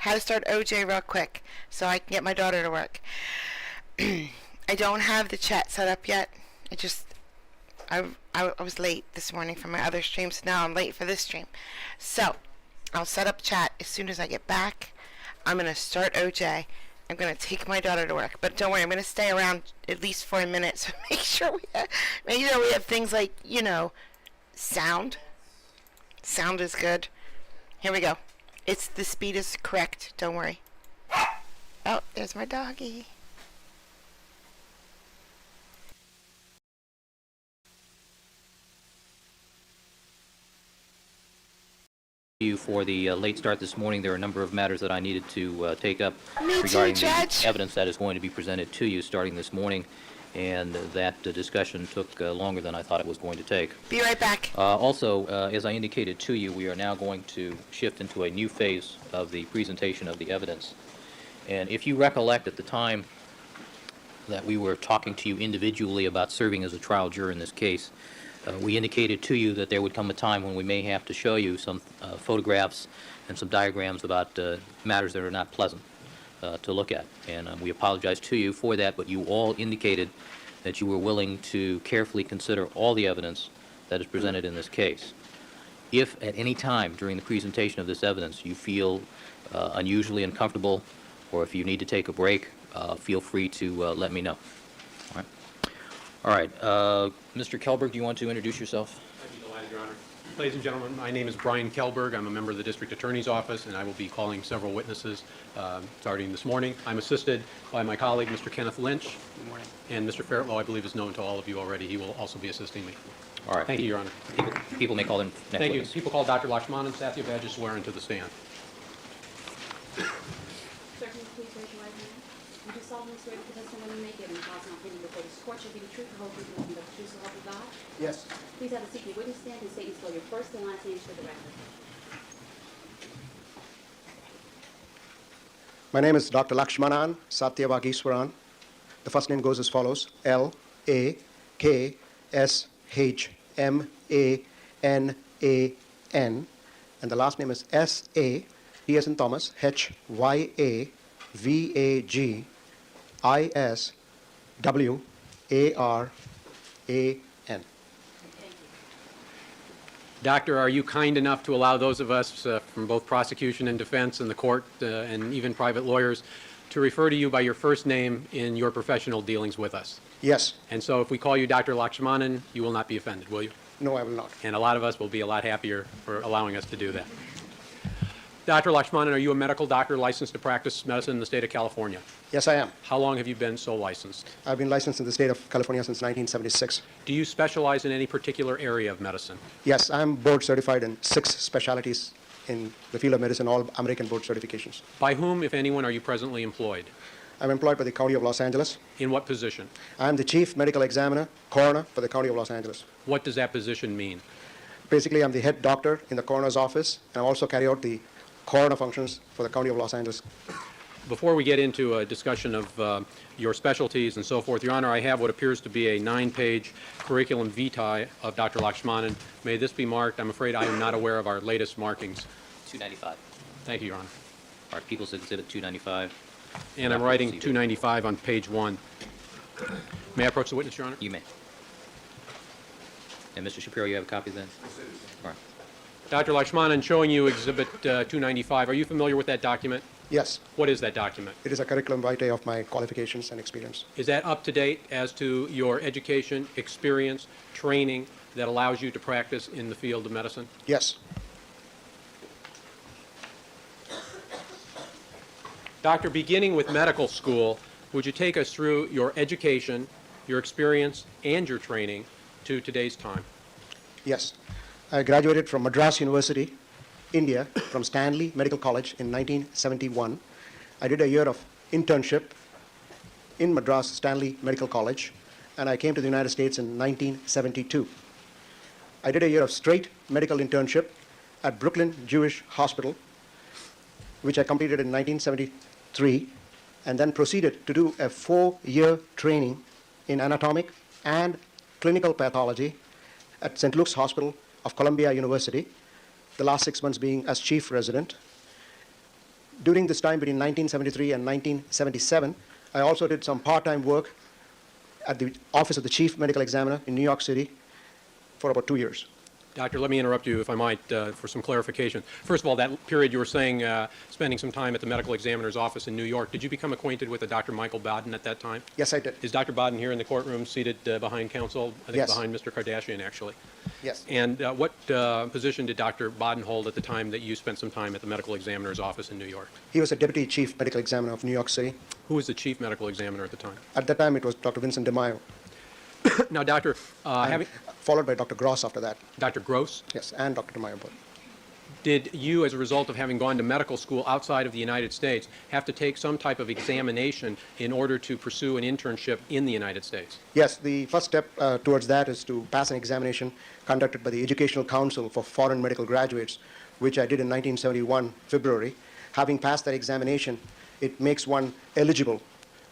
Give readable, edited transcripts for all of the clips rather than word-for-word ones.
how to start OJ real quick so I can get my daughter to work. I don't have the chat set up yet. I was late this morning for my other stream, so now I'm late for this stream. So I'll set up chat as soon as I get back. I'm going to start OJ. I'm going to take my daughter to work. But don't worry, I'm going to stay around at least for a minute. So make sure we have things like, sound. Sound is good. Here we go. The speed is correct. Don't worry. Oh, there's my doggy. You for the late start this morning. There are a number of matters that I needed to take up too, regarding Judge. the evidence that is going to be presented to you starting this morning, and that discussion took longer than I thought it was going to take. Be right back. Also, as I indicated to you, we are now going to shift into a new phase of the presentation of the evidence. And if you recollect at the time that we were talking to you individually about serving as a trial juror in this case, we indicated to you that there would come a time when we may have to show you some photographs and some diagrams about matters that are not pleasant to look at. And we apologize to you for that, but you all indicated that you were willing to carefully consider all the evidence that is presented in this case. If at any time during the presentation of this evidence you feel unusually uncomfortable, or if you need to take a break, feel free to let me know. All right. Mr. Kelberg, do you want to introduce yourself? I'd be delighted, Your Honor. Ladies and gentlemen, my name is Brian Kelberg. I'm a member of the District Attorney's Office, and I will be calling several witnesses starting this morning. I'm assisted by my colleague, Mr. Kenneth Lynch. Good morning. And Mr. Fairtlow, I believe, is known to all of you already. He will also be assisting me. All right. Thank you, Your Honor. People may call them next Thank you. witness. People call Dr. Lakshmanan Satyabhaj to swear into the stand. Sir, can you please raise your right hand? You do solemnly swear that the testimony you may give in cause and opinion before this court shall be the truth, the whole truth, and nothing but the truth, so help you God? Yes. Please have a seat in the witness stand and state and spell your first and last names for the record. My name is Dr. Lakshmanan Satyavagishwaran. The first name goes as follows: L-A-K-S-H-M-A-N-A-N. And the last name is S-A, T as in Thomas, H-Y-A-V-A-G-I-S-W-A-R-A-N. Doctor, are you kind enough to allow those of us from both prosecution and defense and the court and even private lawyers to refer to you by your first name in your professional dealings with us? Yes. And so if we call you Dr. Lakshmanan, you will not be offended, will you? No, I will not. And a lot of us will be a lot happier for allowing us to do that. Dr. Lakshmanan, are you a medical doctor licensed to practice medicine in the state of California? Yes, I am. How long have you been so licensed? I've been licensed in the state of California since 1976. Do you specialize in any particular area of medicine? Yes, I'm board certified in 6 specialties in the field of medicine, all American board certifications. By whom, if anyone, are you presently employed? I'm employed by the County of Los Angeles. In what position? I'm the chief medical examiner, coroner for the County of Los Angeles. What does that position mean? Basically, I'm the head doctor in the coroner's office, and I also carry out the coroner functions for the County of Los Angeles. Before we get into a discussion of your specialties and so forth, Your Honor, I have what appears to be a 9-page curriculum vitae of Dr. Lakshmanan. May this be marked? I'm afraid I am not aware of our latest markings. 295. Thank you, Your Honor. All right. People's Exhibit 295. And I'm writing 295 on page 1. May I approach the witness, Your Honor? You may. And Mr. Shapiro, you have a copy then? All right. Dr. Lakshmanan, showing you Exhibit 295. Are you familiar with that document? Yes, What is that document? it is a curriculum vitae of my qualifications and experience. Is that up to date as to your education, experience, training that allows you to practice in the field of medicine? Yes. Doctor, beginning with medical school, would you take us through your education, your experience, and your training to today's time? Yes. I graduated from Madras University, India, from Stanley Medical College in 1971. I did a year of internship in Madras Stanley Medical College, and I came to the United States in 1972. I did a year of straight medical internship at Brooklyn Jewish Hospital, which I completed in 1973, and then proceeded to do a 4-year training in anatomic and clinical pathology at St. Luke's Hospital of Columbia University, the last 6 months being as chief resident. During this time between 1973 and 1977, I also did some part-time work at the Office of the Chief Medical Examiner in New York City for about 2 years. Doctor, let me interrupt you, if I might, for some clarification. First of all, that period you were saying, spending some time at the medical examiner's office in New York, did you become acquainted with a Dr. Michael Baden at that time? Yes, I did. Is Dr. Baden here in the courtroom, seated behind counsel? I think Yes. behind Mr. Kardashian, actually. Yes. And what position did Dr. Baden hold at the time that you spent some time at the medical examiner's office in New York? He was a Deputy Chief Medical Examiner of New York City. Who was the chief medical examiner at the time? At that time, it was Dr. Vincent DeMaio, Now, Doctor, and followed by Dr. Gross after that. Dr. Gross, Yes, and Dr. DeMaio both. did you, as a result of having gone to medical school outside of the United States, have to take some type of examination in order to pursue an internship in the United States? Yes, the first step towards that is to pass an examination conducted by the Educational Council for Foreign Medical Graduates, which I did in 1971, February. Having passed that examination, it makes one eligible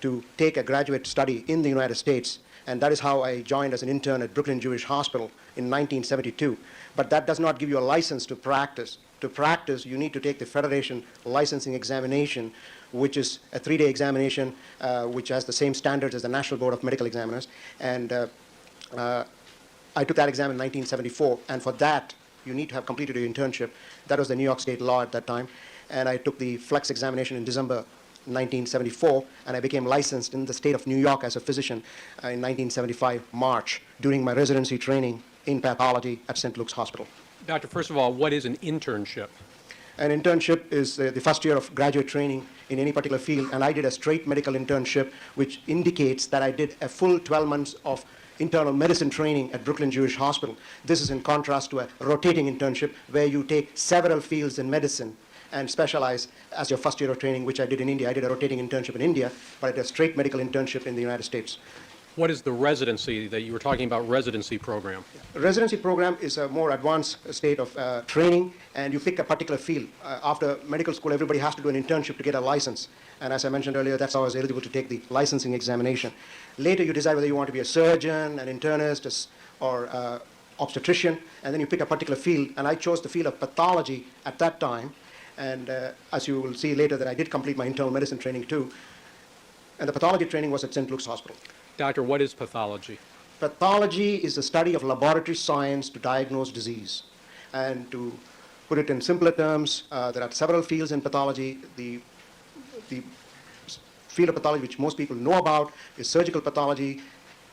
to take a graduate study in the United States, and that is how I joined as an intern at Brooklyn Jewish Hospital in 1972. But that does not give you a license to practice. To practice, you need to take the Federation licensing examination, which is a 3-day examination, which has the same standards as the National Board of Medical Examiners. And I took that exam in 1974, and for that, you need to have completed your internship. That was the New York State law at that time. And I took the flex examination in December 1974, and I became licensed in the state of New York as a physician in 1975, March, during my residency training in pathology at St. Luke's Hospital. Doctor, first of all, what is an internship? An internship is the first year of graduate training in any particular field, and I did a straight medical internship, which indicates that I did a full 12 months of internal medicine training at Brooklyn Jewish Hospital. This is in contrast to a rotating internship where you take several fields in medicine and specialize as your first year of training, which I did in India. I did a rotating internship in India, but I did a straight medical internship in the United States. What is the residency that you were talking about, residency program? Residency program is a more advanced state of training, and you pick a particular field. After medical school, everybody has to do an internship to get a license. And as I mentioned earlier, that's how I was eligible to take the licensing examination. Later, you decide whether you want to be a surgeon, an internist, or obstetrician, and then you pick a particular field. And I chose the field of pathology at that time. And as you will see later, that I did complete my internal medicine training too. And the pathology training was at St. Luke's Hospital. Doctor, what is pathology? Pathology is the study of laboratory science to diagnose disease. And to put it in simpler terms, there are several fields in pathology. The field of pathology which most people know about is surgical pathology.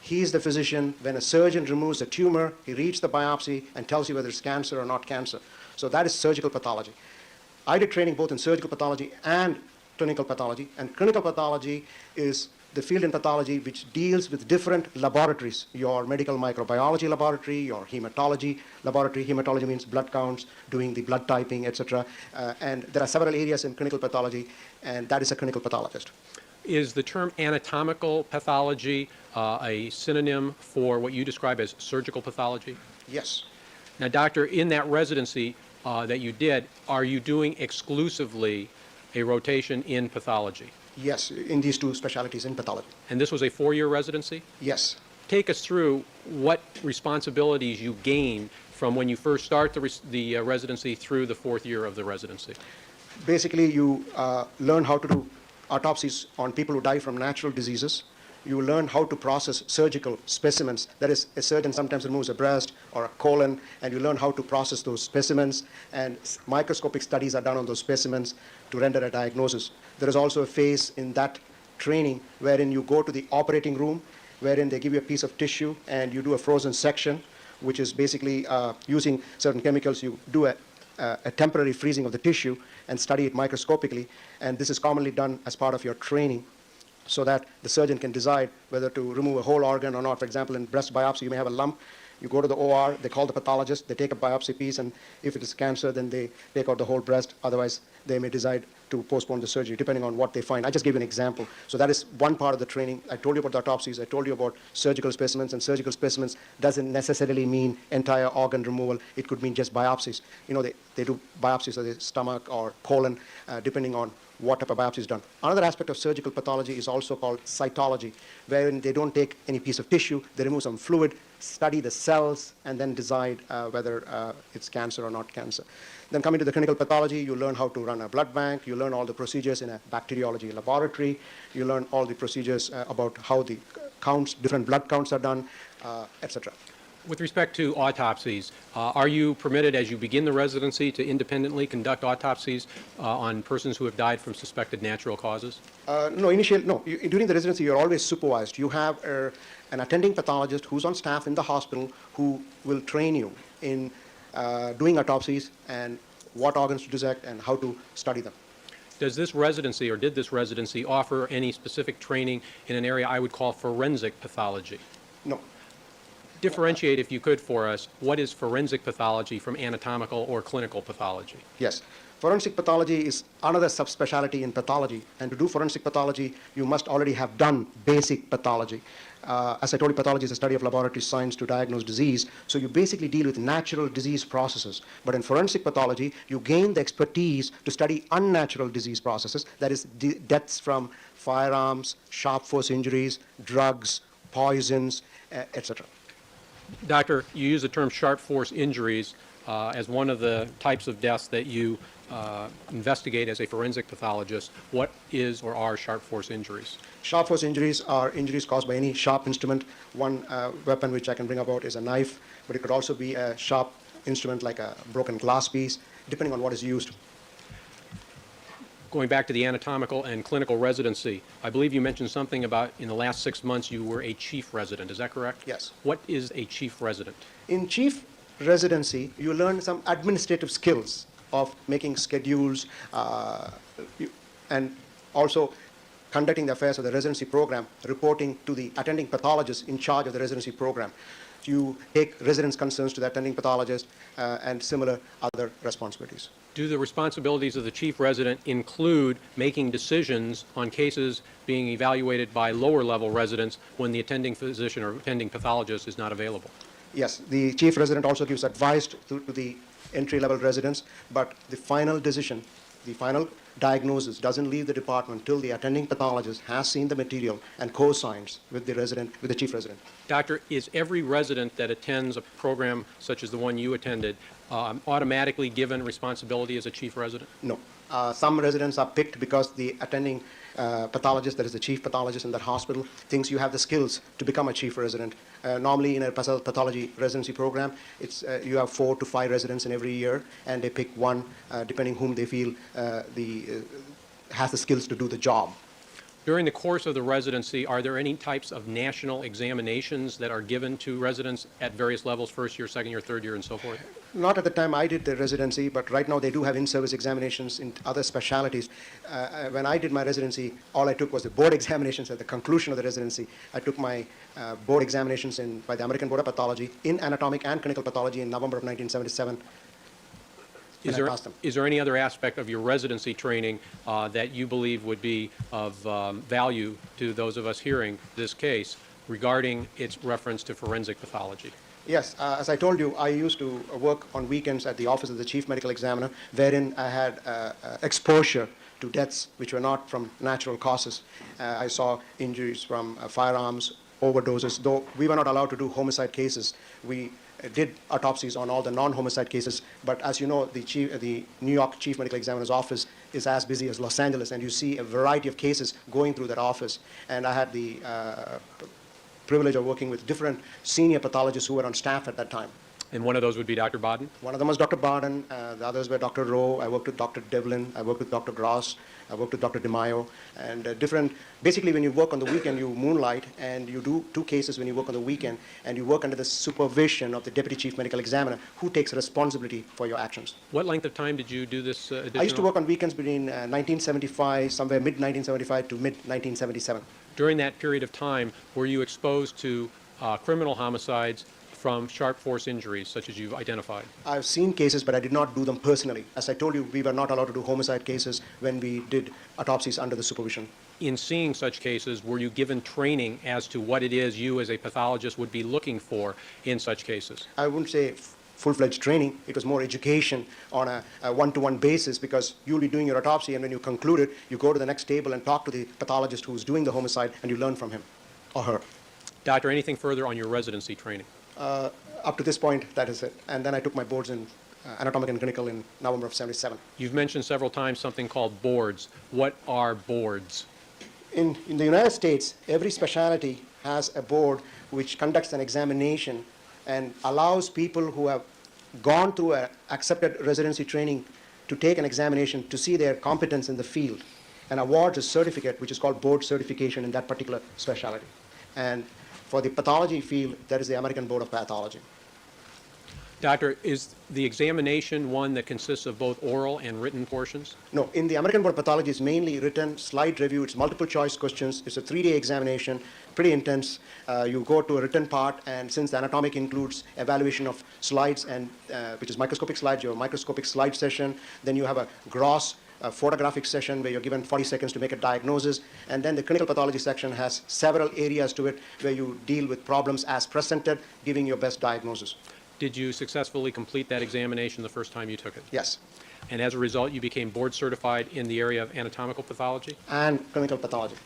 He is the physician. When a surgeon removes a tumor, he reads the biopsy and tells you whether it's cancer or not cancer. So that is surgical pathology. I did training both in surgical pathology and clinical pathology. And clinical pathology is the field in pathology which deals with different laboratories, your medical microbiology laboratory, your hematology laboratory. Hematology means blood counts, doing the blood typing, etc. And there are several areas in clinical pathology, and that is a clinical pathologist. Is the term anatomical pathology a synonym for what you describe as surgical pathology? Yes. Now, doctor, in that residency that you did, are you doing exclusively a rotation in pathology? Yes, in these two specialties in pathology. And this was a 4-year residency? Yes. Take us through what responsibilities you gain from when you first start the residency through the 4th year of the residency. Basically, you learn how to do autopsies on people who die from natural diseases. You learn how to process surgical specimens. That is, a surgeon sometimes removes a breast or a colon, and you learn how to process those specimens, and microscopic studies are done on those specimens to render a diagnosis. There is also a phase in that training wherein you go to the operating room, wherein they give you a piece of tissue and you do a frozen section, which is basically using certain chemicals. You do a temporary freezing of the tissue and study it microscopically, and this is commonly done as part of your training, so that the surgeon can decide whether to remove a whole organ or not. For example, in breast biopsy, you may have a lump. You go to the OR, they call the pathologist, they take a biopsy piece, and if it is cancer, then they take out the whole breast. Otherwise, they may decide to postpone the surgery, depending on what they find. I just gave you an example. So that is one part of the training. I told you about the autopsies. I told you about surgical specimens, and surgical specimens doesn't necessarily mean entire organ removal. It could mean just biopsies. You know, they They do biopsies of the stomach or colon, depending on what type of biopsy is done. Another aspect of surgical pathology is also called cytology, wherein they don't take any piece of tissue, they remove some fluid, study the cells, and then decide whether it's cancer or not cancer. Then coming to the clinical pathology, you learn how to run a blood bank, you learn all the procedures in a bacteriology laboratory, you learn all the procedures about how the counts, different blood counts are done, etc. With respect to autopsies, are you permitted, as you begin the residency, to independently conduct autopsies on persons who have died from suspected natural causes? No. During the residency, you're always supervised. You have an attending pathologist who's on staff in the hospital who will train you in doing autopsies and what organs to dissect and how to study them. Does this residency, or did this residency, offer any specific training in an area I would call forensic pathology? No. Differentiate, if you could, for us, what is forensic pathology from anatomical or clinical pathology? Yes. Forensic pathology is another subspecialty in pathology. And to do forensic pathology, you must already have done basic pathology. As I told you, pathology is a study of laboratory science to diagnose disease. So you basically deal with natural disease processes. But in forensic pathology, you gain the expertise to study unnatural disease processes, that is, deaths from firearms, sharp force injuries, drugs, poisons, etc. Doctor, you use the term sharp force injuries as one of the types of deaths that you investigate as a forensic pathologist. What is or are sharp force injuries? Sharp force injuries are injuries caused by any sharp instrument. One weapon which I can bring about is a knife, but it could also be a sharp instrument like a broken glass piece, depending on what is used. Going back to the anatomical and clinical residency, I believe you mentioned something about in the last 6 months you were a chief resident. Is that correct? Yes. What is a chief resident? In chief residency, you learn some administrative skills of making schedules and also conducting the affairs of the residency program, reporting to the attending pathologist in charge of the residency program. You take residents' concerns to the attending pathologist and similar other responsibilities. Do the responsibilities of the chief resident include making decisions on cases being evaluated by lower level residents when the attending physician or attending pathologist is not available? Yes, the chief resident also gives advice to the entry-level residents, but the final decision, the final diagnosis doesn't leave the department till the attending pathologist has seen the material and co-signs with the resident, with the chief resident. Doctor, is every resident that attends a program such as the one you attended automatically given responsibility as a chief resident? No. Some residents are picked because the attending pathologist, that is the chief pathologist in that hospital, thinks you have the skills to become a chief resident. Normally in a pathology residency program, it's you have 4 to 5 residents in every year, and they pick one depending whom they feel has the skills to do the job. During the course of the residency, are there any types of national examinations that are given to residents at various levels, first year, second year, third year, and so forth? Not at the time I did the residency, but right now they do have in-service examinations in other specialities. When I did my residency, all I took was the board examinations at the conclusion of the residency. I took my board examinations by the American Board of Pathology in anatomic and clinical pathology in November of 1977. Is there any other aspect of your residency training that you believe would be of value to those of us hearing this case regarding its reference to forensic pathology? Yes, as I told you, I used to work on weekends at the office of the chief medical examiner, wherein I had exposure to deaths which were not from natural causes. I saw injuries from firearms, overdoses, though we were not allowed to do homicide cases. We did autopsies on all the non-homicide cases, but as you know, the New York Chief Medical Examiner's office is as busy as Los Angeles, and you see a variety of cases going through that office. And I had the privilege of working with different senior pathologists who were on staff at that time. And one of those would be Dr. Bodden? One of them was Dr. Barden, the others were Dr. Rowe, I worked with Dr. Devlin, I worked with Dr. Gross, I worked with Dr. DeMaio, and basically when you work on the weekend, you moonlight, and you do 2 cases when you work on the weekend, and you work under the supervision of the Deputy Chief Medical Examiner, who takes responsibility for your actions. What length of time did you do this additional? I used to work on weekends between 1975, somewhere mid-1975 to mid-1977. During that period of time, were you exposed to criminal homicides from sharp force injuries, such as you've identified? I've seen cases, but I did not do them personally. As I told you, we were not allowed to do homicide cases when we did autopsies under the supervision. In seeing such cases, were you given training as to what it is you as a pathologist would be looking for in such cases? I wouldn't say full-fledged training. It was more education on a one-to-one basis, because you'll be doing your autopsy, and when you conclude it, you go to the next table and talk to the pathologist who's doing the homicide, and you learn from him or her. Doctor, anything further on your residency training? Up to this point, that is it. And then I took my boards in anatomic and clinical in November of 77. You've mentioned several times something called boards. What are boards? In the United States, every specialty has a board which conducts an examination and allows people who have gone through an accepted residency training to take an examination to see their competence in the field, and awards a certificate which is called board certification in that particular specialty. And for the pathology field, that is the American Board of Pathology. Doctor, is the examination one that consists of both oral and written portions? No, in the American Board of Pathology, it's mainly written, slide review, it's multiple choice questions, it's a 3-day examination, pretty intense. You go to a written part, and since the anatomic includes evaluation of slides, and which is microscopic slides, you have a microscopic slide session, then you have a gross photographic session where you're given 40 seconds to make a diagnosis, and then the clinical pathology section has several areas to it where you deal with problems as presented, giving your best diagnosis. Did you successfully complete that examination the first time you took it? Yes, And as a result, you became board certified in the area of anatomical pathology? and clinical pathology.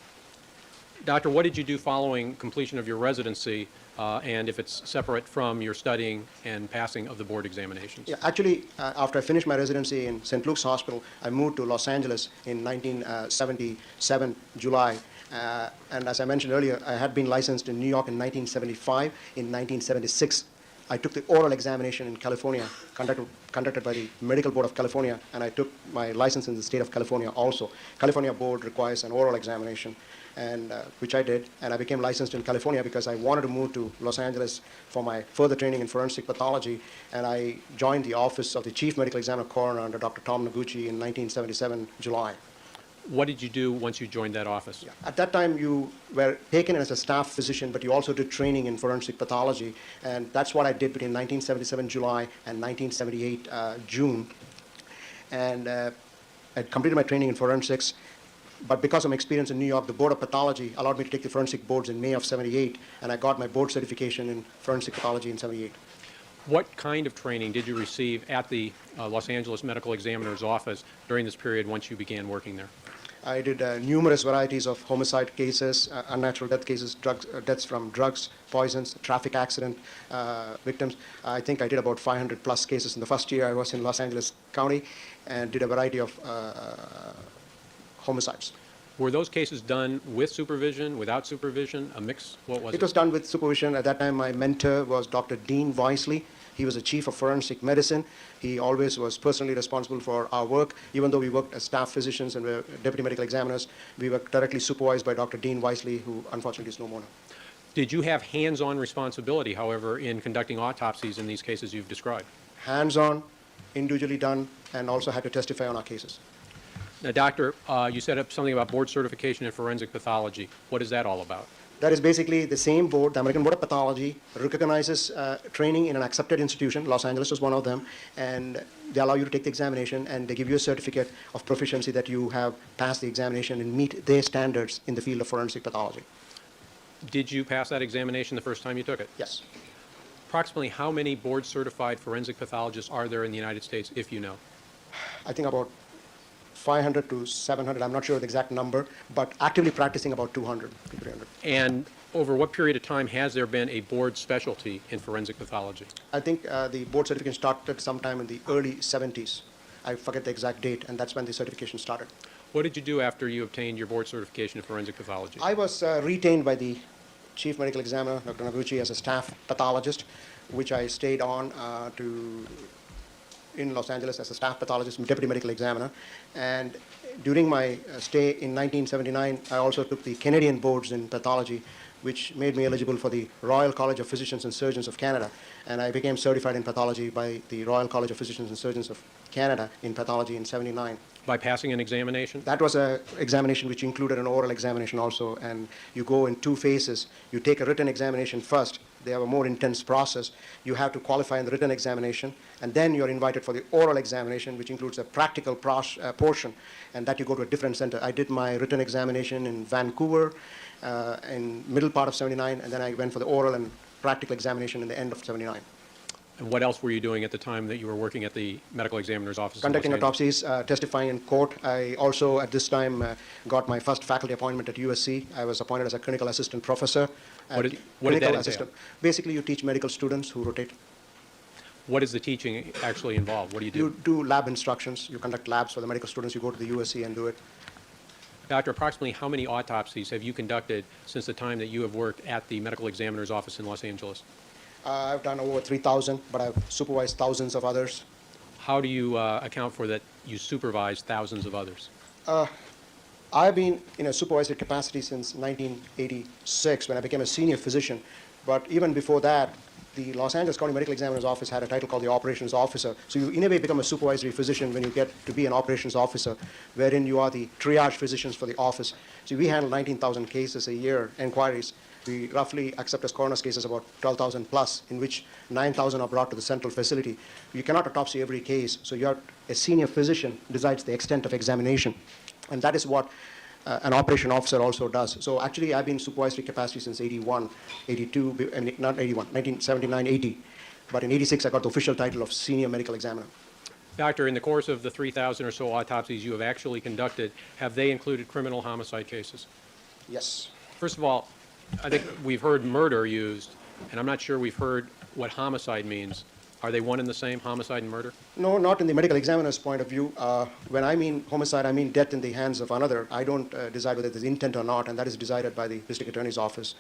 Doctor, what did you do following completion of your residency, and if it's separate from your studying and passing of the board examinations? Yeah, actually, after I finished my residency in St. Luke's Hospital, I moved to Los Angeles in 1977, July. And as I mentioned earlier, I had been licensed in New York in 1975. In 1976, I took the oral examination in California, conducted by the Medical Board of California, and I took my license in the state of California also. California board requires an oral examination, and which I did, and I became licensed in California because I wanted to move to Los Angeles for my further training in forensic pathology, and I joined the office of the Chief Medical Examiner Coroner under Dr. Tom Noguchi in 1977, July. What did you do once you joined that office? Yeah. At that time, you were taken as a staff physician, but you also did training in forensic pathology, and that's what I did between 1977 July and 1978 June. And I completed my training in forensics, but because of my experience in New York, the Board of Pathology allowed me to take the forensic boards in May of 78, and I got my board certification in forensic pathology in 78. What kind of training did you receive at the Los Angeles Medical Examiner's office during this period once you began working there? I did numerous varieties of homicide cases, unnatural death cases, deaths from drugs, poisons, traffic accident victims. I think I did about 500 plus cases in the first year I was in Los Angeles County, and did a variety of homicides. Were those cases done with supervision, without supervision, a mix? What was it? It was done with supervision. At that time, my mentor was Dr. Dean Weisley. He was the chief of forensic medicine. He always was personally responsible for our work. Even though we worked as staff physicians and were deputy medical examiners, we were directly supervised by Dr. Dean Weisley, who unfortunately is no more now. Did you have hands-on responsibility, however, in conducting autopsies in these cases you've described? Hands-on, individually done, and also had to testify on our cases. Now, Doctor, you said up something about board certification in forensic pathology. What is that all about? That is basically the same board. The American Board of Pathology recognizes training in an accepted institution. Los Angeles was one of them, and they allow you to take the examination, and they give you a certificate of proficiency that you have passed the examination and meet their standards in the field of forensic pathology. Did you pass that examination the first time you took it? Yes. Approximately how many board-certified forensic pathologists are there in the United States, if you know? I think about 500 to 700. I'm not sure the exact number, but actively practicing about 200 to 300. And over what period of time has there been a board specialty in forensic pathology? I think the board certification started sometime in the early 70s. I forget the exact date, and that's when the certification started. What did you do after you obtained your board certification in forensic pathology? I was retained by the Chief Medical Examiner, Dr. Noguchi, as a staff pathologist, which I stayed on in Los Angeles as a staff pathologist and deputy medical examiner. And during my stay in 1979, I also took the Canadian boards in pathology, which made me eligible for the Royal College of Physicians and Surgeons of Canada. And I became certified in pathology by the Royal College of Physicians and Surgeons of Canada in pathology in 79. By passing an examination? That was an examination which included an oral examination also, and you go in two phases. You take a written examination first. They have a more intense process. You have to qualify in the written examination, and then you're invited for the oral examination, which includes a practical portion, and that you go to a different center. I did my written examination in Vancouver in middle part of 79, and then I went for the oral and practical examination in the end of 79. And what else were you doing at the time that you were working at the medical examiner's office? Conducting in Los Angeles? autopsies, testifying in court. I also, at this time, got my first faculty appointment at USC. I was appointed as a clinical assistant professor. What did Clinical that entail? assistant. Basically, you teach medical students who rotate. What is the teaching actually involved? What do you do? You do lab instructions. You conduct labs for the medical students. You go to the USC and do it. Doctor, approximately how many autopsies have you conducted since the time that you have worked at the medical examiner's office in Los Angeles? I've done over 3,000, but I've supervised thousands of others. How do you account for that you supervise thousands of others? I've been in a supervisory capacity since 1986 when I became a senior physician. But even before that, the Los Angeles County Medical Examiner's Office had a title called the Operations Officer. So you, in a way, become a supervisory physician when you get to be an operations officer, wherein you are the triage physicians for the office. So we handle 19,000 cases a year, inquiries. We roughly accept as coroner's cases about 12,000 plus, in which 9,000 are brought to the central facility. You cannot autopsy every case, so a senior physician decides the extent of examination. And that is what an operation officer also does. So actually, I've been in supervisory capacity since 81, 82, I mean, not 81, 1979, 80. But in 86, I got the official title of senior medical examiner. Doctor, in the course of the 3,000 or so autopsies you have actually conducted, have they included criminal homicide cases? Yes. First of all, I think we've heard murder used, and I'm not sure we've heard what homicide means. Are they one and the same, homicide and murder? No, not in the medical examiner's point of view. When I mean homicide, I mean death in the hands of another. I don't decide whether there's intent or not, and that is decided by the district attorney's office.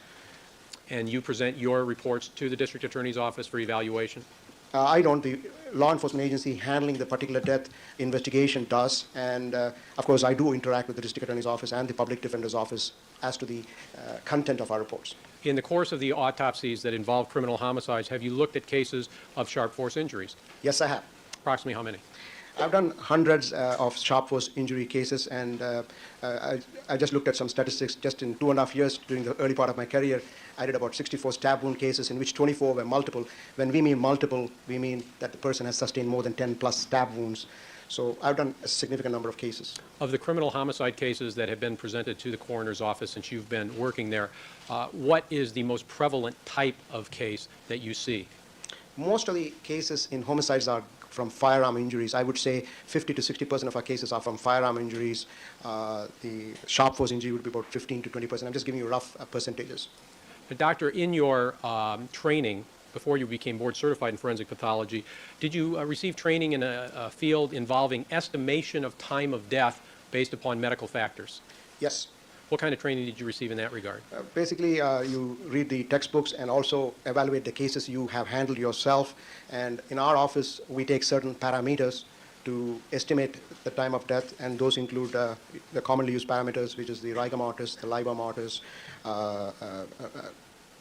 And you present your reports to the district attorney's office for evaluation? I don't. The law enforcement agency handling the particular death investigation does. And, of course, I do interact with the district attorney's office and the public defender's office as to the content of our reports. In the course of the autopsies that involve criminal homicides, have you looked at cases of sharp force injuries? Yes, I have. Approximately how many? I've done hundreds of sharp force injury cases, and I just looked at some statistics. Just in 2.5 years during the early part of my career, I did about 64 stab wound cases, in which 24 were multiple. When we mean multiple, we mean that the person has sustained more than 10 plus stab wounds. So I've done a significant number of cases. Of the criminal homicide cases that have been presented to the coroner's office since you've been working there, what is the most prevalent type of case that you see? Most of the cases in homicides are from firearm injuries. I would say 50 to 60% of our cases are from firearm injuries. The sharp force injury would be about 15 to 20%. I'm just giving you rough percentages. Doctor, in your training, before you became board certified in forensic pathology, did you receive training in a field involving estimation of time of death based upon medical factors? Yes. What kind of training did you receive in that regard? Basically, you read the textbooks and also evaluate the cases you have handled yourself. And in our office, we take certain parameters to estimate the time of death, and those include the commonly used parameters, which is the rigor mortis, the labor mortis,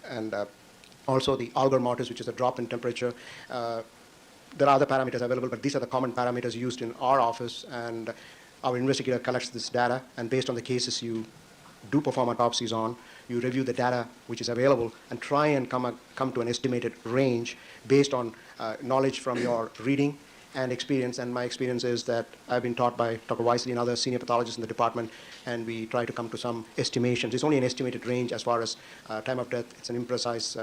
and also the algor mortis, which is a drop in temperature. There are other parameters available, but these are the common parameters used in our office, and our investigator collects this data, and based on the cases you do perform autopsies on, you review the data which is available and try and come to an estimated range based on knowledge from your reading and experience. And my experience is that I've been taught by Dr. Wisely and other senior pathologists in the department, and we try to come to some estimations. It's only an estimated range as far as time of death. It's an imprecise,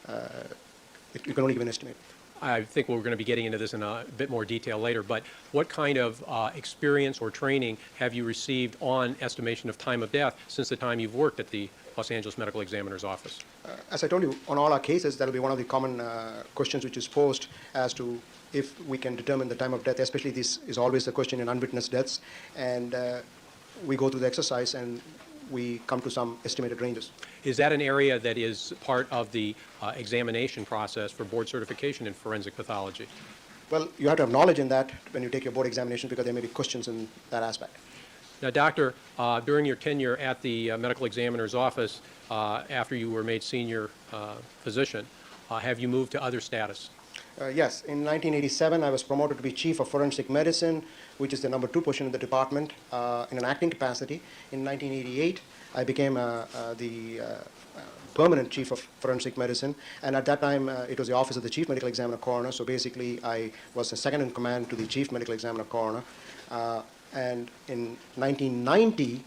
you can only give an estimate. I think we're going to be getting into this in a bit more detail later, but what kind of experience or training have you received on estimation of time of death since the time you've worked at the Los Angeles Medical Examiner's Office? As I told you, on all our cases, that will be one of the common questions which is posed as to if we can determine the time of death. Especially this is always the question in unwitnessed deaths, and we go through the exercise and we come to some estimated ranges. Is that an area that is part of the examination process for board certification in forensic pathology? Well, you have to have knowledge in that when you take your board examination, because there may be questions in that aspect. Now, Doctor, during your tenure at the Medical Examiner's Office, after you were made senior physician, have you moved to other status? Yes, in 1987, I was promoted to be Chief of Forensic Medicine, which is the number 2 position in the department, in an acting capacity. In 1988, I became the permanent Chief of Forensic Medicine, and at that time, it was the Office of the Chief Medical Examiner Coroner, so basically, I was the second in command to the Chief Medical Examiner Coroner. And in 1990,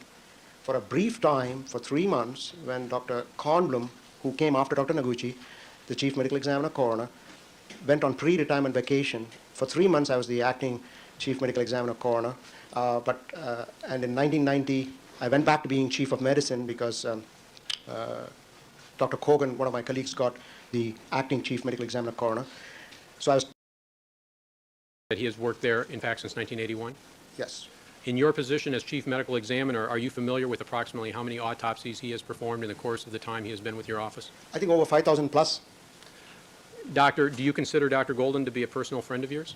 for a brief time, for 3 months, when Dr. Kornblum, who came after Dr. Noguchi, the Chief Medical Examiner Coroner, went on pre-retirement vacation. For 3 months, I was the acting chief medical examiner coroner. And in 1990, I went back to being chief of medicine because Dr. Kogan, one of my colleagues, got the acting chief medical examiner coroner. So I was, That he has worked there, in fact, since 1981? yes. In your position as chief medical examiner, are you familiar with approximately how many autopsies he has performed in the course of the time he has been with your office? I think over 5,000 plus. Doctor, do you consider Dr. Golden to be a personal friend of yours?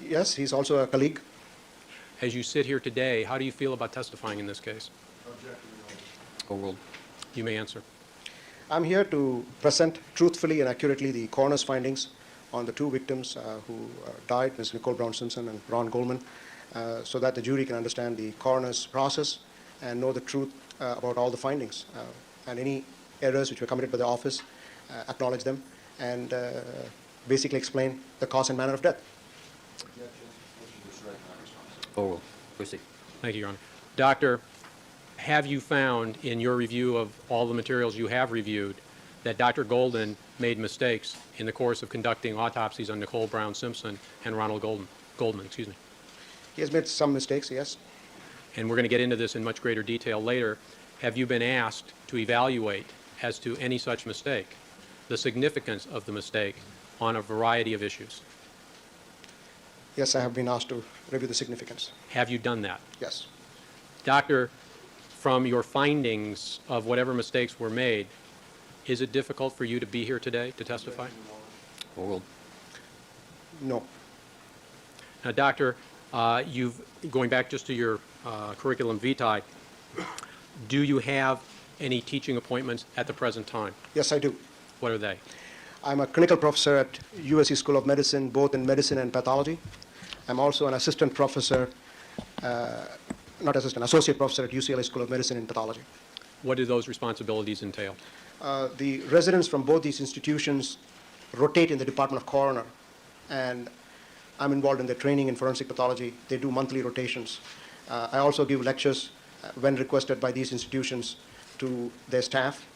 Yes, he's also a colleague. As you sit here today, how do you feel about testifying in this case? Overruled. You may answer. I'm here to present truthfully and accurately the coroner's findings on the 2 victims who died, Ms. Nicole Brown Simpson and Ron Goldman, so that the jury can understand the coroner's process and know the truth about all the findings and any errors which were committed by the office, acknowledge them, and basically explain the cause and manner of death. Overruled. Proceed. Thank you, Your Honor. Doctor, have you found in your review of all the materials you have reviewed that Dr. Golden made mistakes in the course of conducting autopsies on Nicole Brown Simpson and Ronald Goldman? Excuse me. He has made some mistakes, yes. And we're going to get into this in much greater detail later. Have you been asked to evaluate, as to any such mistake, the significance of the mistake on a variety of issues? Yes, I have been asked to review the significance. Have you done that? Yes. Doctor, from your findings of whatever mistakes were made, is it difficult for you to be here today to testify? Overruled. No. Now, Doctor, going back just to your curriculum vitae, do you have any teaching appointments at the present time? Yes, I do. What are they? I'm a clinical professor at USC School of Medicine, both in medicine and pathology. I'm also an assistant professor, associate professor at UCLA School of Medicine in pathology. What do those responsibilities entail? The residents from both these institutions rotate in the Department of Coroner, and I'm involved in their training in forensic pathology. They do monthly rotations. I also give lectures when requested by these institutions to their staff.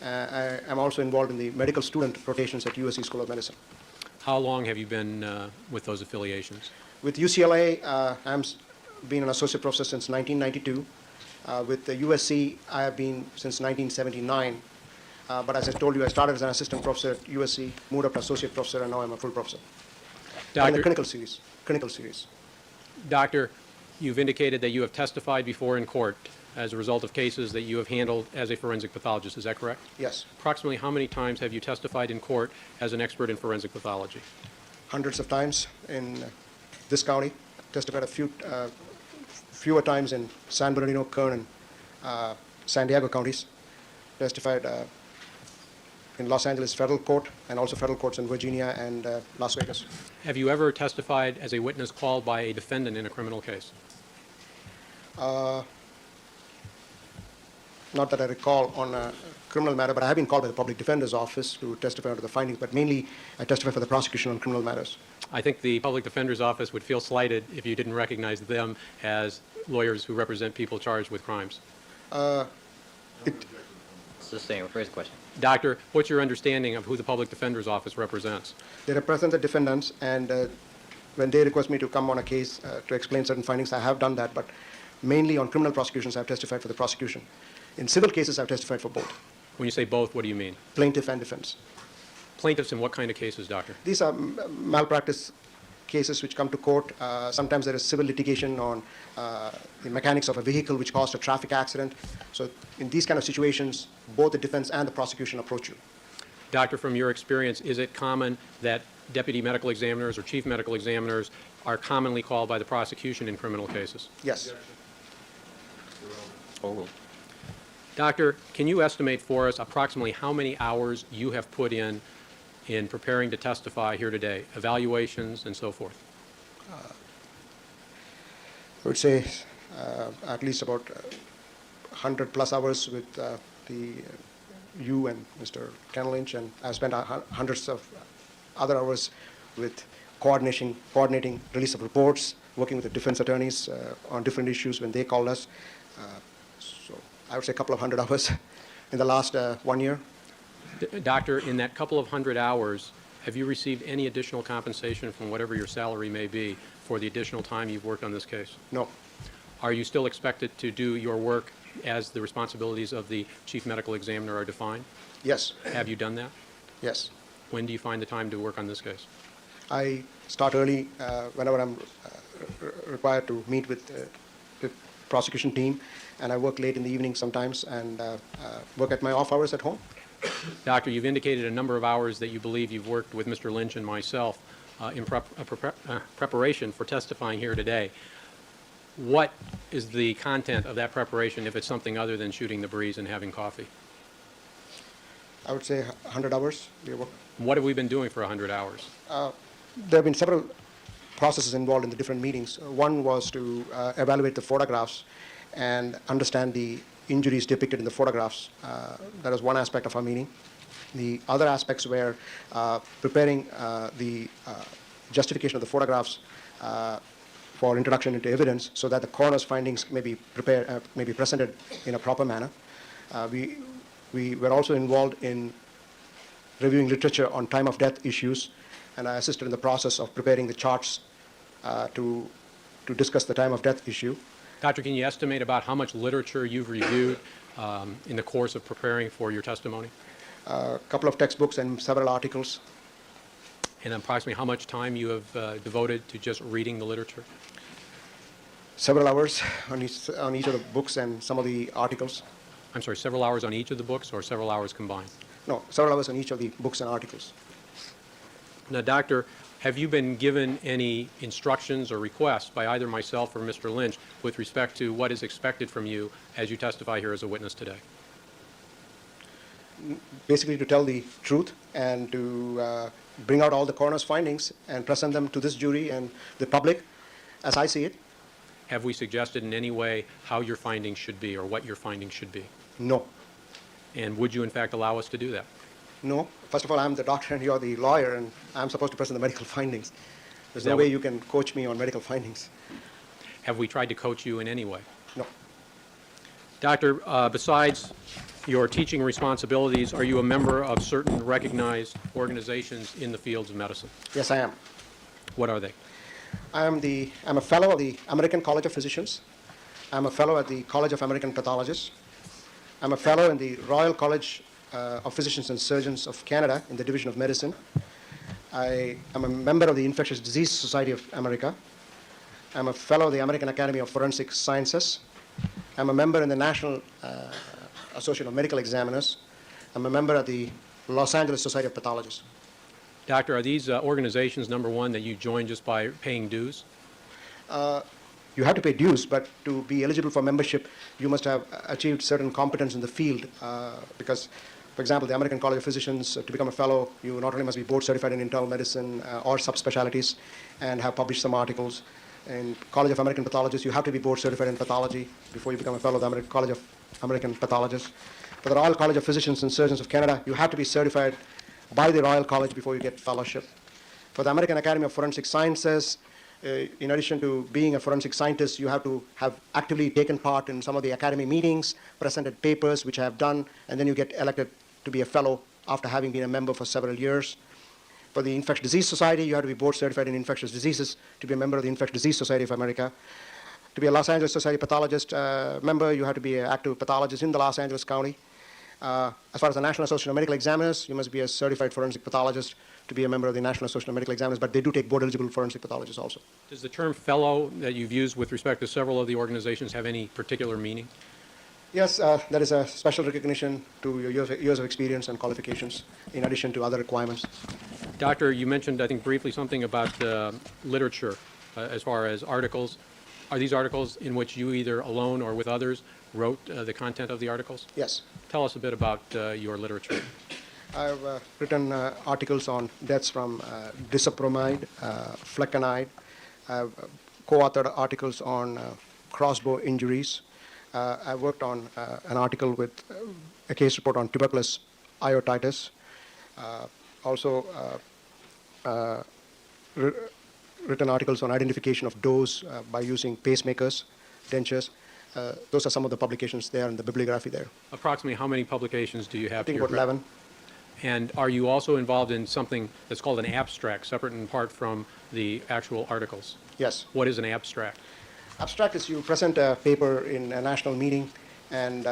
I'm also involved in the medical student rotations at USC School of Medicine. How long have you been with those affiliations? With UCLA, I'm been an associate professor since 1992. With the USC, I have been since 1979. But as I told you, I started as an assistant professor at USC, moved up to associate professor, and now I'm a full professor. In the clinical series. Doctor, you've indicated that you have testified before in court as a result of cases that you have handled as a forensic pathologist. Is that correct? Yes. Approximately how many times have you testified in court as an expert in forensic pathology? Hundreds of times in this county. Testified fewer times in San Bernardino, Kern, and San Diego counties. Testified in Los Angeles federal court and also federal courts in Virginia and Las Vegas. Have you ever testified as a witness called by a defendant in a criminal case? Not that I recall on a criminal matter, but I have been called by the public defender's office to testify to the findings, but mainly I testify for the prosecution on criminal matters. I think the public defender's office would feel slighted if you didn't recognize them as lawyers who represent people charged with crimes. Sustain. Rephrase the question. Doctor, what's your understanding of who the public defender's office represents? They represent the defendants, and when they request me to come on a case to explain certain findings, I have done that, but mainly on criminal prosecutions, I've testified for the prosecution. In civil cases, I've testified for both. When you say both, what do you mean? Plaintiff and defense. Plaintiffs in what kind of cases, Doctor? These are malpractice cases which come to court. Sometimes there is civil litigation on the mechanics of a vehicle which caused a traffic accident. So in these kind of situations, both the defense and the prosecution approach you. Doctor, from your experience, is it common that deputy medical examiners or chief medical examiners are commonly called by the prosecution in criminal cases? Yes. Overruled. Doctor, can you estimate for us approximately how many hours you have put in preparing to testify here today, evaluations and so forth? I would say at least about 100 plus hours with you and Mr. Ken Lynch, and I've spent hundreds of other hours with coordinating release of reports, working with the defense attorneys on different issues when they called us. So I would say a couple of hundred hours in the last 1 year. Doctor, in that couple of hundred hours, Have you received any additional compensation from whatever your salary may be for the additional time you've worked on this case? No. Are you still expected to do your work as the responsibilities of the chief medical examiner are defined? Yes. Have you done that? Yes. When do you find the time to work on this case? I start early whenever I'm required to meet with the prosecution team, and I work late in the evening sometimes and work at my off hours at home. Doctor, you've indicated a number of hours that you believe you've worked with Mr. Lynch and myself in preparation for testifying here today. What is the content of that preparation if it's something other than shooting the breeze and having coffee? I would say 100 hours. What have we been doing for 100 hours? There have been several processes involved in the different meetings. One was to evaluate the photographs and understand the injuries depicted in the photographs. That was one aspect of our meeting. The other aspects were preparing the justification of the photographs for introduction into evidence so that the coroner's findings may be presented in a proper manner. We were also involved in reviewing literature on time of death issues, and I assisted in the process of preparing the charts to discuss the time of death issue. Doctor, can you estimate about how much literature you've reviewed in the course of preparing for your testimony? A couple of textbooks and several articles. And approximately how much time you have devoted to just reading the literature? Several hours on each of the books and some of the articles. I'm sorry, several hours on each of the books or several hours combined? No, several hours on each of the books and articles. Now, Doctor, have you been given any instructions or requests by either myself or Mr. Lynch with respect to what is expected from you as you testify here as a witness today? Basically to tell the truth and to bring out all the coroner's findings and present them to this jury and the public as I see it. Have we suggested in any way how your findings should be or what your findings should be? No. And would you in fact allow us to do that? No. First of all, I'm the doctor and you're the lawyer, and I'm supposed to present the medical findings. There's no way you can coach me on medical findings. Have we tried to coach you in any way? No. Doctor, besides your teaching responsibilities, are you a member of certain recognized organizations in the fields of medicine? Yes, I am. What are they? I'm a fellow of the American College of Physicians. I'm a fellow at the College of American Pathologists. I'm a fellow in the Royal College of Physicians and Surgeons of Canada in the Division of Medicine. I am a member of the Infectious Disease Society of America. I'm a fellow of the American Academy of Forensic Sciences. I'm a member in the National Association of Medical Examiners. I'm a member of the Los Angeles Society of Pathologists. Doctor, are these organizations, number one, that you joined just by paying dues? You have to pay dues, but to be eligible for membership, you must have achieved certain competence in the field. Because, for example, the American College of Physicians, to become a fellow, you not only must be board certified in internal medicine or subspecialties and have published some articles. In College of American Pathologists, you have to be board certified in pathology before you become a fellow of the American College of American Pathologists. For the Royal College of Physicians and Surgeons of Canada, you have to be certified by the Royal College before you get fellowship. For the American Academy of Forensic Sciences, in addition to being a forensic scientist, you have to have actively taken part in some of the academy meetings, presented papers, which I have done, and then you get elected to be a fellow after having been a member for several years. For the Infectious Disease Society, you have to be board certified in infectious diseases to be a member of the Infectious Disease Society of America. To be a Los Angeles Society Pathologist member, you have to be an active pathologist in the Los Angeles County. As far as the National Association of Medical Examiners, you must be a certified forensic pathologist to be a member of the National Association of Medical Examiners, but they do take board-eligible forensic pathologists also. Does the term fellow that you've used with respect to several of the organizations have any particular meaning? Yes, that is a special recognition to your years of experience and qualifications, in addition to other requirements. Doctor, you mentioned, I think, briefly something about literature as far as articles. Are these articles in which you either alone or with others wrote the content of the articles? Yes. Tell us a bit about your literature. I've written articles on deaths from disopromide, flecainide. I've co-authored articles on crossbow injuries. I worked on an article with a case report on tuberculous iotitis. Also written articles on identification of dose by using pacemakers, dentures. Those are some of the publications there in the bibliography there. Approximately how many publications do you have? I think about 11. And are you also involved in something that's called an abstract, separate and apart from the actual articles? Yes. What is an abstract? Abstract is you present a paper in a national meeting, and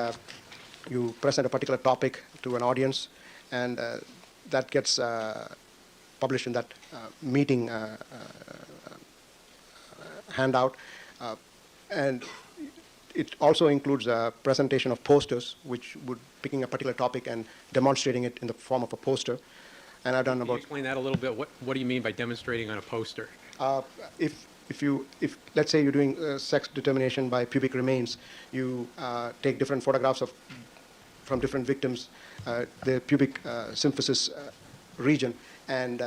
you present a particular topic to an audience, and that gets published in that meeting handout. And it also includes a presentation of posters, which would picking a particular topic and demonstrating it in the form of a poster. And I've done Can you about explain that a little bit? What do you mean by demonstrating on a poster? if let's say you're doing sex determination by pubic remains, you take different photographs from different victims, the pubic symphysis region, and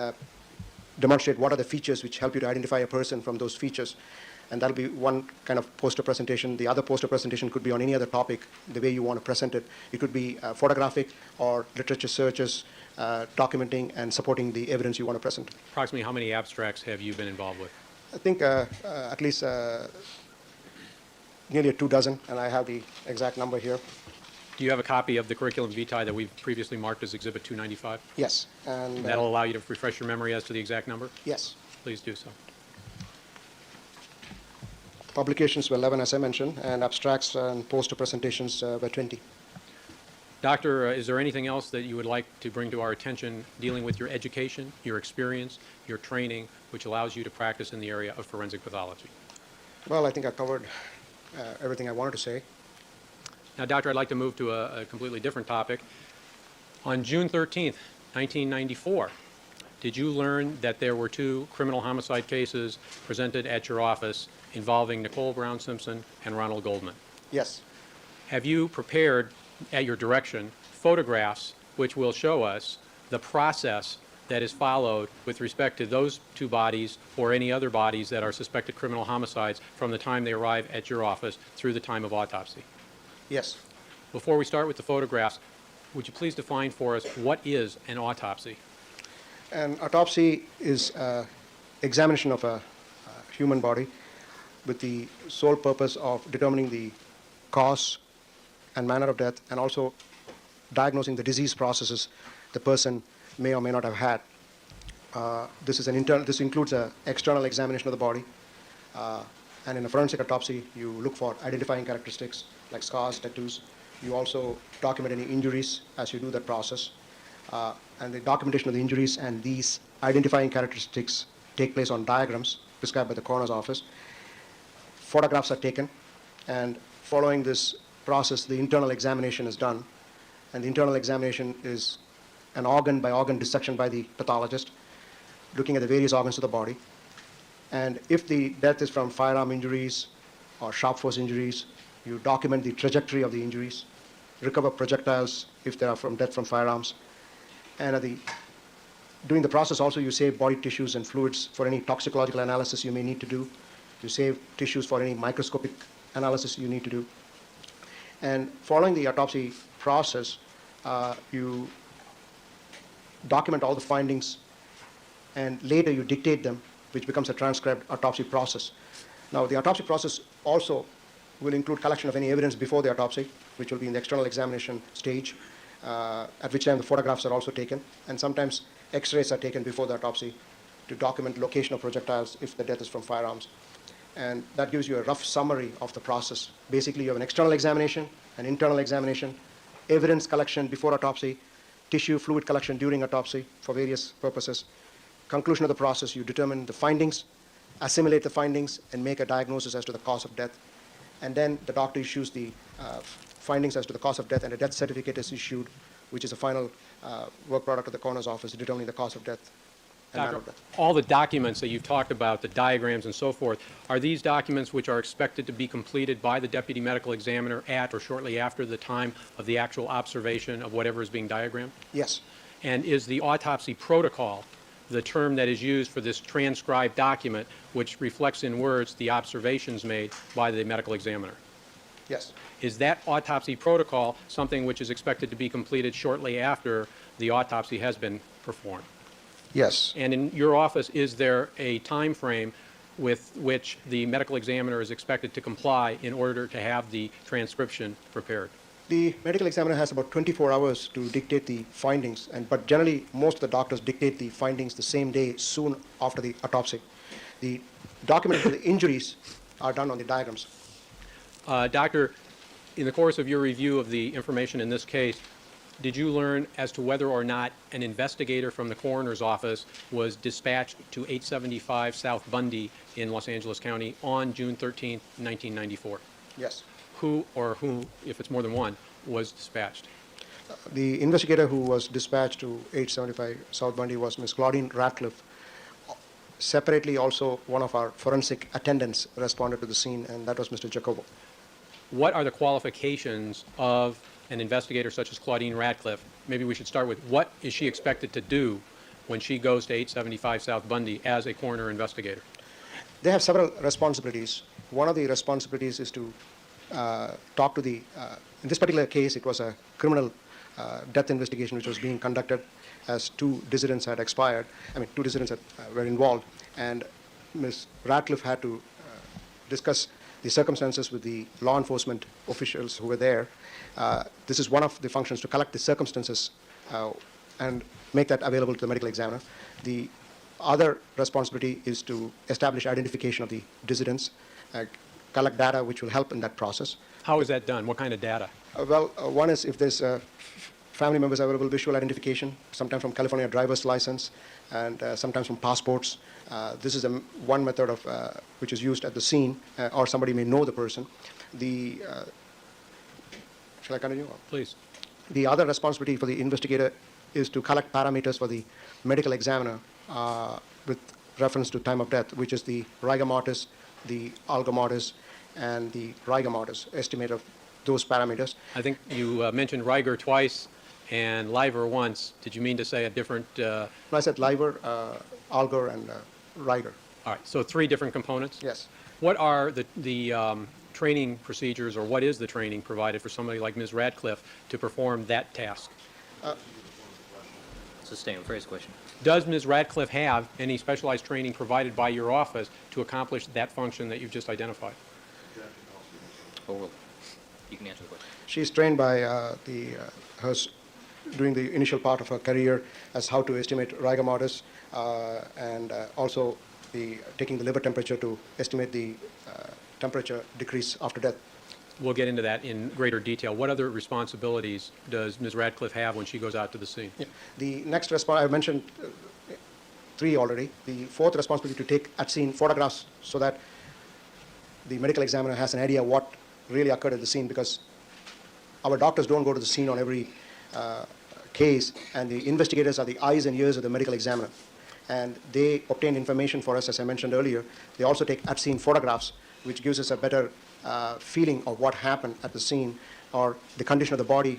demonstrate what are the features which help you to identify a person from those features. And that'll be one kind of poster presentation. The other poster presentation could be on any other topic, the way you want to present it. It could be photographic or literature searches, documenting and supporting the evidence you want to present. Approximately how many abstracts have you been involved with? I think at least nearly 24, and I have the exact number here. Do you have a copy of the curriculum vitae that we've previously marked as Exhibit 295? Yes, and That'll allow you to refresh your memory as to the exact number? yes. Please do so. Publications were 11, as I mentioned, and abstracts and poster presentations were 20. Doctor, is there anything else that you would like to bring to our attention dealing with your education, your experience, your training, which allows you to practice in the area of forensic pathology? Well, I think I covered everything I wanted to say. Now, Doctor, I'd like to move to a completely different topic. On June 13th, 1994, did you learn that there were 2 criminal homicide cases presented at your office involving Nicole Brown Simpson and Ronald Goldman? Yes, Have you prepared, at your direction, photographs which will show us the process that is followed with respect to those 2 bodies or any other bodies that are suspected criminal homicides from the time they arrive at your office through the time of autopsy? yes. Before we start with the photographs, would you please define for us what is an autopsy? An autopsy is examination of a human body with the sole purpose of determining the cause and manner of death, and also diagnosing the disease processes the person may or may not have had. This includes an external examination of the body, and in a forensic autopsy, you look for identifying characteristics like scars, tattoos. You also document any injuries as you do that process. And the documentation of the injuries and these identifying characteristics take place on diagrams prescribed by the coroner's office. Photographs are taken, and following this process, the internal examination is done. And the internal examination is an organ-by-organ dissection by the pathologist, looking at the various organs of the body. And if the death is from firearm injuries or sharp force injuries, you document the trajectory of the injuries, recover projectiles if they are from death from firearms. And during the process also, you save body tissues and fluids for any toxicological analysis you may need to do. You save tissues for any microscopic analysis you need to do. And following the autopsy process, you document all the findings, and later you dictate them, which becomes a transcribed autopsy process. Now, the autopsy process also will include collection of any evidence before the autopsy, which will be in the external examination stage, at which time the photographs are also taken, and sometimes x-rays are taken before the autopsy to document location of projectiles if the death is from firearms. And that gives you a rough summary of the process. Basically, you have an external examination, an internal examination, evidence collection before autopsy, tissue fluid collection during autopsy for various purposes. Conclusion of the process, you determine the findings, assimilate the findings, and make a diagnosis as to the cause of death. And then the doctor issues the findings as to the cause of death, and a death certificate is issued, which is a final work product of the coroner's office determining the cause of death and manner of Doctor, death. all the documents that you've talked about, the diagrams and so forth, are these documents which are expected to be completed by the deputy medical examiner at or shortly after the time of the actual observation of whatever is being diagrammed? Yes, And is the autopsy protocol the term that is used for this transcribed document which reflects in words the observations made by the medical examiner? yes, Is that autopsy protocol something which is expected to be completed shortly after the autopsy has been performed? yes. And in your office, is there a time frame with which the medical examiner is expected to comply in order to have the transcription prepared? The medical examiner has about 24 hours to dictate the findings, but generally most of the doctors dictate the findings the same day, soon after the autopsy. The documentation of the injuries are done on the diagrams. Doctor, in the course of your review of the information in this case, did you learn as to whether or not an investigator from the coroner's office was dispatched to 875 South Bundy in Los Angeles County on June 13, 1994? Yes. Who, if it's more than one, was dispatched? The investigator who was dispatched to 875 South Bundy was Ms. Claudine Ratcliffe. Separately, also, one of our forensic attendants responded to the scene, and that was Mr. Jacobo. What are the qualifications of an investigator such as Claudine Ratcliffe? Maybe we should start with what is she expected to do when she goes to 875 South Bundy as a coroner investigator? They have several responsibilities. One of the responsibilities is to talk to the, in this particular case, it was a criminal death investigation which was being conducted as two dissidents had expired. Two dissidents were involved, and Ms. Ratcliffe had to discuss the circumstances with the law enforcement officials who were there. This is one of the functions, to collect the circumstances and make that available to the medical examiner. The other responsibility is to establish identification of the dissidents, collect data which will help in that process. How is that done? What kind of data? One is if there's family members available, visual identification, sometimes from California driver's license, and sometimes from passports. This is one method of which is used at the scene, or somebody may know the person. Shall I continue? Please. The other responsibility for the investigator is to collect parameters for the medical examiner with reference to time of death, which is the rigor mortis, the algor mortis, and the rigor mortis, estimate of those parameters. I think you mentioned rigor twice and liver once. Did you mean to say a different? No, I said liver, algor, and rigor. All right, so three different components? Yes. What are the training procedures, or what is the training provided for somebody like Ms. Ratcliffe to perform that task? Sustain, phrase question. Does Ms. Ratcliffe have any specialized training provided by your office to accomplish that function that you've just identified? Or you can answer the question. She's trained by during the initial part of her career as how to estimate rigor mortis, and also taking the liver temperature to estimate the temperature decrease after death. We'll get into that in greater detail. What other responsibilities does Ms. Ratcliffe have when she goes out to the scene? Yeah. The next I mentioned three already. The fourth responsibility to take at-scene photographs so that the medical examiner has an idea what really occurred at the scene, because our doctors don't go to the scene on every case, and the investigators are the eyes and ears of the medical examiner. And they obtain information for us, as I mentioned earlier. They also take at-scene photographs, which gives us a better feeling of what happened at the scene or the condition of the body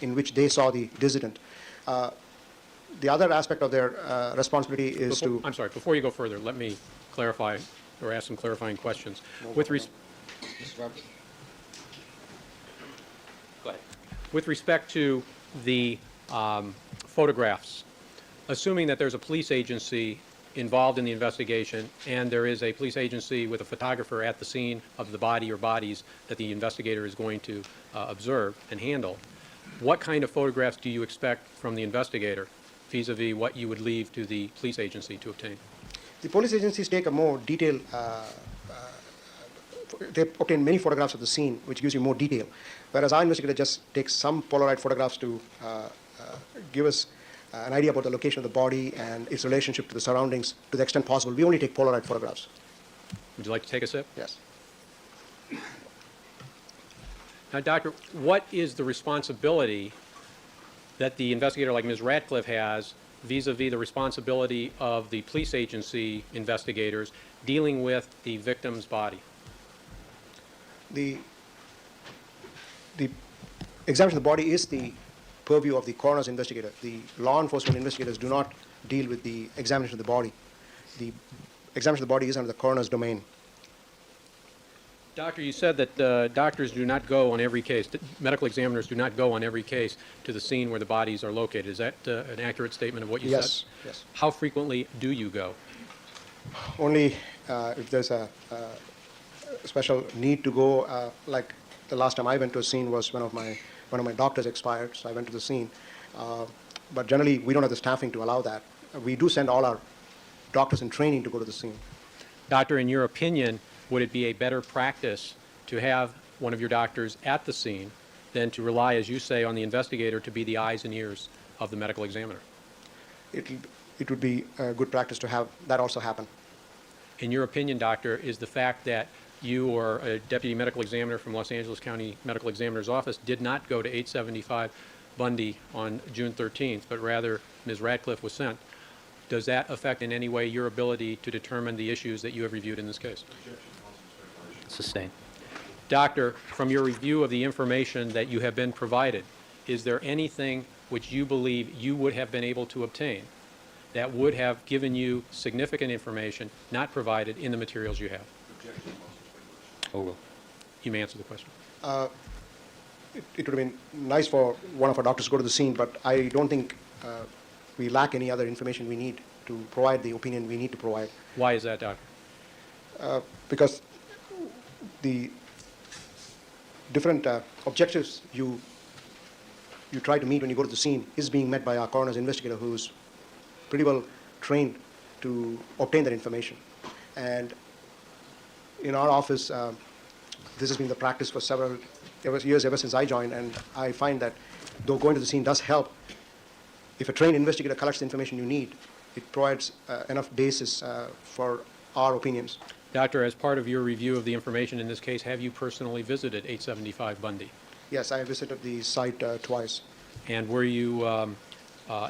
in which they saw the dissident. The other aspect of their responsibility is to... I'm sorry, before you go further, let me clarify or ask some clarifying questions. Mrs. Roberts? Go ahead. With respect to the photographs, assuming that there's a police agency involved in the investigation and there is a police agency with a photographer at the scene of the body or bodies that the investigator is going to observe and handle, what kind of photographs do you expect from the investigator vis-a-vis what you would leave to the police agency to obtain? The police agencies take a more detailed, they obtain many photographs of the scene, which gives you more detail, whereas our investigator just takes some Polaroid photographs to give us an idea about the location of the body and its relationship to the surroundings to the extent possible. We only take Polaroid photographs. Would you like to take a sip? Yes. Now, Doctor, what is the responsibility that the investigator like Ms. Ratcliffe has vis-a-vis the responsibility of the police agency investigators dealing with the victim's body? The examination of the body is the purview of the coroner's investigator. The law enforcement investigators do not deal with the examination of the body. The examination of the body is under the coroner's domain. Doctor, you said that doctors do not go on every case, medical examiners do not go on every case to the scene where the bodies are located. Is that an accurate statement of what you said? Yes, yes. How frequently do you go? Only if there's a special need to go, like the last time I went to a scene was one of my doctors expired, so I went to the scene. But generally, we don't have the staffing to allow that. We do send all our doctors in training to go to the scene. Doctor, in your opinion, would it be a better practice to have one of your doctors at the scene than to rely, as you say, on the investigator to be the eyes and ears of the medical examiner? It would be a good practice to have that also happen. In your opinion, doctor, is the fact that you or a deputy medical examiner from Los Angeles County Medical Examiner's Office did not go to 875 Bundy on June 13th, but rather Ms. Radcliffe was sent, does that affect in any way your ability to determine the issues that you have reviewed in this case? Sustained. Doctor, from your review of the information that you have been provided, is there anything which you believe you would have been able to obtain that would have given you significant information not provided in the materials you have? Overruled. You may answer the question. It would have been nice for one of our doctors to go to the scene, but I don't think we lack any other information we need to provide the opinion we need to provide. Why is that, doctor? Because the different objectives you try to meet when you go to the scene is being met by our coroner's investigator, who's pretty well trained to obtain that information. And in our office, this has been the practice for several years, ever since I joined, and I find that though going to the scene does help, if a trained investigator collects the information you need, it provides enough basis for our opinions. Doctor, as part of your review of the information in this case, have you personally visited 875 Bundy? Yes, I visited the site twice. And were you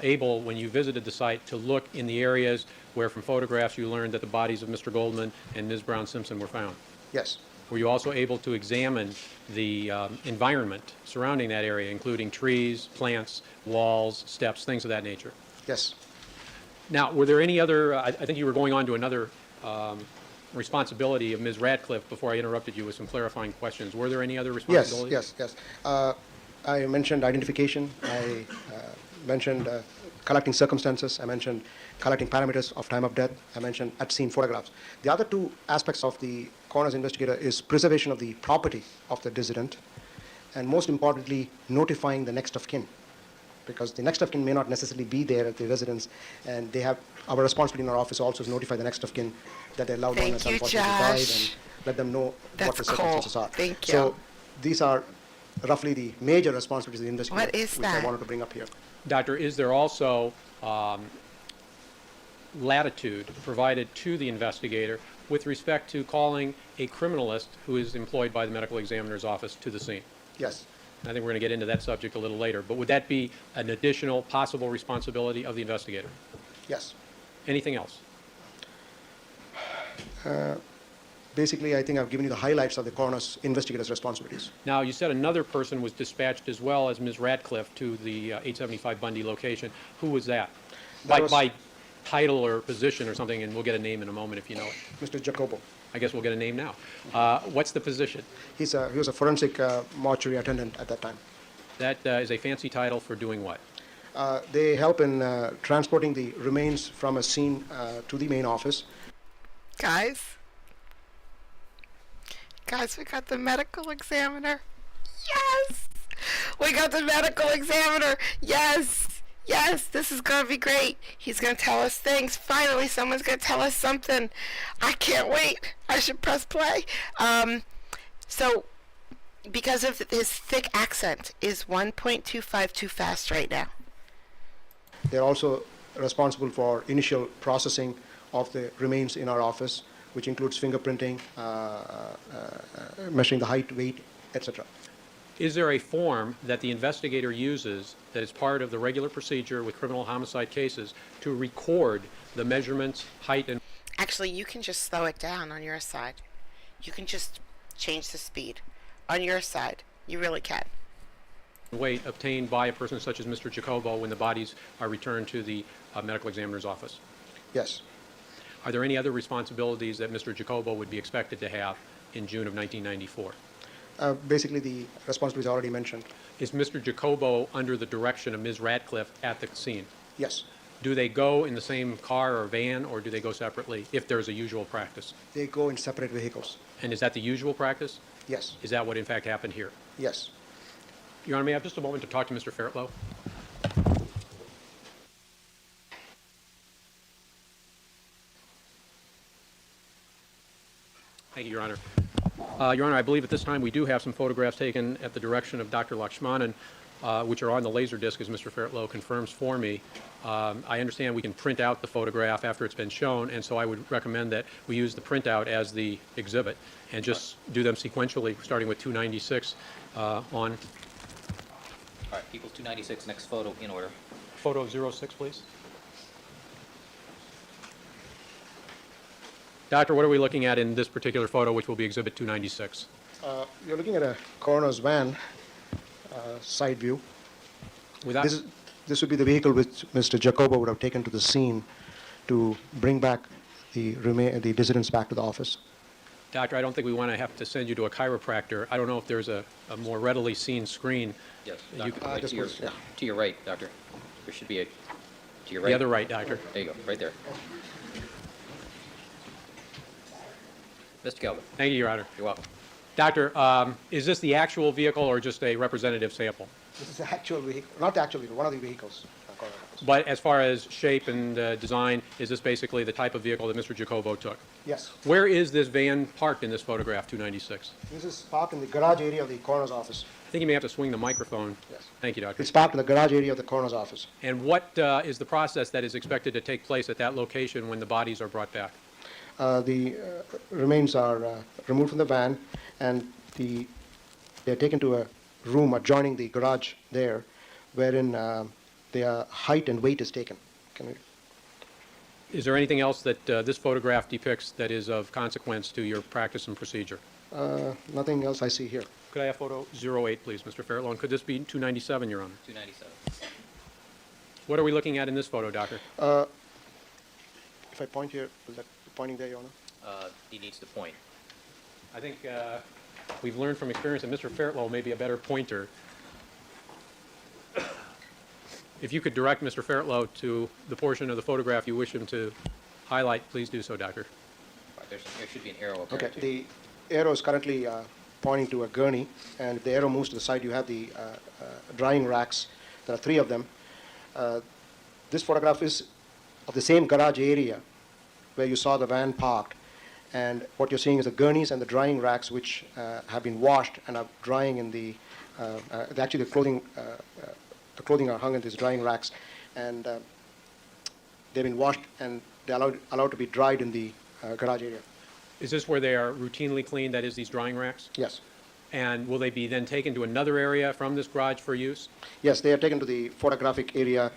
able, when you visited the site, to look in the areas where from photographs you learned that the bodies of Mr. Goldman and Ms. Brown Simpson were found? Yes. Were you also able to examine the environment surrounding that area, including trees, plants, walls, steps, things of that nature? Yes. Now, were there any other, I think you were going on to another responsibility of Ms. Radcliffe before I interrupted you with some clarifying questions. Were there any other responsibilities? Yes. I mentioned identification. I mentioned collecting circumstances. I mentioned collecting parameters of time of death. I mentioned at-scene photographs. The other two aspects of the coroner's investigator is preservation of the property of the dissident, and most importantly, notifying the next of kin, because the next of kin may not necessarily be there at the residence, and they have our responsibility in our office also is notify the next of kin that their loved one has Thank you, unfortunately died, Josh. and let them know what That's the cool. circumstances are. Thank you. So these are roughly the major responsibilities of the investigator, What is which I that? wanted to bring up here. Doctor, is there also latitude provided to the investigator with respect to calling a criminalist who is employed by the medical examiner's office to the scene? Yes. I think we're going to get into that subject a little later, but would that be an additional possible responsibility of the investigator? Yes. Anything else? Basically, I think I've given you the highlights of the coroner's investigator's responsibilities. Now, you said another person was dispatched as well as Ms. Radcliffe to the 875 Bundy location. Who was that? That was- By title or position or something, and we'll get a name in a moment if you know it. Mr. Jacobo. I guess we'll get a name now. What's the position? He was a forensic mortuary attendant at that time. That is a fancy title for doing what? They help in transporting the remains from a scene to the main office. Guys, we got the medical examiner. Yes! We got the medical examiner. Yes! Yes, this is going to be great. He's going to tell us things. Finally, someone's going to tell us something. I can't wait. I should press play. So, because of his thick accent, is 1.25 too fast right now? They're also responsible for initial processing of the remains in our office, which includes fingerprinting, measuring the height, weight, etc. Is there a form that the investigator uses that is part of the regular procedure with criminal homicide cases to record the measurements, height, and Actually, you can just slow it down on your side. You can just change the speed on your side. You really can. weight obtained by a person such as Mr. Jacobo when the bodies are returned to the medical examiner's office? Yes. Are there any other responsibilities that Mr. Jacobo would be expected to have in June of 1994? Basically, the responsibilities already mentioned. Is Mr. Jacobo under the direction of Ms. Radcliffe at the scene? Yes. Do they go in the same car or van, or do they go separately if there's a usual practice? They go in separate vehicles. And is that the usual practice? Yes, Is that what in fact happened here? yes. Your Honor, may I have just a moment to talk to Mr. Fairtlow? Thank you, Your Honor. Your Honor, I believe at this time we do have some photographs taken at the direction of Dr. Lakshmanan, which are on the laser disc, as Mr. Fairtlow confirms for me. I understand we can print out the photograph after it's been shown, and so I would recommend that we use the printout as the exhibit and just do them sequentially, starting with 296 on All right, equals 296, next photo in order. photo 06, please. Doctor, what are we looking at in this particular photo, which will be exhibit 296? You're looking at a coroner's van, side view. Without, This would be the vehicle which Mr. Jacobo would have taken to the scene to bring back the dissidents back to the office. Doctor, I don't think we want to have to send you to a chiropractor. I don't know if there's a more readily seen screen. Yes, You- Doctor, right this to your, was- yeah. to your right, Doctor. There should be a, to your right. The other right, Doctor. There you go, right there. Mr. Calvin, Thank you, Your Honor. you're welcome. Doctor, is this the actual vehicle or just a representative sample? This is the actual vehicle, not the actual vehicle, one of the vehicles. But as far as shape and design, is this basically the type of vehicle that Mr. Jacobo took? Yes. Where is this van parked in this photograph, 296? This is parked in the garage area of the coroner's office. I think you may have to swing the microphone. Yes. Thank you, Doctor. It's parked in the garage area of the coroner's office. And what is the process that is expected to take place at that location when the bodies are brought back? The remains are removed from the van, and they're taken to a room adjoining the garage there, wherein their height and weight is taken. Can we? Is there anything else that this photograph depicts that is of consequence to your practice and procedure? Nothing else I see here. Could I have photo 08, please, Mr. Fairlawn? Could this be 297, Your Honor? 297. What are we looking at in this photo, Doctor? If I point here, will that be pointing there, Your Honor? He needs to point. I think we've learned from experience that Mr. Fairlaw may be a better pointer. If you could direct Mr. Fairlaw to the portion of the photograph you wish him to highlight, please do so, Doctor. All right, there should be an arrow up there, Okay, too. the arrow is currently pointing to a gurney, and if the arrow moves to the side, you have the drying racks. There are 3 of them. This photograph is of the same garage area where you saw the van parked, and what you're seeing is the gurneys and the drying racks, which have been washed and are drying in the. Actually, the clothing are hung in these drying racks, and they've been washed and they're allowed to be dried in the garage area. Is this where they are routinely cleaned, that is, these drying racks? Yes. And will they be then taken to another area from this garage for use? Yes, they are taken to the photographic area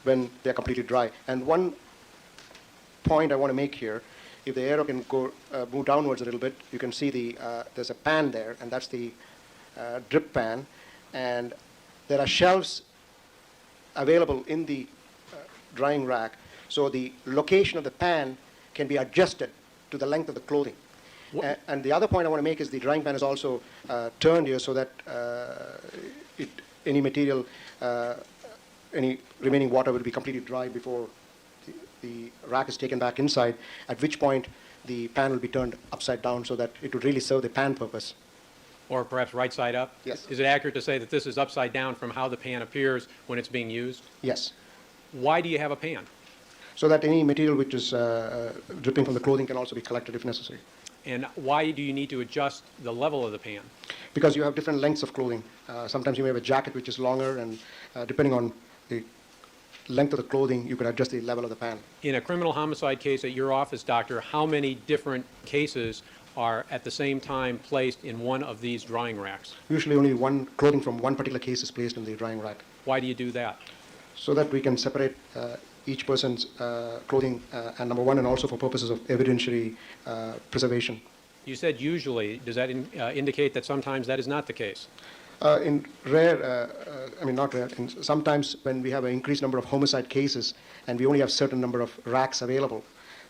when they're completely dry. And one point I want to make here, if the arrow can go move downwards a little bit, you can see there's a pan there, and that's the drip pan. And there are shelves available in the drying rack, so the location of the pan can be adjusted to the length of the clothing. And the other point I want to make is the drying pan is also turned here so that any material, any remaining water will be completely dry before the rack is taken back inside, at which point the pan will be turned upside down so that it would really serve the pan purpose. Or perhaps right side up? Yes. Is it accurate to say that this is upside down from how the pan appears when it's being used? Yes. Why do you have a pan? So that any material which is dripping from the clothing can also be collected if necessary. And why do you need to adjust the level of the pan? Because you have different lengths of clothing. Sometimes you may have a jacket which is longer, and depending on the length of the clothing, you can adjust the level of the pan. In a criminal homicide case at your office, Doctor, how many different cases are at the same time placed in one of these drying racks? Usually only one clothing from one particular case is placed in the drying rack, Why do you do that? so that we can separate each person's clothing, and number one, and also for purposes of evidentiary preservation. You said usually. Does that indicate that sometimes that is not the case? In rare, not rare, sometimes when we have an increased number of homicide cases and we only have certain number of racks available,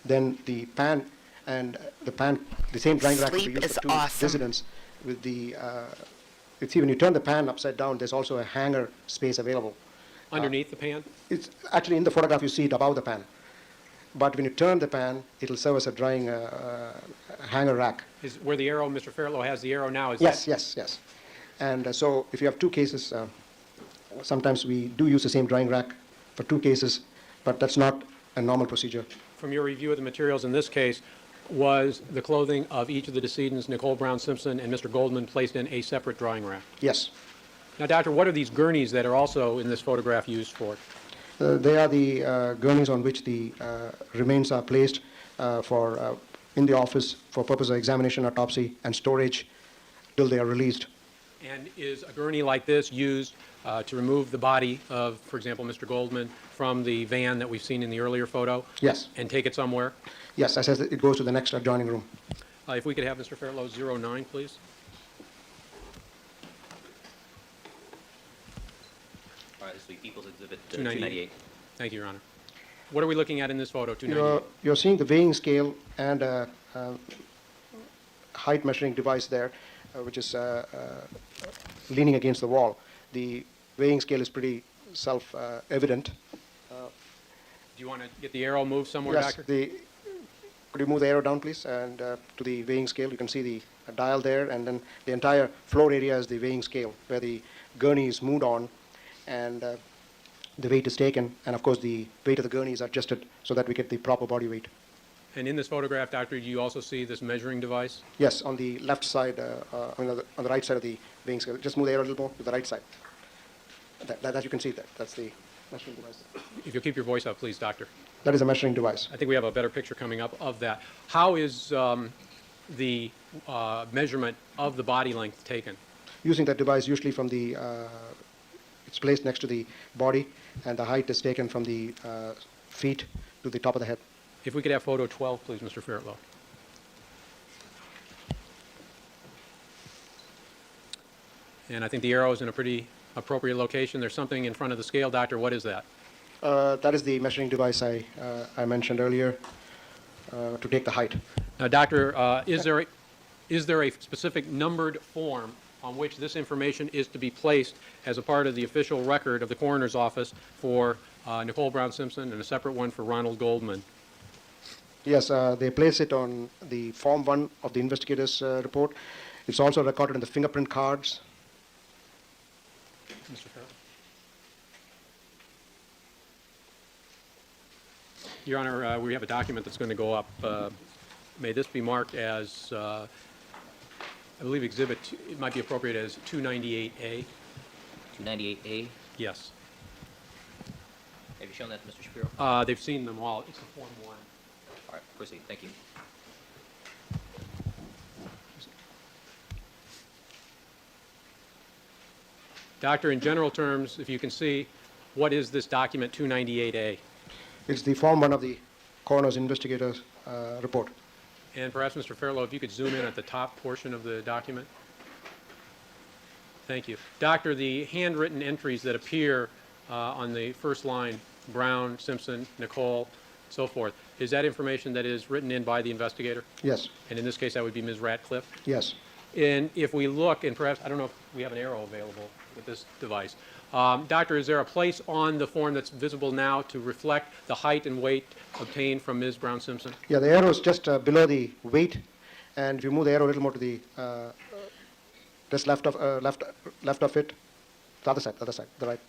then the pan and the same drying rack will be Sleep used is for 2 awesome. dissidents. With the, see, when you turn the pan upside down, there's also a hanger space available. Underneath the pan? It's actually in the photograph you see it above the pan. but when you turn the pan, it'll serve as a drying hanger rack. Is where the arrow, Mr. Fairlow has the arrow now, is Yes, that? yes. And so if you have two cases, sometimes we do use the same drying rack for two cases, but that's not a normal procedure. From your review of the materials in this case, was the clothing of each of the decedents, Nicole Brown Simpson and Mr. Goldman, placed in a separate drying rack? Yes. Now, doctor, what are these gurneys that are also in this photograph used for? They are the gurneys on which the remains are placed in the office for purpose of examination, autopsy, and storage till they are released. And is a gurney like this used to remove the body of, for example, Mr. Goldman from the van that we've seen in the earlier photo? Yes. And take it somewhere? Yes, I said it goes to the next adjoining room. If we could have Mr. Fairlow 09, please. All right, this will be People's Exhibit 298. Thank you, Your Honor. What are we looking at in this photo, 298? You're seeing the weighing scale and a height measuring device there, which is leaning against the wall. The weighing scale is pretty self-evident. Do you want to get the arrow moved somewhere, Yes, doctor? could you move the arrow down, please, and to the weighing scale? You can see the dial there, and then the entire floor area is the weighing scale, where the gurney is moved on, and the weight is taken, and of course the weight of the gurney is adjusted so that we get the proper body weight. And in this photograph, doctor, do you also see this measuring device? Yes, on the left side, on the right side of the weighing scale. Just move the arrow a little more to the right side. That you can see that. That's the measuring device. If you'll keep your voice up, please, doctor. That is a measuring device. I think we have a better picture coming up of that. How is the measurement of the body length taken? Using that device, usually from it's placed next to the body, and the height is taken from the feet to the top of the head. If we could have photo 12, please, Mr. Fairlow. And I think the arrow is in a pretty appropriate location. There's something in front of the scale. Doctor, what is that? That is the measuring device I mentioned earlier to take the height. Now, doctor, is there a specific numbered form on which this information is to be placed as a part of the official record of the coroner's office for Nicole Brown Simpson and a separate one for Ronald Goldman? Yes, they place it on the Form 1 of the investigator's report. It's also recorded in the fingerprint cards. Mr. Farrell. Your Honor, we have a document that's going to go up. May this be marked as, I believe exhibit, it might be appropriate as 298A. 298A. Yes. Have you shown that to Mr. Shapiro? They've seen them all. It's the Form 1. All right, proceed. Thank you. Doctor, in general terms, if you can see, what is this document 298A? It's the Form 1 of the coroner's investigator's report. And perhaps, Mr. Fairlow, if you could zoom in at the top portion of the document. Thank you. Doctor, the handwritten entries that appear on the first line, Brown, Simpson, Nicole, so forth, is that information that is written in by the investigator? Yes, And in this case, that would be Ms. Ratcliffe? yes. And if we look, and perhaps, I don't know if we have an arrow available with this device. Doctor, is there a place on the form that's visible now to reflect the height and weight obtained from Ms. Brown Simpson? Yeah, the arrow is just below the weight, and if you move the arrow a little more to the just left of it, the other side, the right.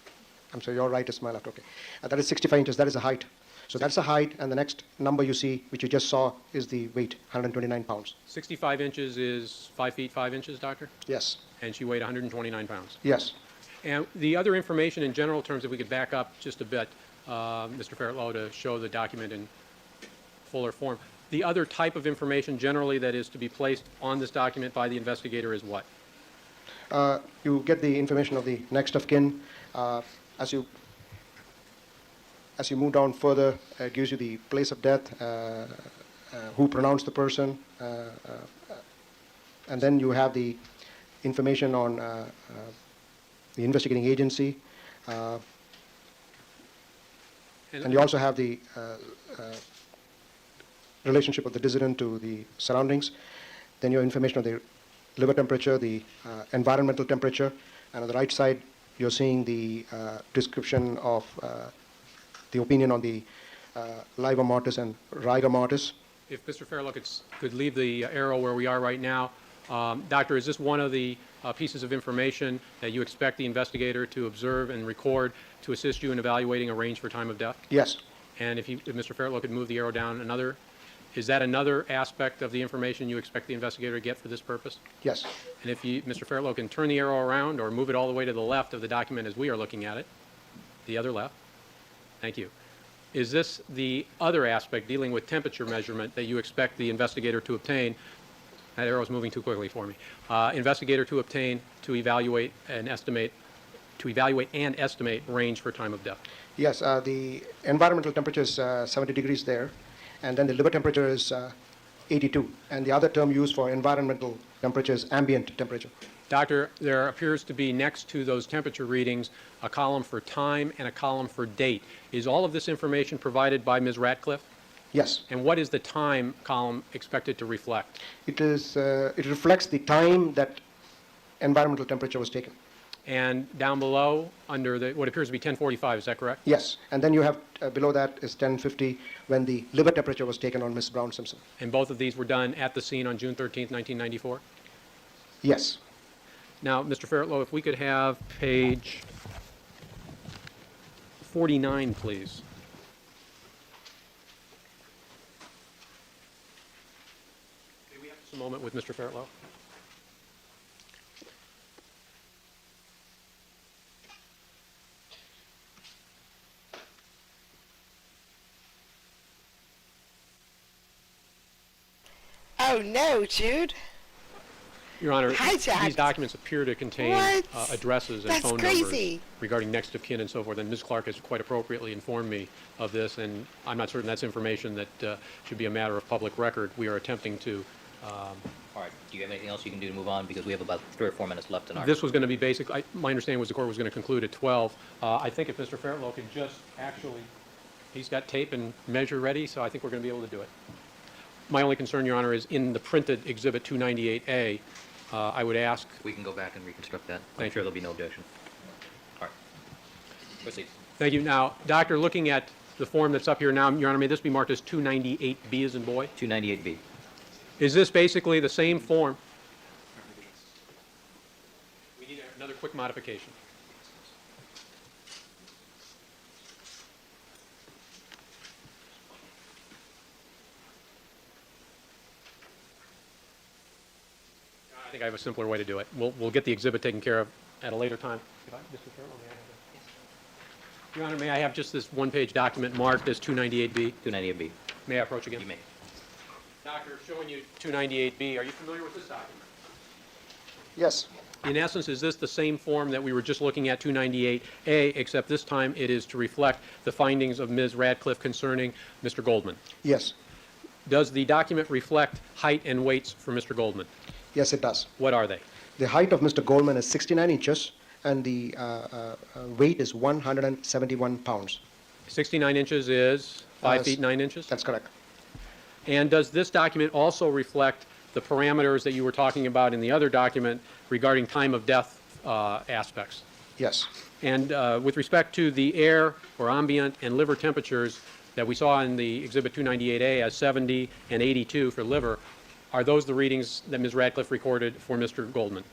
I'm sorry, your right is my left. Okay, that is 65 inches. That is the height. So that's the height, and the next number you see, which you just saw, is the weight, 129 pounds. 65 inches is 5 feet 5 inches, Doctor? Yes, And she weighed 129 pounds. yes. And the other information in general terms, if we could back up just a bit, Mr. Fairlow, to show the document in fuller form. The other type of information generally that is to be placed on this document by the investigator is what? You get the information of the next of kin. As you move down further, it gives you the place of death, who pronounced the person, and then you have the information on the investigating agency, and you also have the relationship of the dissident to the surroundings. Then you have information of the liver temperature, the environmental temperature, and on the right side, you're seeing the description of the opinion on the livor mortis and rigor mortis. If Mr. Fairlow could leave the arrow where we are right now. Doctor, is this one of the pieces of information that you expect the investigator to observe and record to assist you in evaluating a range for time of death? Yes, And if Mr. Fairlow could move the arrow down is that another aspect of the information you expect the investigator to get for this purpose? yes, And if Mr. Fairlow can turn the arrow around or move it all the way to the left of the document as we are looking at it, the other left, thank you. Is this the other aspect dealing with temperature measurement that you expect the investigator to obtain? That arrow is moving too quickly for me. Investigator to obtain to evaluate and estimate range for time of death. yes. The environmental temperature is 70 degrees there, and then the liver temperature is 82. And the other term used for environmental temperature is ambient temperature. Doctor, there appears to be next to those temperature readings a column for time and a column for date. Is all of this information provided by Ms. Ratcliffe? Yes, And what is the time column expected to reflect? it is. It reflects the time that environmental temperature was taken. And down below, under what appears to be 1045, is that correct? Yes, and then you have below that is 1050 when the liver temperature was taken on Miss Brown Simpson. And both of these were done at the scene on June 13th, 1994? Yes, Now, Mr. Fairlow, if we could have page 49, please. May we have just a moment with Mr. Fairlow? Oh no, Jude. Your Honor, Hijacked. these documents appear to contain What? addresses and That's phone crazy. numbers regarding next of kin and so forth, and Ms. Clark has quite appropriately informed me of this, and I'm not certain that's information that should be a matter of public record. We are attempting to, All right, do you have anything else you can do to move on? Because we have about 3 or 4 minutes left in our... this was going to be basic, my understanding was the court was going to conclude at 12. I think if Mr. Fairlow could just actually, he's got tape and measure ready, so I think we're going to be able to do it. My only concern, Your Honor, is in the printed Exhibit 298A, I would ask, We can go back and reconstruct that. Thank I'm sure you. there'll be no objection. All right. Proceed. thank you. Now, Doctor, looking at the form that's up here now, Your Honor, may this be marked as 298B as in boy? 298B. Is this basically the same form? We need another quick modification. I think I have a simpler way to do it. We'll get the exhibit taken care of at a later time. Mr. Fairlow, may I have that? Your Honor, may I have just this one-page document marked as 298B? 298B. May I approach again? You may. Doctor, showing you 298B, are you familiar with this document? yes, In essence, is this the same form that we were just looking at, 298A, except this time it is to reflect the findings of Ms. Radcliffe concerning Mr. Goldman? yes, Does the document reflect height and weights for Mr. Goldman? yes, it does. What are they? The height of Mr. Goldman is 69 inches, and the weight is 171 pounds. 69 inches is 5 feet 9 inches? That's correct. And does this document also reflect the parameters that you were talking about in the other document regarding time of death aspects? Yes, And with respect to the air or ambient and liver temperatures that we saw in the Exhibit 298A as 70 and 82 for liver, are those the readings that Ms. Radcliffe recorded for Mr. Goldman?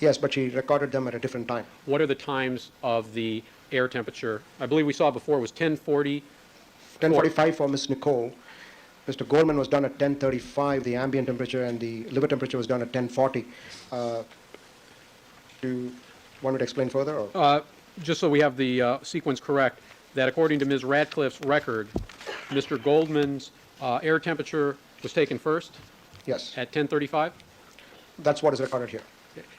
yes, but she recorded them at a different time. What are the times of the air temperature? I believe we saw before was 1040. 1045 for Miss Nicole. Mr. Goldman was done at 1035, the ambient temperature, and the liver temperature was done at 1040. Do you want me to explain further? Or? Just so we have the sequence correct, that according to Ms. Radcliffe's record, Mr. Goldman's air temperature was taken first Yes, at 1035, that's what is recorded here.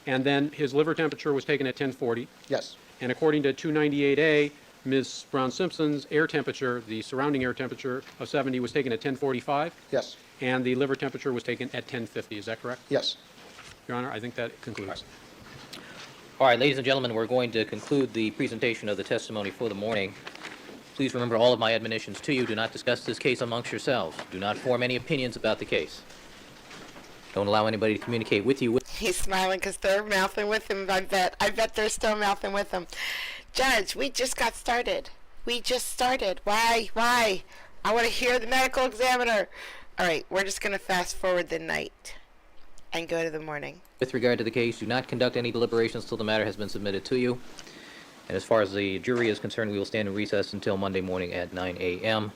and then his liver temperature was taken at 1040. Yes, And according to 298A, Ms. Brown-Simpson's air temperature, the surrounding air temperature of 70 was taken at 1045, yes, and the liver temperature was taken at 1050. Is that correct? yes. Your Honor, I think that concludes. All right, ladies and gentlemen, we're going to conclude the presentation of the testimony for the morning. Please remember all of my admonitions to you. Do not discuss this case amongst yourselves. Do not form any opinions about the case. Don't allow anybody to communicate with you. He's smiling because they're mouthing with him, I bet. I bet they're still mouthing with him. Judge, we just got started. We just started. Why? I want to hear the medical examiner. All right, we're just going to fast forward the night and go to the morning. With regard to the case, do not conduct any deliberations till the matter has been submitted to you. And as far as the jury is concerned, we will stand in recess until Monday morning at 9 a.m.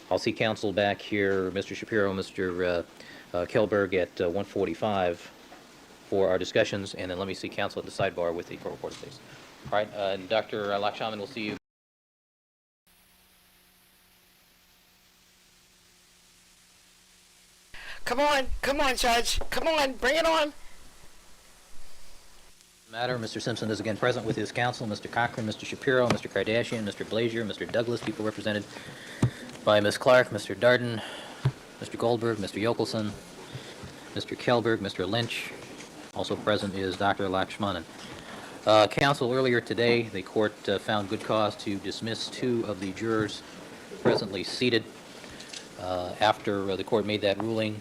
I'll see counsel back here, Mr. Shapiro, Mr. Kelberg, at 1:45 for our discussions, and then let me see counsel at the sidebar with the court reporter, please. All right, and Dr. Lakshaman, we'll see you. Come on, Judge. Come on, bring it on. Matter. Mr. Simpson is again present with his counsel, Mr. Cochran, Mr. Shapiro, Mr. Kardashian, Mr. Blazier, Mr. Douglas, people represented by Ms. Clark, Mr. Darden, Mr. Goldberg, Mr. Yokelson, Mr. Kelberg, Mr. Lynch. Also present is Dr. Lakshmanan. Counsel, earlier today, the court found good cause to dismiss 2 of the jurors presently seated. After the court made that ruling,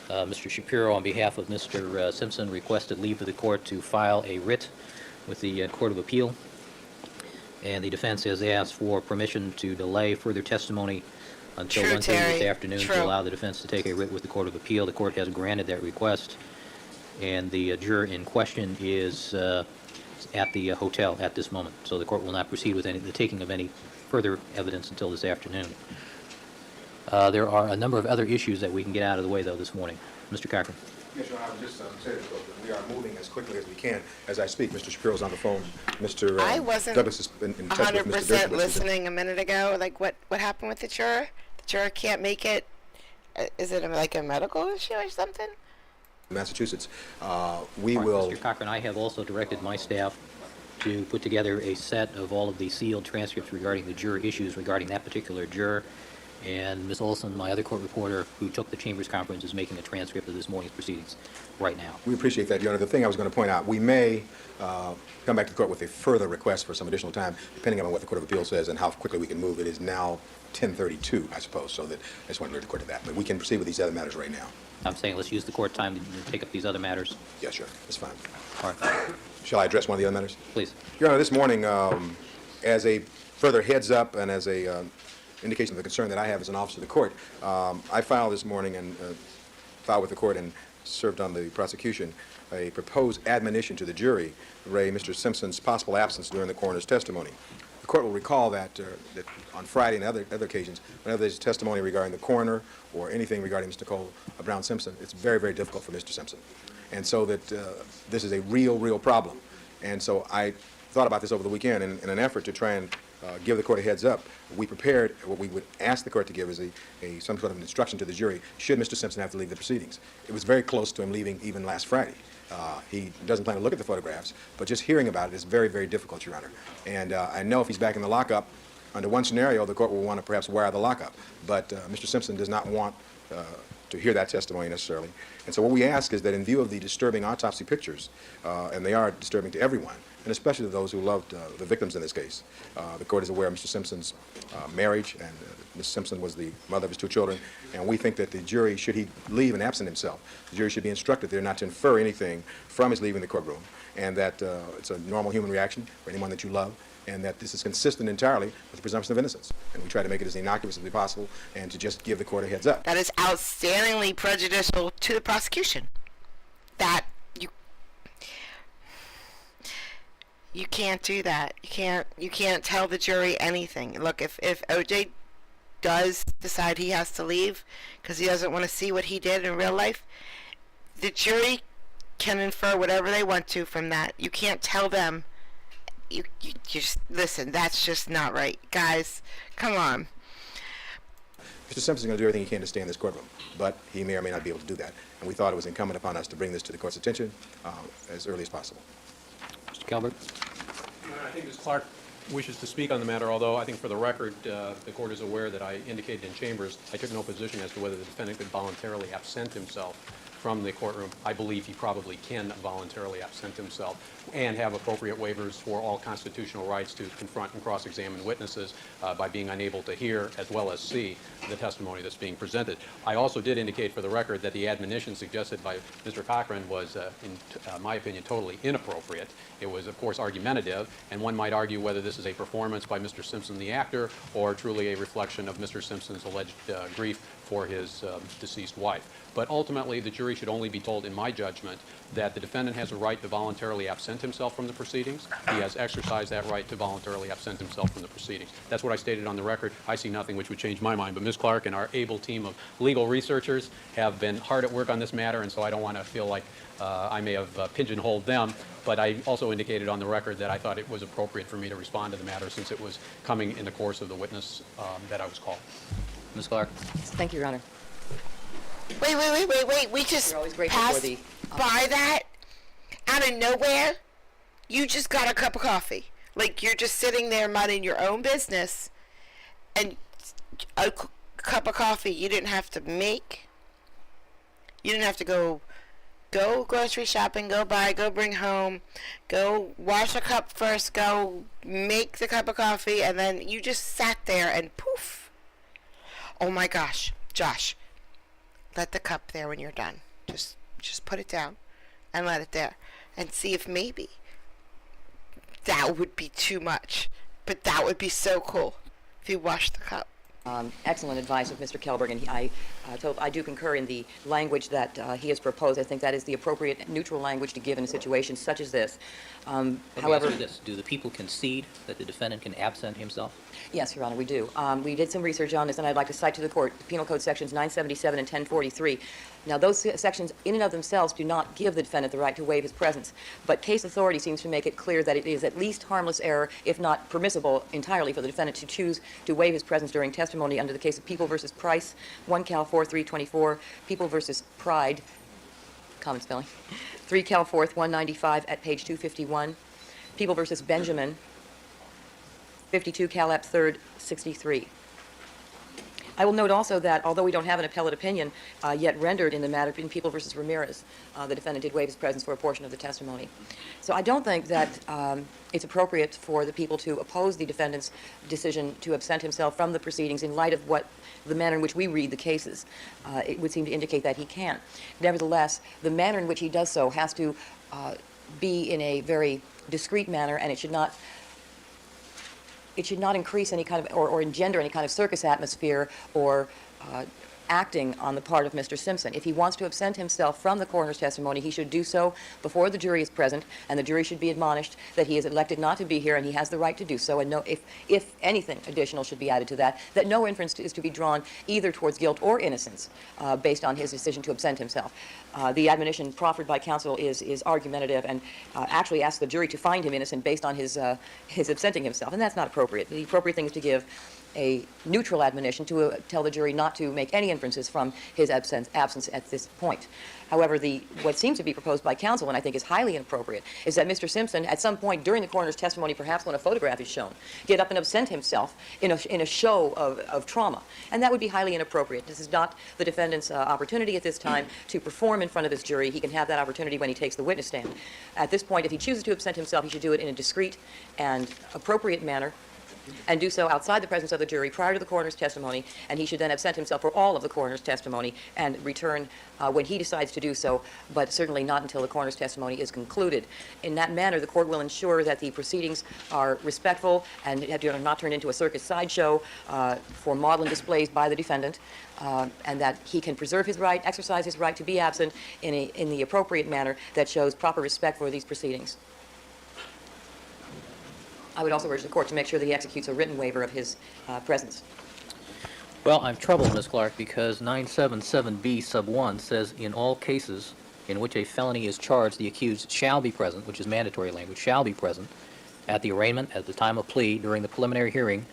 Mr. Shapiro, on behalf of Mr. Simpson, requested leave of the court to file a writ with the Court of Appeal, and the defense has asked for permission to delay further testimony until True, 1:30 this Terry. afternoon True. to allow the defense to take a writ with the Court of Appeal. The court has granted that request, and the juror in question is at the hotel at this moment, so the court will not proceed with the taking of any further evidence until this afternoon. There are a number of other issues that we can get out of the way, though, this morning. Mr. Cochran. Yes, Your Honor, I would just say that we are moving as quickly as we can. As I speak, Mr. Shapiro's on the phone. Mr. I wasn't Douglas is in touch with Mr. 100% Dershowitz. listening a minute ago. Like, what happened with the juror? The juror can't make it. Is it like a medical issue or something? Massachusetts. We All right, will. Mr. Cochran, I have also directed my staff to put together a set of all of the sealed transcripts regarding the juror issues regarding that particular juror. And Ms. Olson, my other court reporter, who took the Chambers conference, is making a transcript of this morning's proceedings right now. We appreciate that, Your Honor. The thing I was going to point out, we may come back to the court with a further request for some additional time, depending on what the Court of Appeal says and how quickly we can move. It is now 10:32, I suppose, so that I just want to alert the court to that. But we can proceed with these other matters right now. I'm saying let's use the court time to take up these other matters. Yes, sure. That's fine. All right, Shall I address one of the other matters? please. Your Honor, this morning, as a further heads up and as a indication of the concern that I have as an officer of the court, I filed this morning and filed with the court and served on the prosecution a proposed admonition to the jury regarding Mr. Simpson's possible absence during the coroner's testimony. The court will recall that on Friday and other occasions, whenever there's testimony regarding the coroner or anything regarding Mr. Cole Brown Simpson, it's very, very difficult for Mr. Simpson. And so that this is a real problem. And so I thought about this over the weekend in an effort to try and give the court a heads up. We prepared what we would ask the court to give as some sort of an instruction to the jury should Mr. Simpson have to leave the proceedings. It was very close to him leaving even last Friday. He doesn't plan to look at the photographs, but just hearing about it is very, very difficult, Your Honor. And I know if he's back in the lockup, under one scenario, the court will want to perhaps wire the lockup. But Mr. Simpson does not want to hear that testimony necessarily. And so what we ask is that in view of the disturbing autopsy pictures, and they are disturbing to everyone, and especially to those who loved the victims in this case, the court is aware of Mr. Simpson's marriage, and Ms. Simpson was the mother of his 2 children, and we think that the jury, should he leave and absent himself, the jury should be instructed there not to infer anything from his leaving the courtroom, and that it's a normal human reaction for anyone that you love, and that this is consistent entirely with the presumption of innocence. And we try to make it as innocuous as possible and to just give the court a heads up. That is outstandingly prejudicial to the prosecution. That you can't do that. You can't tell the jury anything. Look, if OJ does decide he has to leave because he doesn't want to see what he did in real life, the jury can infer whatever they want to from that. You can't tell them. You just listen. That's just not right, guys. Come on. Mr. Simpson's going to do everything he can to stay in this courtroom, but he may or may not be able to do that. And we thought it was incumbent upon us to bring this to the court's attention as early as possible. Mr. Calvert? I think Ms. Clark wishes to speak on the matter, although I think for the record, the court is aware that I indicated in chambers I took no position as to whether the defendant could voluntarily absent himself from the courtroom, I believe he probably can voluntarily absent himself and have appropriate waivers for all constitutional rights to confront and cross-examine witnesses by being unable to hear as well as see the testimony that's being presented. I also did indicate for the record that the admonition suggested by Mr. Cochran was, in my opinion, totally inappropriate. It was, of course, argumentative, and one might argue whether this is a performance by Mr. Simpson, the actor, or truly a reflection of Mr. Simpson's alleged grief for his deceased wife. But ultimately, the jury should only be told, in my judgment, that the defendant has a right to voluntarily absent himself from the proceedings. He has exercised that right to voluntarily absent himself from the proceedings. That's what I stated on the record. I see nothing which would change my mind. But Ms. Clark and our able team of legal researchers have been hard at work on this matter, and so I don't want to feel like I may have pigeonholed them. But I also indicated on the record that I thought it was appropriate for me to respond to the matter since it was coming in the course of the witness that I was called. Ms. Clark? Thank you, Your Honor. Wait. We just You're always grateful for passed the by that out of nowhere. You just got a cup of coffee. Like, you're just sitting there minding your own business, and a cup of coffee you didn't have to make. You didn't have to go grocery shopping, go buy, go bring home, go wash a cup first, go make the cup of coffee, and then you just sat there and poof. Oh my gosh, Josh, let the cup there when you're done. Just put it down and let it there and see if maybe that would be too much, but that would be so cool if you washed the cup. Excellent advice of Mr. Kelberg, and I do concur in the language that he has proposed. I think that is the appropriate neutral language to give in a situation such as this. Let me However, ask you this. Do the people concede that the defendant can absent himself? yes, Your Honor, we do. We did some research on this, and I'd like to cite to the Court Penal Code Sections 977 and 1043. Now, those sections in and of themselves do not give the defendant the right to waive his presence, but case authority seems to make it clear that it is at least harmless error, if not permissible entirely, for the defendant to choose to waive his presence during testimony under the case of People v. Price, 1 Cal 4324, People v. Pride, common spelling, 3 Cal 4th 195 at page 251, People v. Benjamin, 52 Cal App 3rd 63. I will note also that although we don't have an appellate opinion yet rendered in the matter in People v. Ramirez, the defendant did waive his presence for a portion of the testimony. So I don't think that it's appropriate for the people to oppose the defendant's decision to absent himself from the proceedings in light of the manner in which we read the cases. It would seem to indicate that he can. Nevertheless, the manner in which he does so has to be in a very discreet manner, and it should not increase any kind of, or engender any kind of circus atmosphere or acting on the part of Mr. Simpson. If he wants to absent himself from the coroner's testimony, he should do so before the jury is present, and the jury should be admonished that he is elected not to be here and he has the right to do so, and if anything additional should be added to that, that no inference is to be drawn either towards guilt or innocence based on his decision to absent himself. The admonition proffered by counsel is argumentative and actually asks the jury to find him innocent based on his absenting himself, and that's not appropriate. The appropriate thing is to give a neutral admonition to tell the jury not to make any inferences from his absence at this point. However, what seems to be proposed by counsel, and I think is highly inappropriate, is that Mr. Simpson, at some point during the coroner's testimony, perhaps when a photograph is shown, get up and absent himself in a show of trauma. And that would be highly inappropriate. This is not the defendant's opportunity at this time to perform in front of his jury. He can have that opportunity when he takes the witness stand. At this point, if he chooses to absent himself, he should do it in a discreet and appropriate manner, and do so outside the presence of the jury prior to the coroner's testimony, and he should then absent himself for all of the coroner's testimony and return when he decides to do so, but certainly not until the coroner's testimony is concluded. In that manner, the court will ensure that the proceedings are respectful and do not turn into a circus sideshow for maudlin displays by the defendant, and that he can preserve his right, exercise his right to be absent in the appropriate manner that shows proper respect for these proceedings. I would also urge the court to make sure that he executes a written waiver of his presence. Well, I'm troubled, Ms. Clark, because 977B sub 1 says, in all cases in which a felony is charged, the accused shall be present, which is mandatory language, shall be present at the arraignment, at the time of plea, during the preliminary hearing,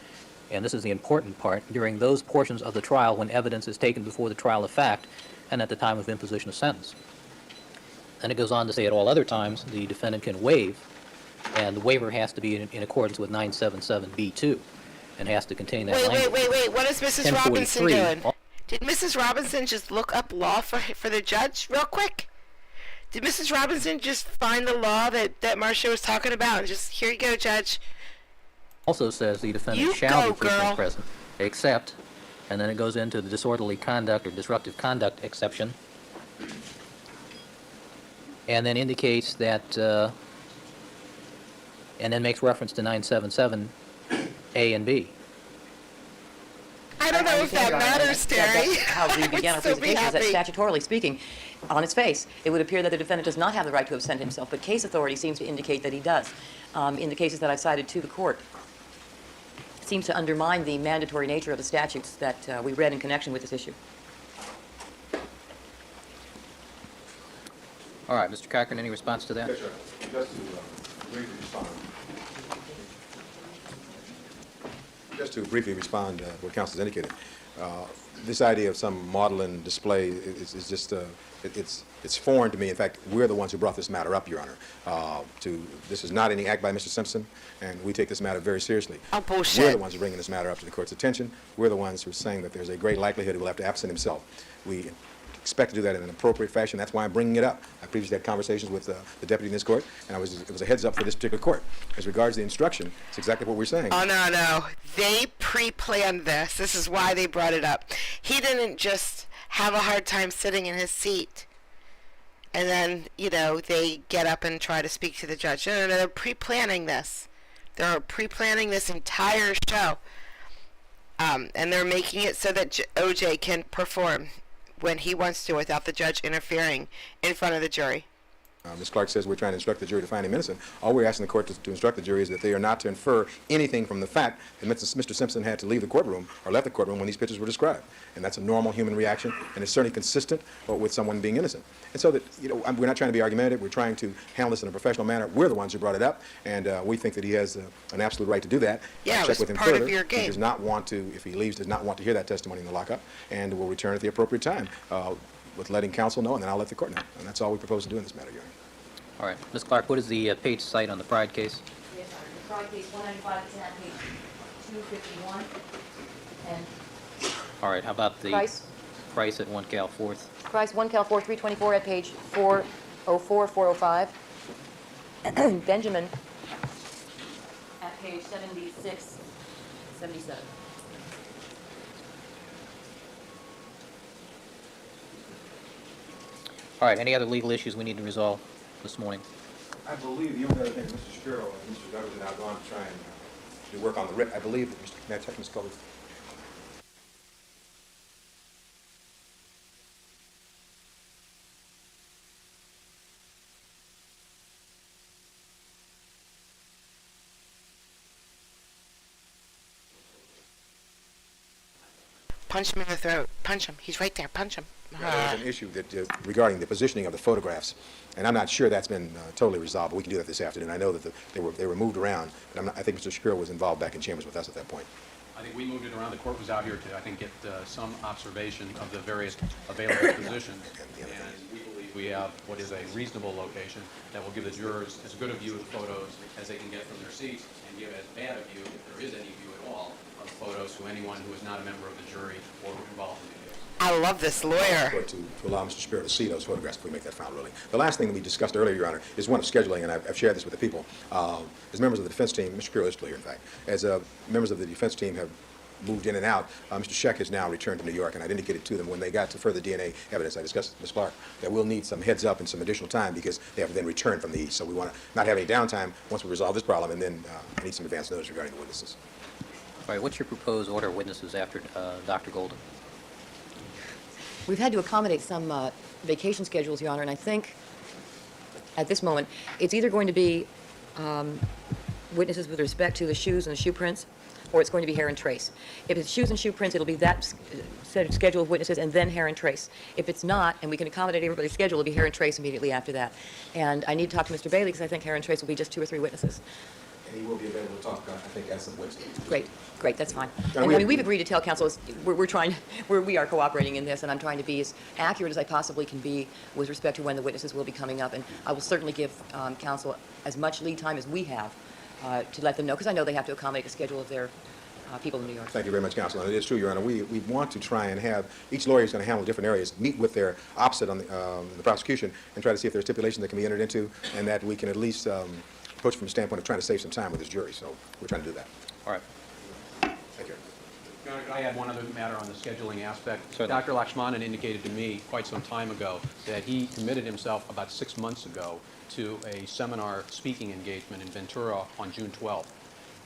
and this is the important part, during those portions of the trial when evidence is taken before the trial of fact, and at the time of imposition of sentence. And it goes on to say at all other times the defendant can waive, and the waiver has to be in accordance with 977B2 and has to contain that language. Wait. What is Mrs. Robinson 1043. doing? Did Mrs. Robinson just look up law for the judge real quick? Did Mrs. Robinson just find the law that Marcia was talking about and just, here you go, Judge? Also says the defendant You shall go, be frequently girl. present, except, and then it goes into the disorderly conduct or disruptive conduct exception, and then indicates that, and then makes reference to 977 A and B. I don't know if that matters, Terry. That's how we began our I would so be presentation, is that happy. statutorily speaking, on its face, it would appear that the defendant does not have the right to absent himself, but case authority seems to indicate that he does. In the cases that I've cited to the court, it seems to undermine the mandatory nature of the statutes that we read in connection with this issue. All right, Mr. Cochran, any response to that? Yes, sir. Just to briefly respond to what counsel has indicated, this idea of some maudlin display is just, it's foreign to me. In fact, we're the ones who brought this matter up, Your Honor. This is not any act by Mr. Simpson, and we take this matter very seriously. Oh, bullshit. We're the ones who are bringing this matter up to the court's attention. We're the ones who are saying that there's a great likelihood he will have to absent himself. We expect to do that in an appropriate fashion. That's why I'm bringing it up. I previously had conversations with the deputy in this court, and it was a heads up for this particular court. As regards the instruction, it's exactly what we're saying. Oh, no. They pre-planned this. This is why they brought it up. He didn't just have a hard time sitting in his seat and then, they get up and try to speak to the judge. No, they're pre-planning this. They're pre-planning this entire show. And they're making it so that OJ can perform when he wants to without the judge interfering in front of the jury. Ms. Clark says we're trying to instruct the jury to find him innocent. All we're asking the court to instruct the jury is that they are not to infer anything from the fact that Mr. Simpson had to leave the courtroom or left the courtroom when these pictures were described. And that's a normal human reaction, and it's certainly consistent with someone being innocent. And so that, we're not trying to be argumentative. We're trying to handle this in a professional manner. We're the ones who brought it up, and we think that he has an absolute right to do that. Yeah, Check it was with him part of further. your game. He does not want to, if he leaves, does not want to hear that testimony in the lockup, and will return at the appropriate time with letting counsel know, and then I'll let the court know. And that's all we propose to do in this matter, Your Honor. All right. Ms. Clark, what is the page cite on the Pride case? Yes, Your Honor. The Pride case 195 is at page 251. And All right. How about the Price at 1 Cal 4th? Price 1 Cal 4 324 at page 404, 405. Benjamin at page 76, 77. All right. Any other legal issues we need to resolve this morning? I believe the only other thing, Mr. Shapiro and Mr. Douglas are now going to try and do work on the writ. I believe that Mr. May I check Ms. Culver? Punch him in the throat. Punch him. He's right there. Punch him. There's an issue that regarding the positioning of the photographs, and I'm not sure that's been totally resolved, but we can do that this afternoon. I know that they were moved around, but I think Mr. Shapiro was involved back in chambers with us at that point. I think we moved it around. The court was out here to, I think, get some observation of the various available positions. And we believe we have what is a reasonable location that will give the jurors as good a view of the photos as they can get from their seats, and give as bad a view, if there is any view at all, of the photos to anyone who is not a member of the jury or involved in the case. I love this lawyer. To allow Mr. Shapiro to see those photographs before we make that final ruling. The last thing that we discussed earlier, Your Honor, is one of scheduling, and I've shared this with the people. As members of the defense team, Mr. Shapiro is still here, in fact. As members of the defense team have moved in and out, Mr. Scheck has now returned to New York, and I'd indicated to them when they got to further DNA evidence, I discussed with Ms. Clark, that we'll need some heads up and some additional time because they have to then return from the East. So we want to not have any downtime once we resolve this problem, and then I need some advance notice regarding the witnesses. All right. What's your proposed order of witnesses after Dr. Golden? We've had to accommodate some vacation schedules, Your Honor, and I think at this moment it's either going to be witnesses with respect to the shoes and the shoe prints, or it's going to be hair and trace. If it's shoes and shoe prints, it'll be that set of schedule of witnesses and then hair and trace. If it's not, and we can accommodate everybody's schedule, it'll be hair and trace immediately after that. And I need to talk to Mr. Bailey because I think hair and trace will be just 2 or 3 witnesses. And he will be available to talk, I think, as of Wednesday. Great, that's fine. And And we- I mean, we've agreed to tell counsel, we are cooperating in this, and I'm trying to be as accurate as I possibly can be with respect to when the witnesses will be coming up. And I will certainly give counsel as much lead time as we have to let them know, because I know they have to accommodate the schedule of their people in New York. Thank you very much, Counsel. And it is true, Your Honor. We want to try and have, each lawyer is going to handle different areas, meet with their opposite on the prosecution, and try to see if there's stipulations that can be entered into, and that we can at least approach from the standpoint of trying to save some time with this jury. So we're trying to do that. All right. Thank you. Your Honor, could I add one other matter on the scheduling aspect? Certainly. Dr. Lakshmanan indicated to me quite some time ago that he committed himself about 6 months ago to a seminar speaking engagement in Ventura on June 12th.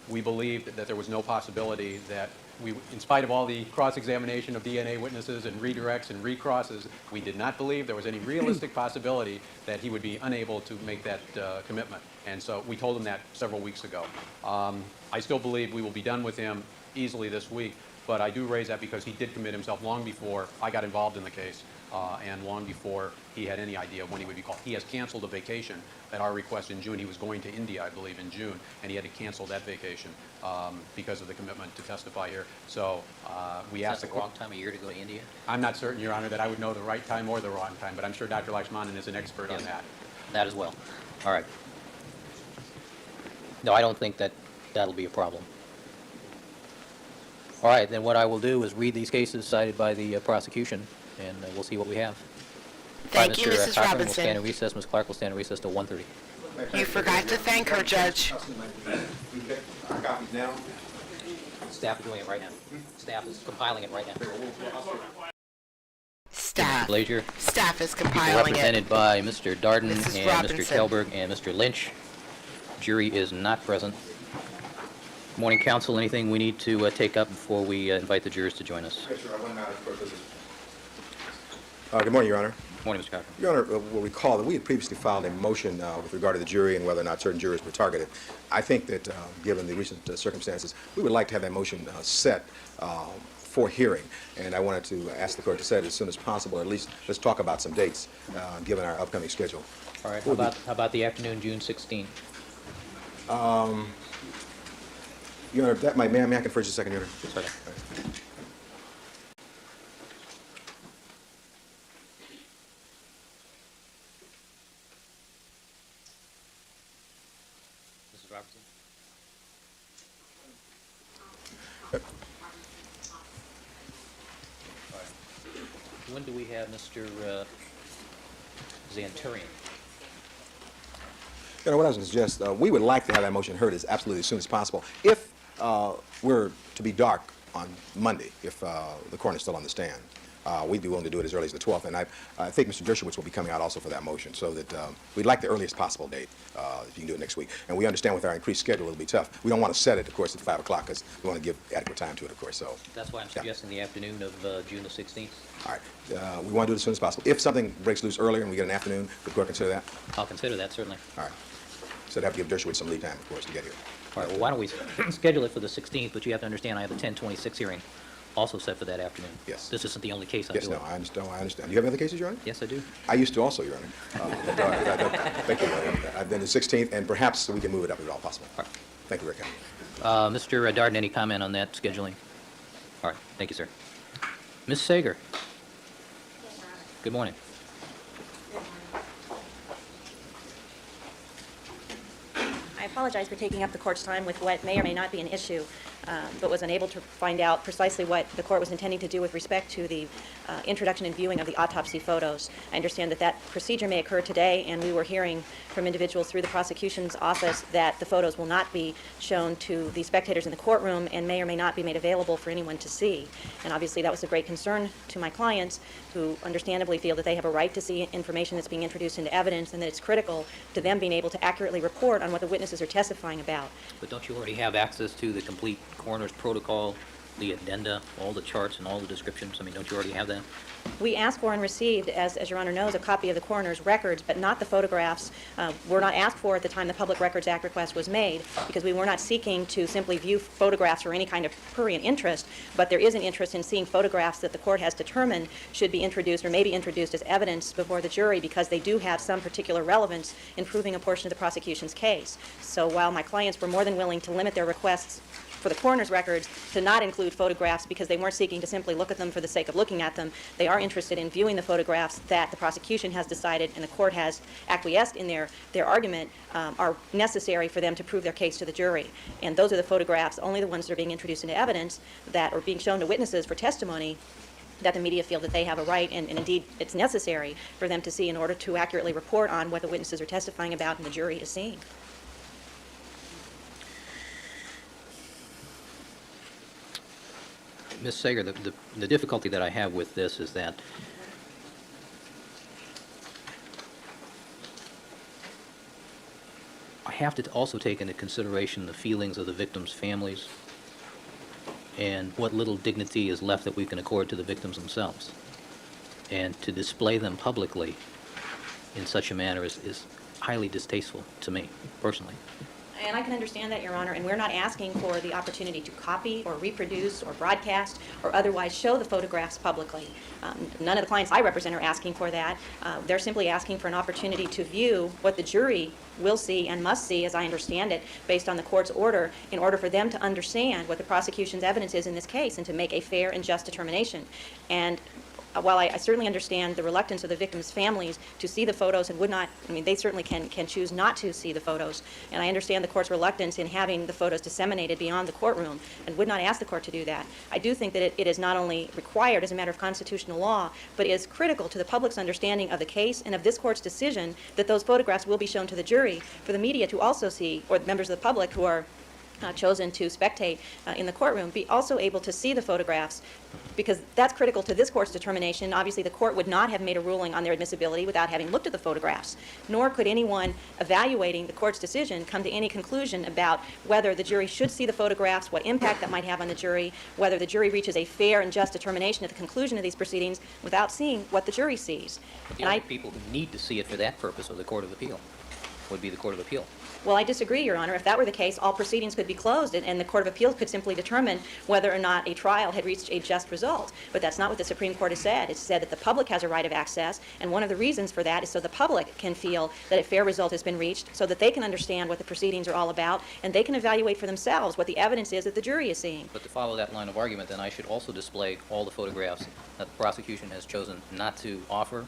We believed that there was no possibility that we, in spite of all the cross-examination of DNA witnesses and redirects and recrosses, we did not believe there was any realistic possibility that he would be unable to make that commitment. And so we told him that several weeks ago. I still believe we will be done with him easily this week, but I do raise that because he did commit himself long before I got involved in the case and long before he had any idea of when he would be called. He has canceled a vacation at our request in June. He was going to India, I believe, in June, and he had to cancel that vacation because of the commitment to testify here. So we asked Is that the wrong time of year to go to India? I'm not certain, Your Honor, that I would know the right time or the wrong time, but I'm sure Dr. Lakshmanan is an expert on that. That as well. All right. No, I don't think that that'll be a problem. All right, then what I will do is read these cases cited by the prosecution, and we'll see what we have. Thank you, Mr. Mrs. Cochran will stand in Robinson. recess. Ms. Clark will stand in recess till 1:30. You forgot to thank her, Judge. Our copies now. Staff is doing it right now. Staff is compiling it right now. Staff. Blazier, Staff is compiling it. represented by Mr. Darden Mrs. and Robinson. Mr. Kelberg and Mr. Lynch. Jury is not present. Morning, counsel. Anything we need to take up before we invite the jurors to join us? Yes, sir. One matter, of course. Good morning, Your Honor. Morning, Mr. Cochran. Your Honor, will recall that we had previously filed a motion with regard to the jury and whether or not certain jurors were targeted. I think that, given the recent circumstances, we would like to have that motion set for hearing. And I wanted to ask the court to set it as soon as possible. At least let's talk about some dates, given our upcoming schedule. All right. What would How about the afternoon, June 16th? Your Honor, that may I confer just a second, Your Honor? Sorry. Mrs. Robertson? All right. When do we have Mr. Zanturian? Your Honor, what I was going to suggest, we would like to have that motion heard as absolutely as soon as possible. If we're to be dark on Monday, if the coroner is still on the stand, we'd be willing to do it as early as the 12th. And I think Mr. Dershowitz will be coming out also for that motion, so that we'd like the earliest possible date, if you can do it next week. And we understand with our increased schedule, it'll be tough. We don't want to set it, of course, at 5 o'clock, because we want to give adequate time to it, of course. So That's why I'm yeah. suggesting the afternoon of June the 16th. All right. We want to do it as soon as possible. If something breaks loose earlier and we get an afternoon, would the court consider that? I'll consider that, certainly. All right. So I'd have to give Dershowitz some lead time, of course, to get here. All right, well, why don't we schedule it for the 16th, but you have to understand I have a 10:26 hearing also set for that afternoon. Yes. This isn't the only case I Yes, do. no, I understand. Do you have any other cases, Your Honor? Yes, I do. I used to also, Your Honor. Thank you. I've been the 16th, and perhaps we can move it up if at all possible. All right. Thank you, Rick. Mr. Darden, any comment on that scheduling? All right, thank you, sir. Ms. Sager? Good morning. I apologize for taking up the court's time with what may or may not be an issue, but was unable to find out precisely what the court was intending to do with respect to the introduction and viewing of the autopsy photos. I understand that that procedure may occur today, and we were hearing from individuals through the prosecution's office that the photos will not be shown to the spectators in the courtroom and may or may not be made available for anyone to see. And obviously that was a great concern to my clients, who understandably feel that they have a right to see information that's being introduced into evidence, and that it's critical to them being able to accurately report on what the witnesses are testifying about. But don't you already have access to the complete coroner's protocol, the addenda, all the charts and all the descriptions? I mean, don't you already have that? We asked for and received, as Your Honor knows, a copy of the coroner's records, but not the photographs. Were not asked for at the time the Public Records Act request was made, because we were not seeking to simply view photographs for any kind of prurient interest, but there is an interest in seeing photographs that the court has determined should be introduced or may be introduced as evidence before the jury, because they do have some particular relevance in proving a portion of the prosecution's case. So while my clients were more than willing to limit their requests for the coroner's records to not include photographs because they weren't seeking to simply look at them for the sake of looking at them. They are interested in viewing the photographs that the prosecution has decided and the court has acquiesced in their argument are necessary for them to prove their case to the jury. And those are the photographs, only the ones that are being introduced into evidence that are being shown to witnesses for testimony that the media feel that they have a right and indeed it's necessary for them to see in order to accurately report on what the witnesses are testifying about and the jury is seeing. Ms. Sager, the difficulty that I have with this is that I have to also take into consideration the feelings of the victims' families and what little dignity is left that we can accord to the victims themselves. And to display them publicly in such a manner is highly distasteful to me, personally. And I can understand that, Your Honor, and we're not asking for the opportunity to copy or reproduce or broadcast or otherwise show the photographs publicly. None of the clients I represent are asking for that. They're simply asking for an opportunity to view what the jury will see and must see, as I understand it, based on the court's order, in order for them to understand what the prosecution's evidence is in this case and to make a fair and just determination. And while I certainly understand the reluctance of the victims' families to see the photos and would not, I mean, they certainly can choose not to see the photos, and I understand the court's reluctance in having the photos disseminated beyond the courtroom and would not ask the court to do that. I do think that it is not only required as a matter of constitutional law, but is critical to the public's understanding of the case and of this court's decision that those photographs will be shown to the jury for the media to also see, or members of the public who are chosen to spectate in the courtroom, be also able to see the photographs, because that's critical to this court's determination. Obviously, the court would not have made a ruling on their admissibility without having looked at the photographs, nor could anyone evaluating the court's decision come to any conclusion about whether the jury should see the photographs, what impact that might have on the jury, whether the jury reaches a fair and just determination at the conclusion of these proceedings without seeing what the jury sees. But the only people who need to see it for that purpose are the Court of Appeal, would be the Court of Appeal. Well, I disagree, Your Honor. If that were the case, all proceedings could be closed, and the Court of Appeals could simply determine whether or not a trial had reached a just result. But that's not what the Supreme Court has said. It's said that the public has a right of access, and one of the reasons for that is so the public can feel that a fair result has been reached, so that they can understand what the proceedings are all about, and they can evaluate for themselves what the evidence is that the jury is seeing. But to follow that line of argument, then I should also display all the photographs that the prosecution has chosen not to offer,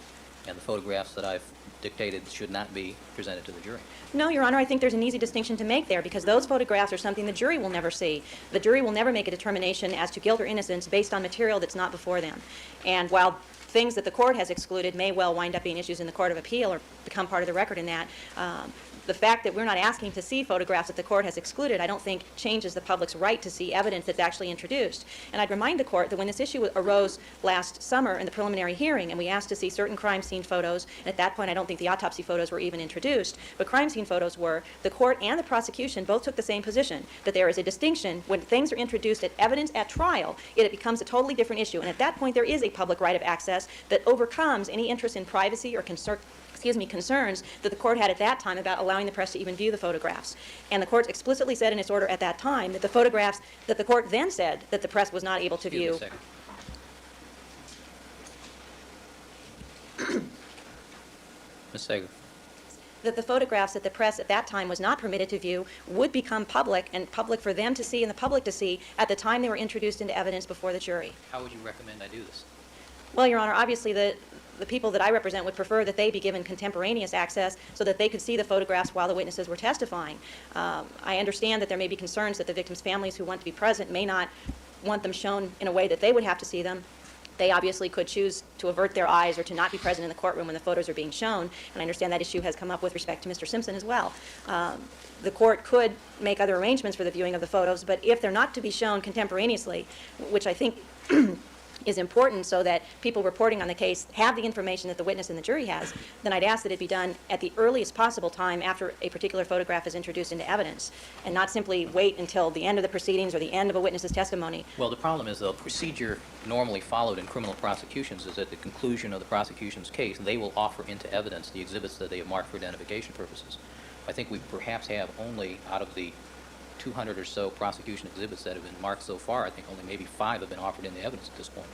and the photographs that I've dictated should not be presented to the jury. No, Your Honor, I think there's an easy distinction to make there, because those photographs are something the jury will never see. The jury will never make a determination as to guilt or innocence based on material that's not before them. And while things that the court has excluded may well wind up being issues in the Court of Appeal or become part of the record in that, the fact that we're not asking to see photographs that the court has excluded, I don't think changes the public's right to see evidence that's actually introduced. And I'd remind the court that when this issue arose last summer in the preliminary hearing, and we asked to see certain crime scene photos, and at that point I don't think the autopsy photos were even introduced, but crime scene photos were, the court and the prosecution both took the same position, that there is a distinction when things are introduced as evidence at trial, it becomes a totally different issue. And at that point there is a public right of access that overcomes any interest in privacy or concerns that the court had at that time about allowing the press to even view the photographs. And the court explicitly said in its order at that time that the photographs that the court then said that the press was not able to view. Excuse me a second. Ms. Sager. That the photographs that the press at that time was not permitted to view would become public, and public for them to see and the public to see at the time they were introduced into evidence before the jury. How would you recommend I do this? Well, Your Honor, obviously the people that I represent would prefer that they be given contemporaneous access so that they could see the photographs while the witnesses were testifying. I understand that there may be concerns that the victims' families who want to be present may not want them shown in a way that they would have to see them. They obviously could choose to avert their eyes or to not be present in the courtroom when the photos are being shown, and I understand that issue has come up with respect to Mr. Simpson as well. The court could make other arrangements for the viewing of the photos, but if they're not to be shown contemporaneously, which I think is important so that people reporting on the case have the information that the witness and the jury has, then I'd ask that it be done at the earliest possible time after a particular photograph is introduced into evidence, and not simply wait until the end of the proceedings or the end of a witness's testimony. Well, the problem is the procedure normally followed in criminal prosecutions is at the conclusion of the prosecution's case, they will offer into evidence the exhibits that they have marked for identification purposes. I think we perhaps have only, out of the 200 or so prosecution exhibits that have been marked so far, I think only maybe 5 have been offered into evidence at this point.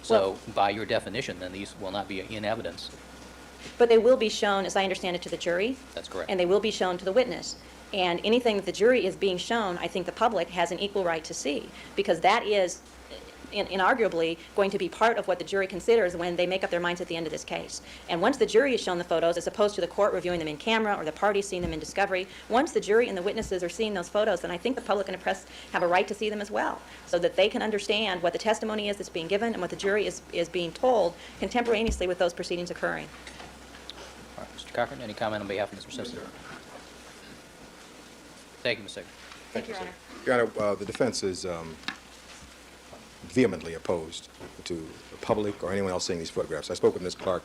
So by your definition, then these will not be in evidence. But they will be shown, as I understand it, to the jury. That's correct. And they will be shown to the witness. And anything that the jury is being shown, I think the public has an equal right to see, because that is inarguably going to be part of what the jury considers when they make up their minds at the end of this case. And once the jury is shown the photos, as opposed to the court reviewing them in camera or the parties seeing them in discovery, once the jury and the witnesses are seeing those photos, then I think the public and the press have a right to see them as well, so that they can understand what the testimony is that's being given and what the jury is being told contemporaneously with those proceedings occurring. All right, Mr. Cochran, any comment on behalf of Mr. Simpson? Thank you, Ms. Sager. Thank you, Your Honor. Your Honor, the defense is vehemently opposed to the public or anyone else seeing these photographs. I spoke with Ms. Clark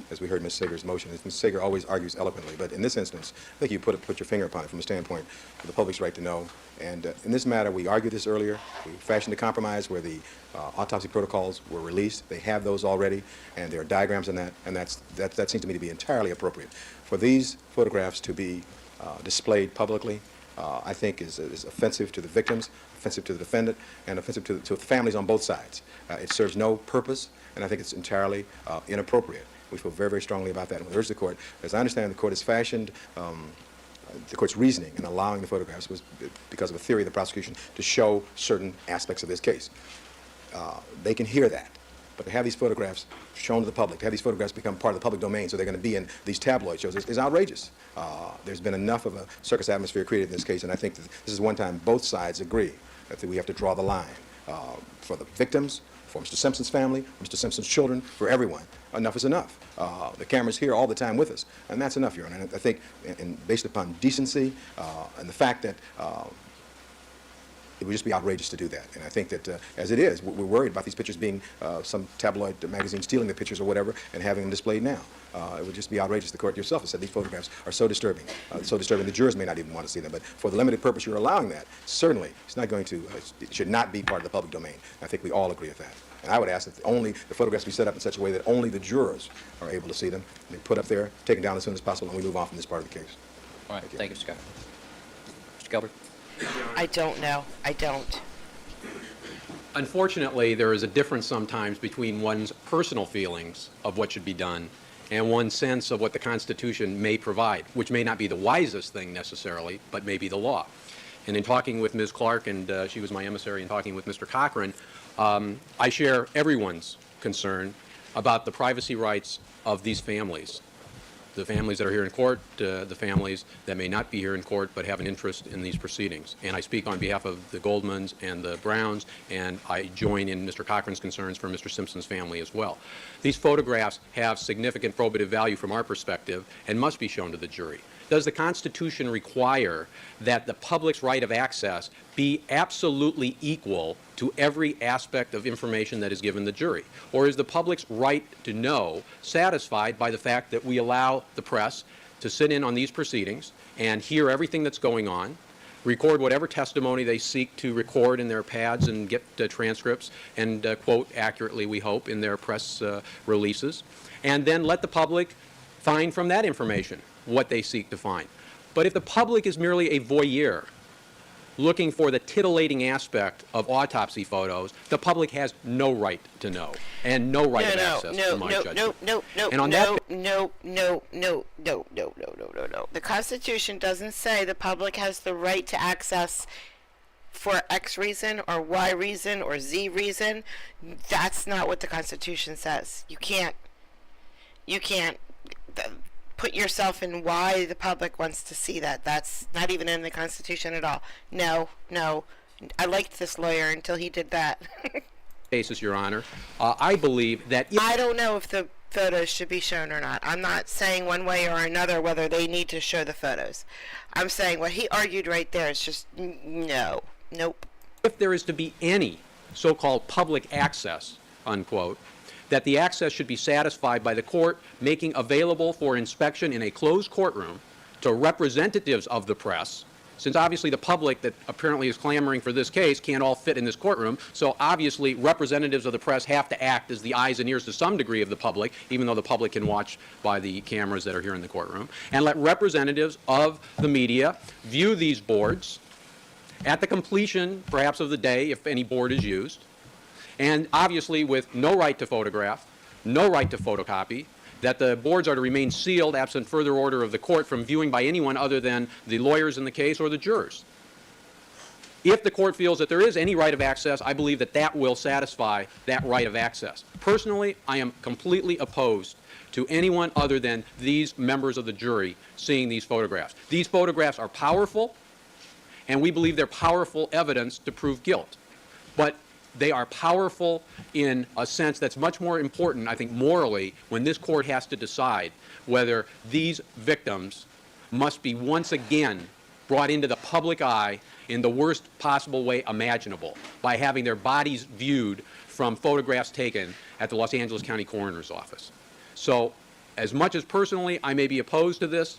as we heard Ms. Sager's motion. Ms. Sager always argues eloquently, but in this instance, I think you put your finger upon it from a standpoint of the public's right to know. And in this matter, we argued this earlier. We fashioned a compromise where the autopsy protocols were released. They have those already, and there are diagrams in that, and that seems to me to be entirely appropriate. For these photographs to be displayed publicly, I think is offensive to the victims, offensive to the defendant, and offensive to the families on both sides. It serves no purpose, and I think it's entirely inappropriate. We feel very, very strongly about that, and we urge the court. As I understand, the court has fashioned the court's reasoning in allowing the photographs was because of a theory of the prosecution to show certain aspects of this case. They can hear that. But to have these photographs shown to the public, to have these photographs become part of the public domain so they're going to be in these tabloid shows is outrageous. There's been enough of a circus atmosphere created in this case, and I think that this is one time both sides agree that we have to draw the line for the victims, for Mr. Simpson's family, for Mr. Simpson's children, for everyone. Enough is enough. The camera's here all the time with us, and that's enough, Your Honor. And I think, and based upon decency and the fact that it would just be outrageous to do that. And I think that, as it is, we're worried about these pictures being some tabloid magazine stealing the pictures or whatever and having them displayed now. It would just be outrageous. The court yourself has said these photographs are so disturbing the jurors may not even want to see them. But for the limited purpose you're allowing that, certainly it's not going to, it should not be part of the public domain. I think we all agree with that. And I would ask that only the photographs be set up in such a way that only the jurors are able to see them. They're put up there, taken down as soon as possible, and we move on from this part of the case. All right, thank you, Mr. Scott. Mr. Gilbert? I don't know. I don't. Unfortunately, there is a difference sometimes between one's personal feelings of what should be done and one's sense of what the Constitution may provide, which may not be the wisest thing necessarily, but may be the law. And in talking with Ms. Clark, and she was my emissary in talking with Mr. Cochran, I share everyone's concern about the privacy rights of these families. The families that are here in court, the families that may not be here in court but have an interest in these proceedings. And I speak on behalf of the Goldmans and the Browns, and I join in Mr. Cochran's concerns for Mr. Simpson's family as well. These photographs have significant probative value from our perspective and must be shown to the jury. Does the Constitution require that the public's right of access be absolutely equal to every aspect of information that is given the jury? Or is the public's right to know satisfied by the fact that we allow the press to sit in on these proceedings and hear everything that's going on, record whatever testimony they seek to record in their pads and get transcripts and quote accurately, we hope, in their press releases, and then let the public find from that information what they seek to find? But if the public is merely a voyeur looking for the titillating aspect of autopsy photos, the public has no right to know and no right of access to my judgment. No. The Constitution doesn't say the public has the right to access for X reason or Y reason or Z reason. That's not what the Constitution says. You can't put yourself in why the public wants to see that. That's not even in the Constitution at all. No. I liked this lawyer until he did that. Basis, Your Honor, I believe that I don't know if the photos should be shown or not. I'm not saying one way or another whether they need to show the photos. I'm saying what he argued right there is just no. Nope. if there is to be any so-called public access, unquote, that the access should be satisfied by the court making available for inspection in a closed courtroom to representatives of the press, since obviously the public that apparently is clamoring for this case can't all fit in this courtroom, so obviously representatives of the press have to act as the eyes and ears to some degree of the public, even though the public can watch by the cameras that are here in the courtroom, and let representatives of the media view these boards at the completion, perhaps, of the day, if any board is used, and obviously with no right to photograph, no right to photocopy, that the boards are to remain sealed absent further order of the court from viewing by anyone other than the lawyers in the case or the jurors. If the court feels that there is any right of access, I believe that that will satisfy that right of access. Personally, I am completely opposed to anyone other than these members of the jury seeing these photographs. These photographs are powerful, and we believe they're powerful evidence to prove guilt. But they are powerful in a sense that's much more important, I think, morally, when this court has to decide whether these victims must be once again brought into the public eye in the worst possible way imaginable by having their bodies viewed from photographs taken at the Los Angeles County Coroner's Office. So, as much as personally I may be opposed to this,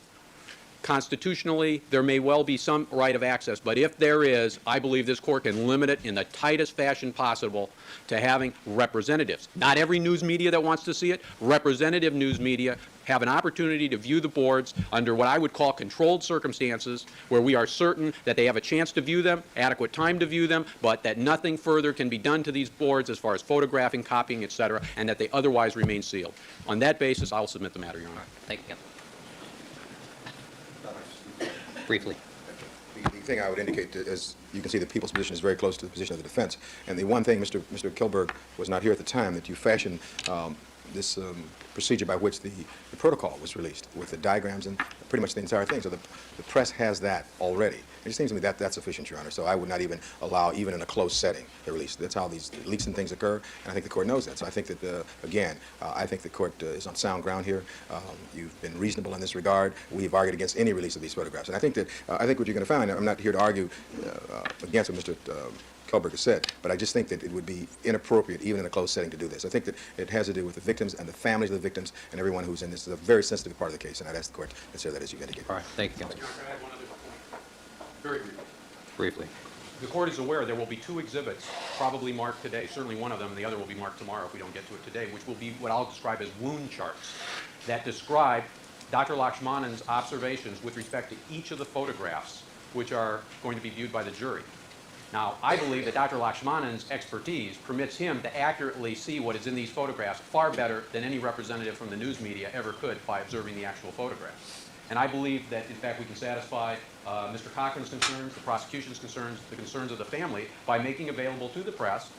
constitutionally, there may well be some right of access, but if there is, I believe this court can limit it in the tightest fashion possible to having representatives. Not every news media that wants to see it, representative news media have an opportunity to view the boards under what I would call controlled circumstances, where we are certain that they have a chance to view them, adequate time to view them, but that nothing further can be done to these boards as far as photographing, copying, etc., and that they otherwise remain sealed. On that basis, I'll submit the matter, Your Honor. Thank you, counsel. Briefly. The thing I would indicate is you can see the people's position is very close to the position of the defense. And the one thing, Mr. Kilberg was not here at the time, that you fashioned this procedure by which the protocol was released with the diagrams and pretty much the entire thing. So the press has that already. It just seems to me that that's sufficient, Your Honor. So I would not even allow, even in a closed setting, the release. That's how these leaks and things occur, and I think the court knows that. So I think that, again, I think the court is on sound ground here. You've been reasonable in this regard. We've argued against any release of these photographs. And I think that, I think what you're going to find, I'm not here to argue against what Mr. Kilberg has said, but I just think that it would be inappropriate, even in a closed setting, to do this. I think that it has to do with the victims and the families of the victims and everyone who's in this. It's a very sensitive part of the case, and I'd ask the court to consider that as you indicate. All right. Thank you, counsel. Your Honor, can I add one other point? Very briefly. Briefly. The court is aware there will be two exhibits probably marked today, certainly one of them, and the other will be marked tomorrow if we don't get to it today, which will be what I'll describe as wound charts that describe Dr. Lakshmanan's observations with respect to each of the photographs which are going to be viewed by the jury. Now, I believe that Dr. Lakshmanan's expertise permits him to accurately see what is in these photographs far better than any representative from the news media ever could by observing the actual photographs. And I believe that, in fact, we can satisfy Mr. Cochran's concerns, the prosecution's concerns, the concerns of the family by making available to the press,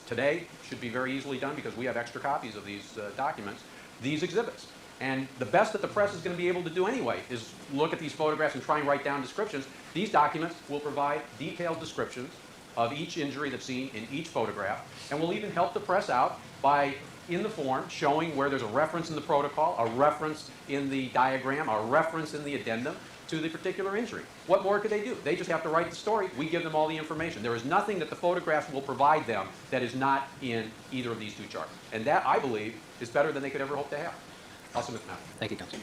today should be very easily done because we have extra copies of these documents, these exhibits. And the best that the press is going to be able to do anyway is look at these photographs and try and write down descriptions. These documents will provide detailed descriptions of each injury that's seen in each photograph, and will even help the press out by, in the form, showing where there's a reference in the protocol, a reference in the diagram, a reference in the addendum to the particular injury. What more could they do? They just have to write the story. We give them all the information. There is nothing that the photographs will provide them that is not in either of these two charts. And that, I believe, is better than they could ever hope to have. I'll submit the matter. Thank you, counsel.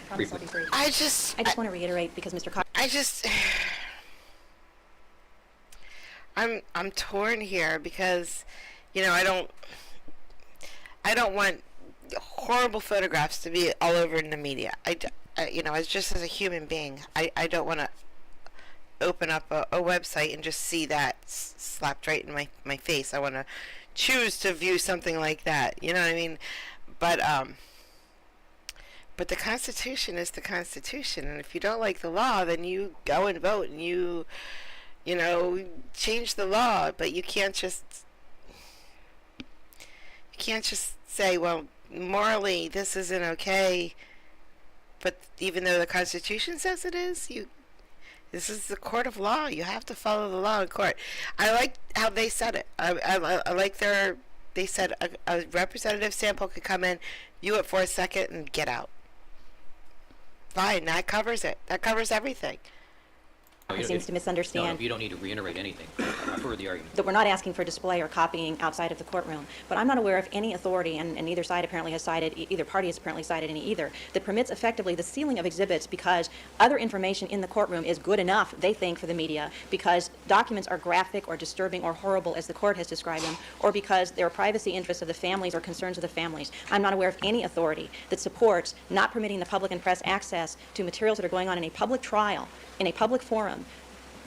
Promise I'll be brief. I just want to reiterate because Mr. Cochran. I'm torn here because, you know, I don't want horrible photographs to be all over in the media. You know, as just as a human being, I don't want to open up a website and just see that slapped right in my face. I want to choose to view something like that. You know what I mean? But the Constitution is the Constitution, and if you don't like the law, then you go and vote, and you change the law. But you can't just say, well, morally this isn't okay. But even though the Constitution says it is, this is the court of law. You have to follow the law in court. I like how they said it. I like they said a representative sample could come in, view it for a second, and get out. Fine, that covers it. That covers everything. He seems to misunderstand. No, you don't need to reiterate anything. I've heard the argument. That we're not asking for display or copying outside of the courtroom. But I'm not aware of any authority, and neither side apparently has cited, either party has apparently cited any either, that permits effectively the sealing of exhibits because other information in the courtroom is good enough, they think, for the media, because documents are graphic or disturbing or horrible, as the court has described them, or because there are privacy interests of the families or concerns of the families. I'm not aware of any authority that supports not permitting the public and press access to materials that are going on in a public trial, in a public forum,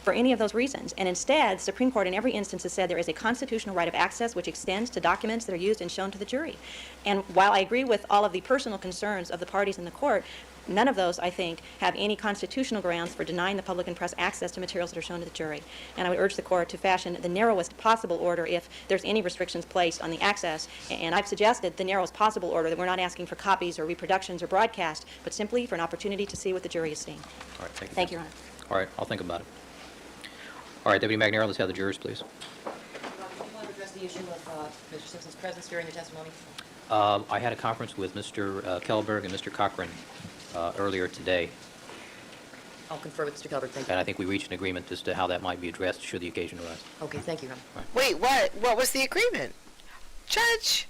for any of those reasons. And instead, the Supreme Court in every instance has said there is a constitutional right of access which extends to documents that are used and shown to the jury. And while I agree with all of the personal concerns of the parties in the court, none of those, I think, have any constitutional grounds for denying the public and press access to materials that are shown to the jury. And I would urge the court to fashion the narrowest possible order if there's any restrictions placed on the access. And I've suggested the narrowest possible order, that we're not asking for copies or reproductions or broadcast, but simply for an opportunity to see what the jury is seeing. All right, thank you. Thank you, Your Honor. All right, I'll think about it. All right, Deputy McNair, let's have the jurors, please. Do you want to address the issue of Mr. Simpson's presence during the testimony? I had a conference with Mr. Kellberg and Mr. Cochran earlier today, I'll confer with Mr. Kelberg. Thank you. and I think we reached an agreement as to how that might be addressed should the occasion arise. Okay, thank you, Your Honor. Wait, what? What was the agreement? Judge?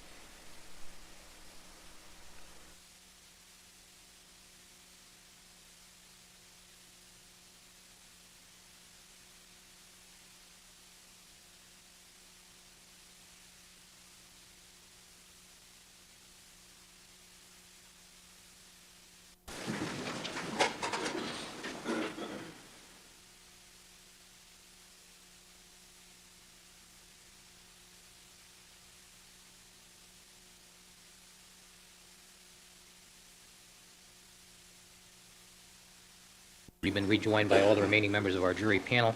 We've been rejoined by all the remaining members of our jury panel.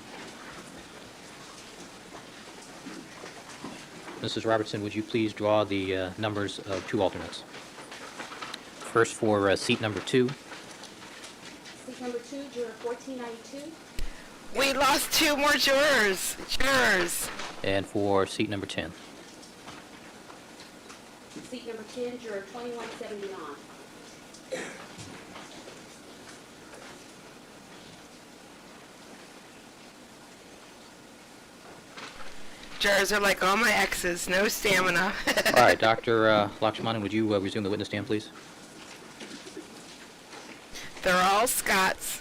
Mrs. Robertson, would you please draw the numbers of two alternates? First for seat number 2. Seat number 2, juror 1492. We lost 2 more jurors. And for seat number 10. Seat number 10, juror 2179. Jurors are like all my exes, no stamina. All right, Dr. Lakshmanan, would you resume the witness stand, please? They're all Scots.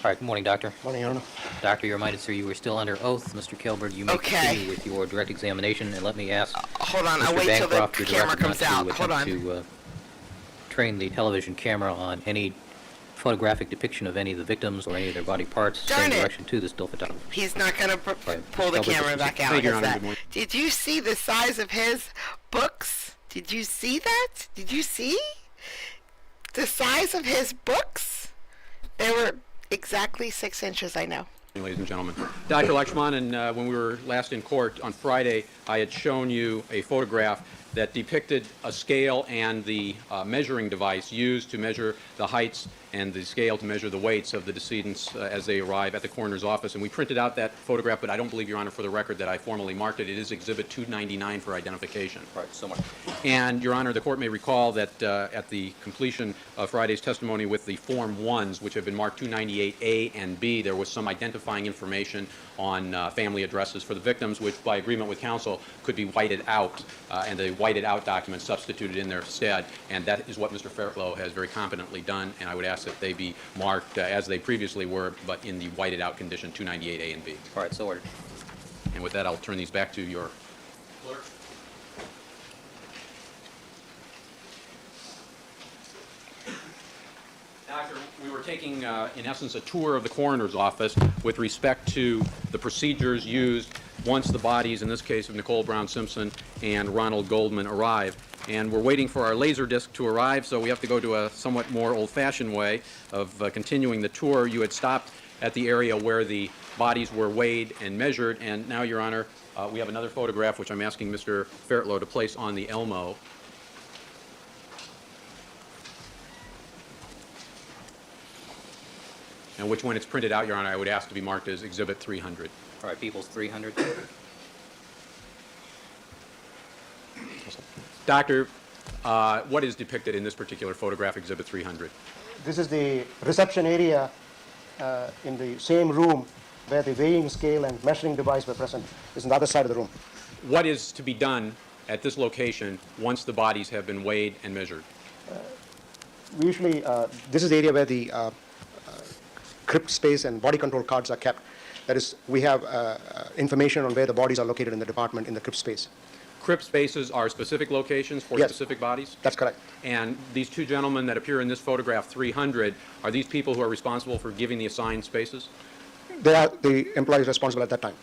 All right, good morning, Doctor. Morning, Your Honor. Doctor, you're reminded, sir, you were still under oath. Mr. Kilberg, you may Okay. continue with your direct examination, and let me ask Hold on, I'll Mr. wait till the Bancroft, your camera director, comes not out. to Hold attempt on. to train the television camera on any photographic depiction of any of the victims or any of their body parts. Darn Same it. direction to the still photographer. He's not going to Right. pull the Tell camera Mr. back out. Thank you, Your How's Honor. that? Good morning. Did you see the size of his books? Did you see that? Did you see? The size of his books? They were exactly 6 inches, I know. Ladies and gentlemen. Dr. Lakshmanan, when we were last in court on Friday, I had shown you a photograph that depicted a scale and the measuring device used to measure the heights and the scale to measure the weights of the decedents as they arrive at the coroner's office. And we printed out that photograph, but I don't believe, Your Honor, for the record, that I formally marked it. It is Exhibit 299 for identification. Right, so much. And, Your Honor, the court may recall that at the completion of Friday's testimony with the Form 1s, which have been marked 298A and B, there was some identifying information on family addresses for the victims, which, by agreement with counsel, could be whited out, and the whited out document substituted in their stead. And that is what Mr. Fairtlow has very competently done, and I would ask that they be marked as they previously were, but in the whited out condition, 298A and B. All right, so ordered. And with that, I'll turn these back to your clerk. Doctor, we were taking, in essence, a tour of the coroner's office with respect to the procedures used once the bodies, in this case of Nicole Brown Simpson and Ronald Goldman, arrive. And we're waiting for our laser disc to arrive, so we have to go to a somewhat more old-fashioned way of continuing the tour. You had stopped at the area where the bodies were weighed and measured, and now, Your Honor, we have another photograph which I'm asking Mr. Fairtlow to place on the Elmo. and which, when it's printed out, Your Honor, I would ask to be marked as Exhibit 300. All right, Peoples 300. Doctor, what is depicted in this particular photograph, Exhibit 300? This is the reception area in the same room where the weighing scale and measuring device were present. It's on the other side of the room. What is to be done at this location once the bodies have been weighed and measured? We usually, this is the area where the crypt space and body control cards are kept. That is, we have information on where the bodies are located in the department in the crypt space. Crypt spaces are specific locations for Yes. specific bodies? That's correct. And these two gentlemen that appear in this photograph, 300, are these people who are responsible for giving the assigned spaces? They are the employees responsible at that time.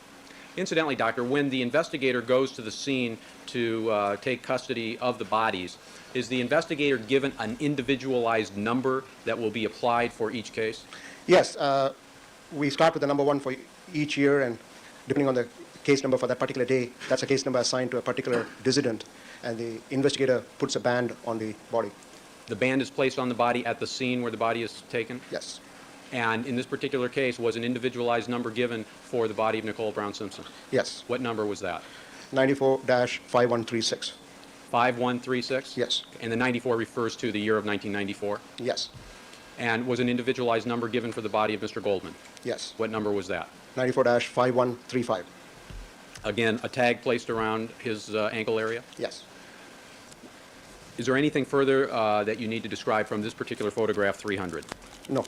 Incidentally, Doctor, when the investigator goes to the scene to take custody of the bodies, is the investigator given an individualized number that will be applied for each case? Yes, we start with the number one for each year, and depending on the case number for that particular day, that's a case number assigned to a particular dissident, and the investigator puts a band on the body. The band is placed on the body at the scene where the body is taken? Yes. And in this particular case, was an individualized number given for the body of Nicole Brown Simpson? Yes. What number was that? 94-5136. 5136? Yes. And the 94 refers to the year of 1994? Yes. And was an individualized number given for the body of Mr. Goldman? Yes. What number was that? 94-5135. Again, a tag placed around his ankle area? Yes. Is there anything further that you need to describe from this particular photograph 300? No.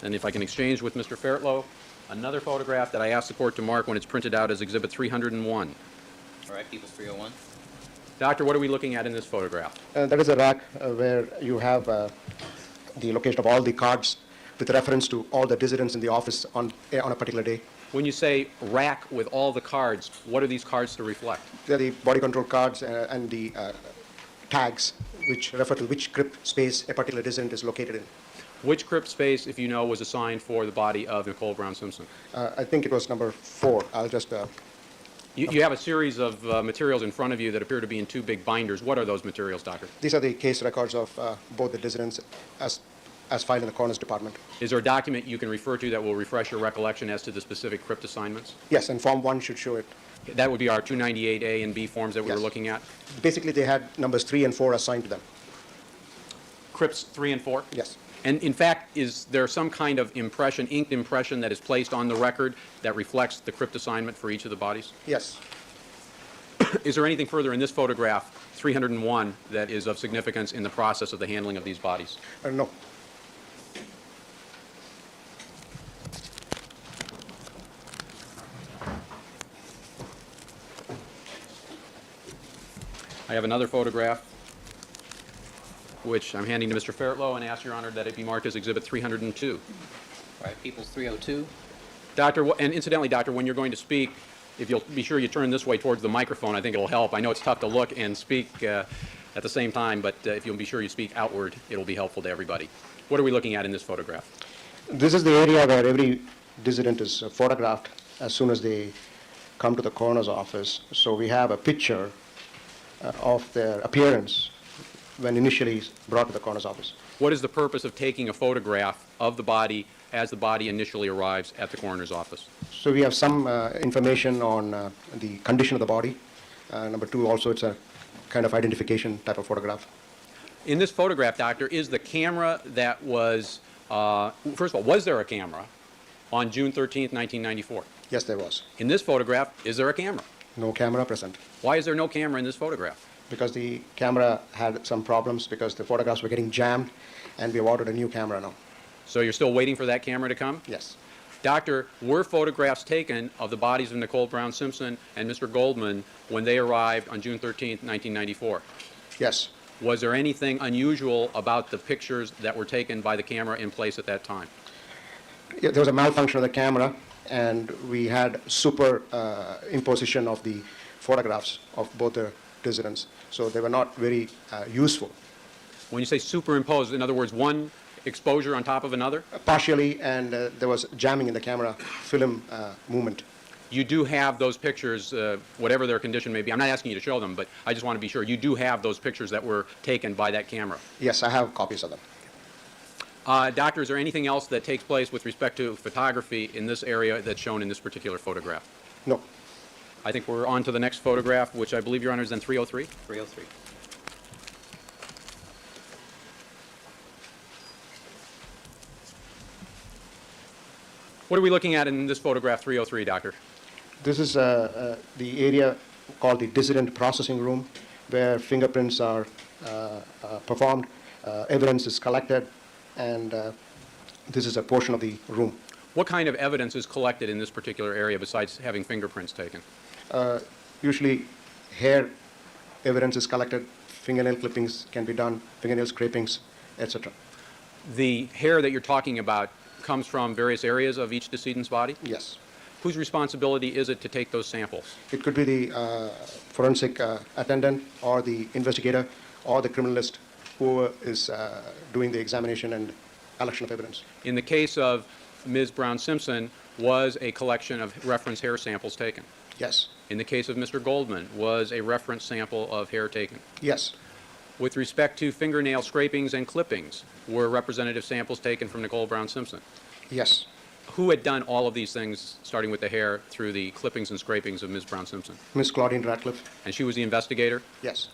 And if I can exchange with Mr. Fairtlow, another photograph that I asked the court to mark when it's printed out as Exhibit 301. All right, Peoples 301. Doctor, what are we looking at in this photograph? That is a rack where you have the location of all the cards with reference to all the dissidents in the office on a particular day. When you say rack with all the cards, what are these cards to reflect? They're the body control cards and the tags which refer to which crypt space a particular dissident is located in. Which crypt space, if you know, was assigned for the body of Nicole Brown Simpson? I think it was number 4. I'll just... You have a series of materials in front of you that appear to be in two big binders. What are those materials, Doctor? These are the case records of both the dissidents as filed in the coroner's department. Is there a document you can refer to that will refresh your recollection as to the specific crypt assignments? Yes, and Form 1 should show it. That would be our 298A and B forms that we were Yes. looking at. Basically, they had numbers 3 and 4 assigned to them. Crypts 3 and 4? Yes. And in fact, is there some kind of impression, inked impression, that is placed on the record that reflects the crypt assignment for each of the bodies? Yes. Is there anything further in this photograph, 301, that is of significance in the process of the handling of these bodies? No. I have another photograph, which I'm handing to Mr. Fairtlow and ask Your Honor that it be marked as Exhibit 302. All right, Peoples 302. Doctor, and incidentally, Doctor, when you're going to speak, if you'll be sure you turn this way towards the microphone, I think it'll help. I know it's tough to look and speak at the same time, but if you'll be sure you speak outward, it'll be helpful to everybody. What are we looking at in this photograph? This is the area where every dissident is photographed as soon as they come to the coroner's office. So we have a picture of their appearance when initially brought to the coroner's office. What is the purpose of taking a photograph of the body as the body initially arrives at the coroner's office? So we have some information on the condition of the body. Number 2, also it's a kind of identification type of photograph. In this photograph, Doctor, is the camera that was, first of all, was there a camera on June 13th, 1994? Yes, there was. In this photograph, is there a camera? No camera present. Why is there no camera in this photograph? Because the camera had some problems because the photographs were getting jammed, and we have ordered a new camera now. So you're still waiting for that camera to come? Yes. Doctor, were photographs taken of the bodies of Nicole Brown Simpson and Mr. Goldman when they arrived on June 13th, 1994? Yes. Was there anything unusual about the pictures that were taken by the camera in place at that time? Yeah, there was a malfunction of the camera, and we had imposition of the photographs of both the dissidents. So they were not very useful. When you say superimposed, in other words, one exposure on top of another? Partially, and there was jamming in the camera film movement. You do have those pictures, whatever their condition may be. I'm not asking you to show them, but I just want to be sure. You do have those pictures that were taken by that camera. Yes, I have copies of them. Doctor, is there anything else that takes place with respect to photography in this area that's shown in this particular photograph? No. I think we're on to the next photograph, which I believe, Your Honor, is then 303. 303. What are we looking at in this photograph 303, Doctor? This is the area called the dissident processing room, where fingerprints are performed, evidence is collected, and this is a portion of the room. What kind of evidence is collected in this particular area besides having fingerprints taken? Usually hair evidence is collected, fingernail clippings can be done, fingernail scrapings, etc. The hair that you're talking about comes from various areas of each decedent's body? Yes. Whose responsibility is it to take those samples? It could be the forensic attendant or the investigator or the criminalist who is doing the examination and collection of evidence. In the case of Ms. Brown-Simpson, was a collection of reference hair samples taken? Yes. In the case of Mr. Goldman, was a reference sample of hair taken? Yes. With respect to fingernail scrapings and clippings, were representative samples taken from Nicole Brown-Simpson? Yes. Who had done all of these things, starting with the hair through the clippings and scrapings of Ms. Brown-Simpson? Miss Claudine Ratcliffe? And she was the investigator? Yes.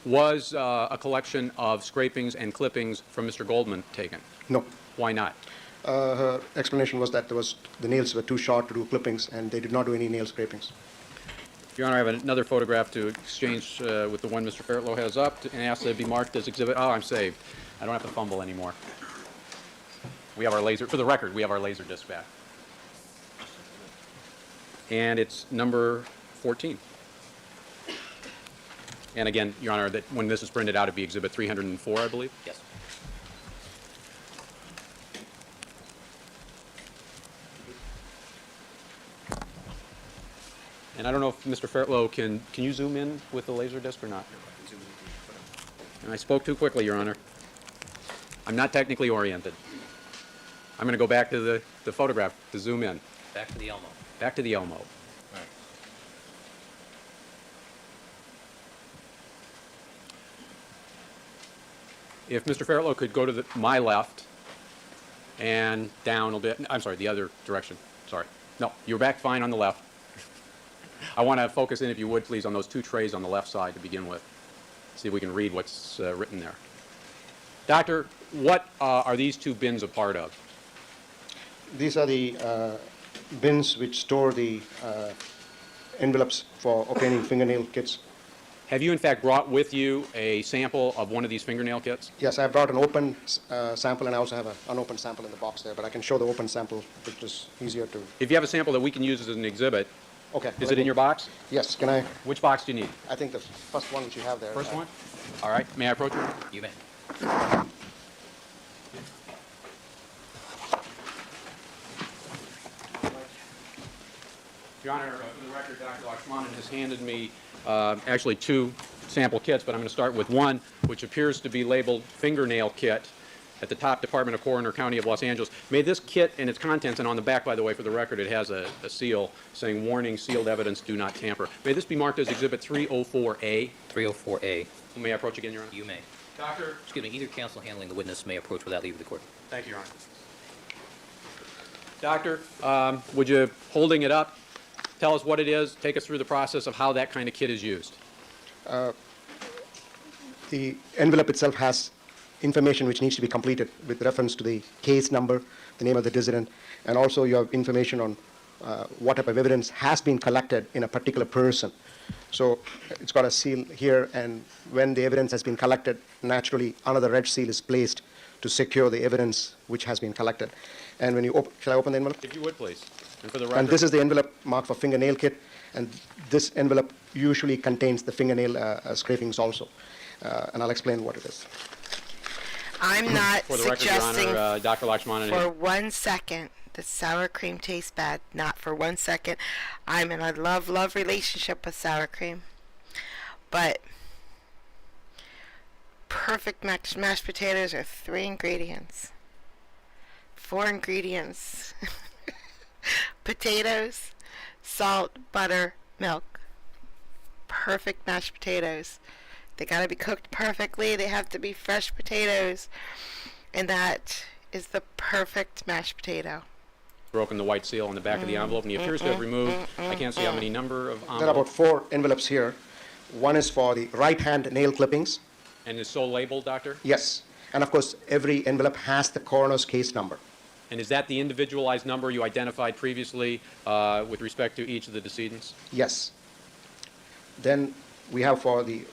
Was a collection of scrapings and clippings from Mr. Goldman taken? No. Why not? Her explanation was that the nails were too short to do clippings, and they did not do any nail scrapings. Your Honor, I have another photograph to exchange with the one Mr. Fairtlow has up and ask that it be marked as exhibit. Oh, I'm saved. I don't have to fumble anymore. We have our laser, for the record, we have our laser disc back. And it's number 14. And again, Your Honor, that when this is printed out, it'd be exhibit 304, I believe. Yes. And I don't know if Mr. Fairtlow can you zoom in with the laser disc or not? And I spoke too quickly, Your Honor. I'm not technically oriented. I'm going to go back to the photograph to zoom in. Back to the Elmo. Back to the Elmo. All right. If Mr. Fairtlow could go to my left and down a bit. I'm sorry, the other direction. Sorry. No, you're back fine on the left. I want to focus in, if you would, please, on those two trays on the left side to begin with. See if we can read what's written there. Doctor, what are these two bins a part of? These are the bins which store the envelopes for obtaining fingernail kits. Have you, in fact, brought with you a sample of one of these fingernail kits? Yes, I brought an open sample, and I also have an unopened sample in the box there, but I can show the open sample, which is easier to... If you have a sample that we can use as an exhibit, Okay. is it in your box? Yes, can I... Which box do you need? I think the first one which you have there. First one? All right. May I approach you? You may. Your Honor, for the record, Dr. Lakshmanan has handed me actually two sample kits, but I'm going to start with one which appears to be labeled fingernail kit at the top, Department of Coroner, County of Los Angeles. May this kit and its contents, and on the back, by the way, for the record, it has a seal saying, warning, sealed evidence, do not tamper. May this be marked as Exhibit 304A? 304A. May I approach again, Your Honor? You may. Doctor? Excuse me, either counsel handling the witness may approach without leaving the court. Thank you, Your Honor. Doctor, would you, holding it up, tell us what it is, take us through the process of how that kind of kit is used. The envelope itself has information which needs to be completed with reference to the case number, the name of the dissident, and also you have information on what type of evidence has been collected in a particular person. So it's got a seal here, and when the evidence has been collected, naturally another red seal is placed to secure the evidence which has been collected. And when you shall I open the envelope? If you would, please. And for the record. And this is the envelope marked for fingernail kit, and this envelope usually contains the fingernail scrapings also. And I'll explain what it is. I'm not For the record, Your suggesting Honor, Dr. Lakshmanan. for 1 second that sour cream tastes bad. Not for 1 second. I'm in a love relationship with sour cream. But perfect mashed potatoes are 3 ingredients. 4 ingredients. Potatoes, salt, butter, milk. Perfect mashed potatoes. They gotta be cooked perfectly. They have to be fresh potatoes. And that is the perfect mashed potato. Broken the white seal on the back of the envelope, and he appears to have removed, I can't see how many number of There are about envelopes. 4 envelopes here. One is for the right-hand nail clippings. And is so labeled, Doctor? Yes. And of course, every envelope has the coroner's case number. And is that the individualized number you identified previously with respect to each of the decedents? Yes. Then we have for the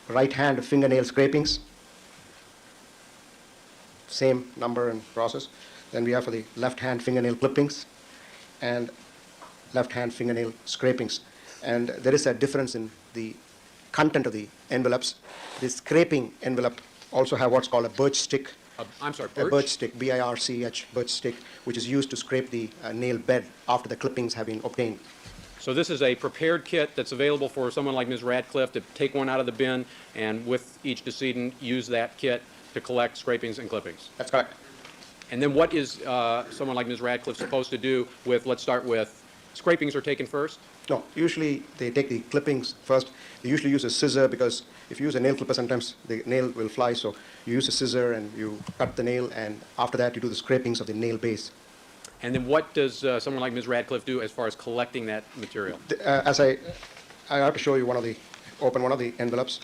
right-hand fingernail scrapings, same number and process. Then we have for the left-hand fingernail clippings and left-hand fingernail scrapings. And there is a difference in the content of the envelopes. The scraping envelope also have what's called a birch stick. I'm sorry, A birch? birch stick, B-I-R-C-H, birch stick, which is used to scrape the nail bed after the clippings have been obtained. So this is a prepared kit that's available for someone like Ms. Radcliffe to take one out of the bin and with each decedent use that kit to collect scrapings and clippings. That's correct. And then what is someone like Ms. Radcliffe supposed to do with, let's start with, scrapings are taken first? No, usually they take the clippings first. They usually use a scissor because if you use a nail clipper, sometimes the nail will fly. So you use a scissor and you cut the nail, and after that you do the scrapings of the nail base. And then what does someone like Ms. Radcliffe do as far as collecting that material? As I have to show you open one of the envelopes.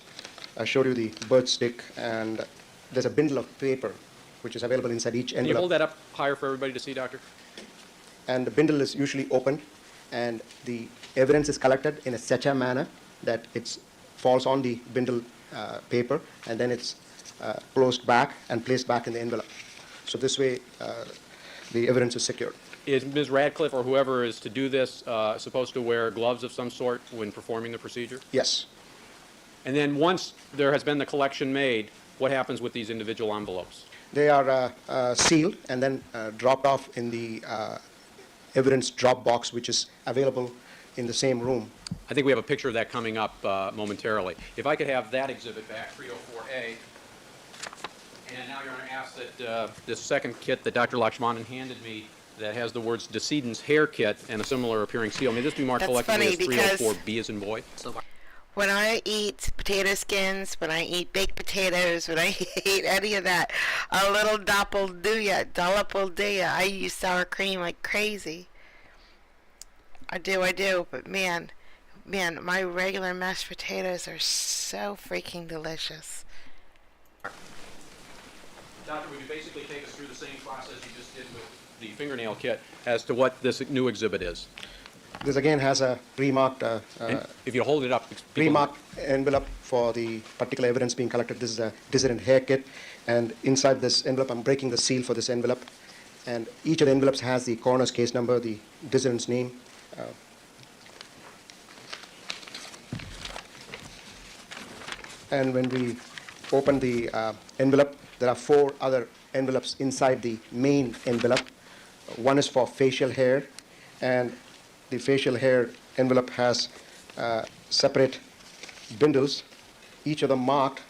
I showed you the birch stick, and there's a bundle of paper which is available inside each Can you hold envelope. that up higher for everybody to see, Doctor? And the bundle is usually opened, and the evidence is collected in a such a manner that it falls on the bundle paper, and then it's closed back and placed back in the envelope. So this way, the evidence is secured. Is Ms. Radcliffe or whoever is to do this supposed to wear gloves of some sort when performing the procedure? Yes. And then once there has been the collection made, what happens with these individual envelopes? They are sealed and then dropped off in the evidence drop box, which is available in the same room. I think we have a picture of that coming up momentarily. If I could have that exhibit back, 304A. And now you're going to ask that this second kit that Dr. Lakshmanan handed me that has the words decedent's hair kit and a similar appearing seal, may this be marked That's collectively as funny because- 304B as in boy? When I eat potato skins, when I eat baked potatoes, when I eat any of that, a little dollop will do ya. I use sour cream like crazy. I do, but man, my regular mashed potatoes are so freaking delicious. Doctor, would you basically take us through the same process you just did with the fingernail kit as to what this new exhibit is? This again has a pre-marked And if you hold it up, people- pre-marked envelope for the particular evidence being collected. This is a dissident hair kit, and inside this envelope, I'm breaking the seal for this envelope, and each of the envelopes has the coroner's case number, the dissident's name. And when we open the envelope, there are 4 other envelopes inside the main envelope. One is for facial hair, and the facial hair envelope has separate bundles, each of them marked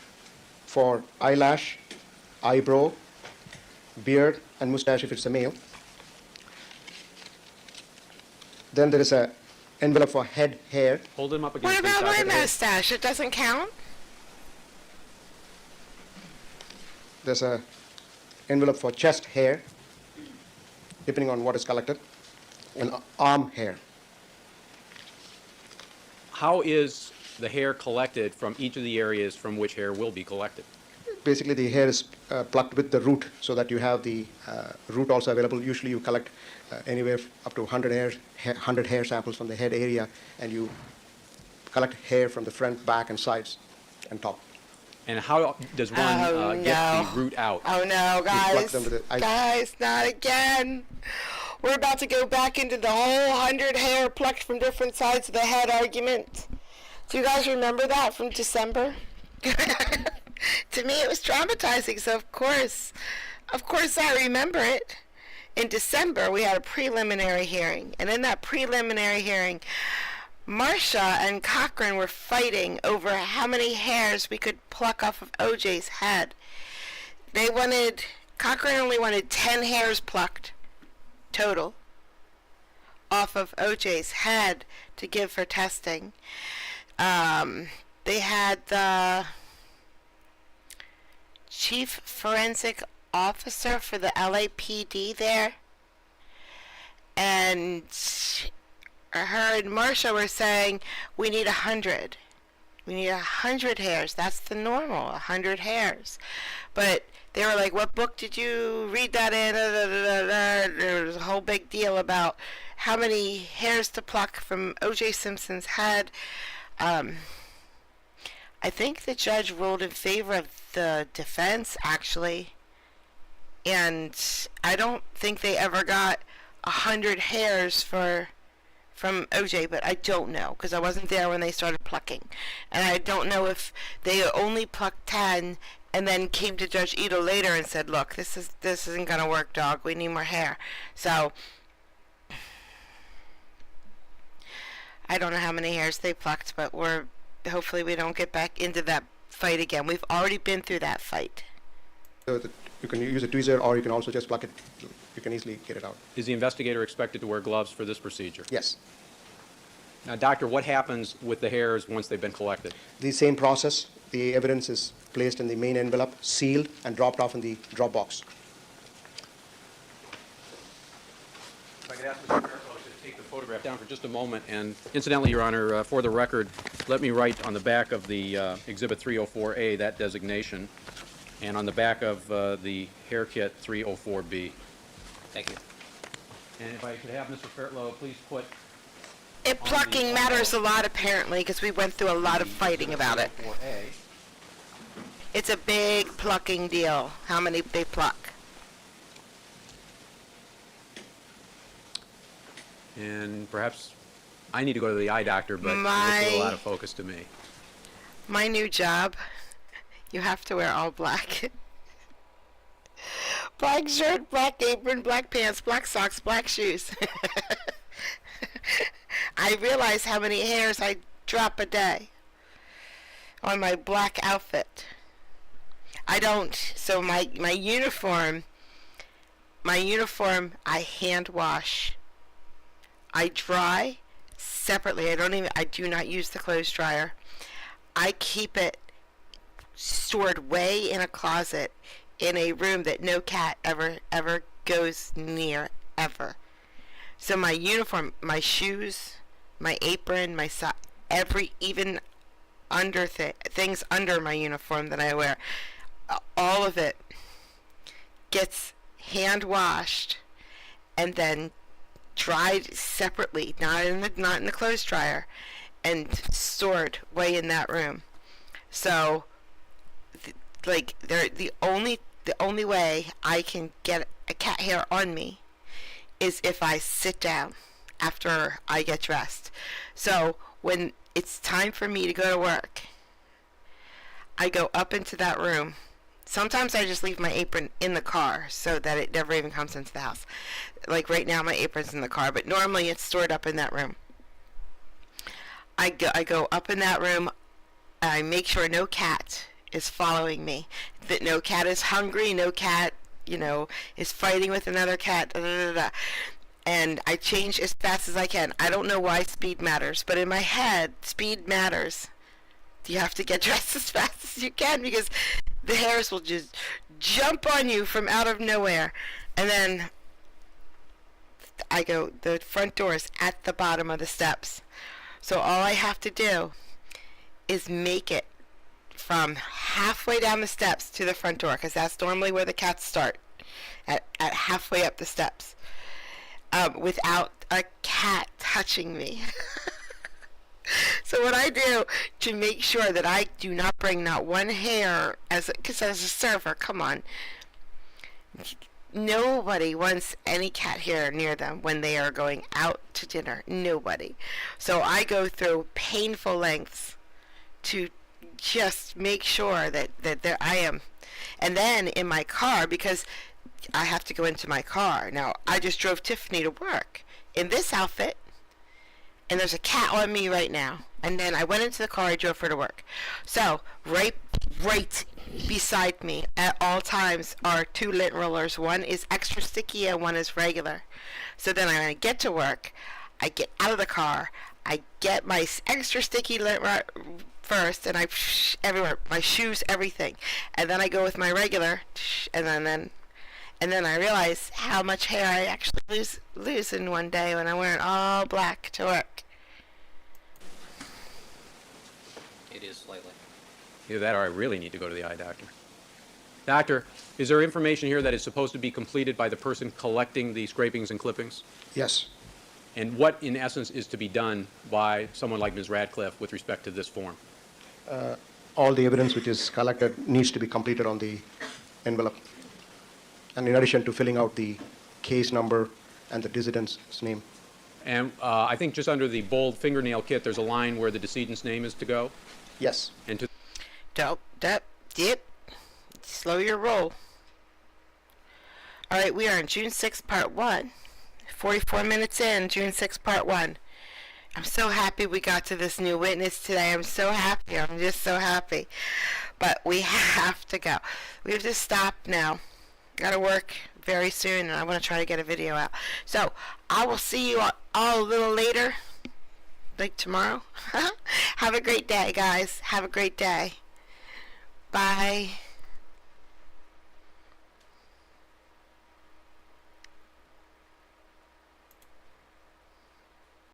for eyelash, eyebrow, beard, and mustache if it's a male. Then there is a envelope for head hair. hold them up What against about the my side. mustache? It doesn't count? There's a envelope for chest hair, depending on what is collected, and arm hair. How is the hair collected from each of the areas from which hair will be collected? Basically, the hair is plucked with the root, so that you have the root also available. Usually, you collect anywhere up to 100 hair samples from the head area, and you collect hair from the front, back, and sides, and top. And how does one Oh, get no. the root out? Oh no, pluck guys. them with the ice. Guys, not again. We're about to go back into the whole 100 hair plucked from different sides of the head argument. Do you guys remember that from December? To me, it was traumatizing, so of course I remember it. In December, we had a preliminary hearing, and in that preliminary hearing, Marcia and Cochran were fighting over how many hairs we could pluck off of OJ's head. Cochran only wanted 10 hairs plucked total off of OJ's head to give for testing. They had the chief forensic officer for the LAPD there, and her and Marsha were saying we need 100. We need 100 hairs. That's the normal, 100 hairs. But they were like, what book did you read that in? There was a whole big deal about how many hairs to pluck from O.J. Simpson's head. I think the judge ruled in favor of the defense, actually. And I don't think they ever got 100 hairs from OJ, but I don't know because I wasn't there when they started plucking, and I don't know if they only plucked 10 and then came to Judge Ito later and said, "Look, this isn't gonna work, dog. We need more hair." So I don't know how many hairs they plucked, but hopefully we don't get back into that fight again. We've already been through that fight. So you can use a tweezer, or you can also just pluck it. You can easily get it out. Is the investigator expected to wear gloves for this procedure? Yes. Now, doctor, what happens with the hairs once they've been collected? The same process. The evidence is placed in the main envelope, sealed, and dropped off in the drop box. If I could ask Mr. Fairclough to take the photograph down for just a moment. And incidentally, Your Honor, for the record, let me write on the back of the Exhibit 304A that designation, and on the back of the hair kit 304B. Thank you. And if I could have Mr. Fairclough please put Plucking matters a lot, apparently, because we went through a lot of fighting about it. 304A. It's a big plucking deal, how many they pluck. And perhaps I need to go to the eye doctor, but it looks a lot of focus to me. My new job, you have to wear all black. Black shirt, black apron, black pants, black socks, black shoes. I realize how many hairs I drop a day on my black outfit. I don't, so my uniform, I hand wash. I dry separately. I do not use the clothes dryer. I keep it stored way in a closet in a room that no cat ever goes near, ever. So my uniform, my shoes, my apron, my sock, even under things under my uniform that I wear, all of it gets hand washed and then dried separately, not in the clothes dryer, and stored way in that room. So the only way I can get a cat hair on me is if I sit down after I get dressed. So when it's time for me to go to work, I go up into that room. Sometimes I just leave my apron in the car so that it never even comes into the house. Like right now my apron's in the car, but normally it's stored up in that room. I go up in that room. I make sure no cat is following me, that no cat is hungry, no cat, is fighting with another cat, and I change as fast as I can. I don't know why speed matters, but in my head, speed matters. You have to get dressed as fast as you can because the hairs will just jump on you from out of nowhere. And then the front door is at the bottom of the steps. So all I have to do is make it from halfway down the steps to the front door, because that's normally where the cats start, at halfway up the steps, without a cat touching me. So what I do to make sure that I do not bring not one hair, because as a server, come on, nobody wants any cat hair near them when they are going out to dinner. Nobody. So I go through painful lengths to just make sure that there I am. And then in my car, because I have to go into my car. Now, I just drove Tiffany to work in this outfit, and there's a cat on me right now. And then I went into the car, I drove her to work. So, right beside me at all times are two lint rollers. One is extra sticky and one is regular. So then when I get to work, I get out of the car, I get my extra sticky lint first, and I everywhere, my shoes, everything. And then I go with my regular, and then And then I realized how much hair I actually lose in one day when I wear it all black to work. It is slightly. Either that or I really need to go to the eye doctor. Doctor, is there information here that is supposed to be completed by the person collecting the scrapings and clippings? Yes. And what, in essence, is to be done by someone like Ms. Radcliffe with respect to this form? All the evidence which is collected needs to be completed on the envelope. And in addition to filling out the case number and the decedent's name. And I think just under the bold fingernail kit, there's a line where the decedent's name is to go. Yes. And to Yep. Slow your roll. All right, we are in June 6th, Part 1. 44 minutes in, June 6th, Part 1. I'm so happy we got to this new witness today. I'm so happy. I'm just so happy. But we have to go. We have to stop now. Got to work very soon, and I want to try to get a video out. So, I will see you all a little later, like tomorrow. Have a great day, guys. Have a great day. Bye.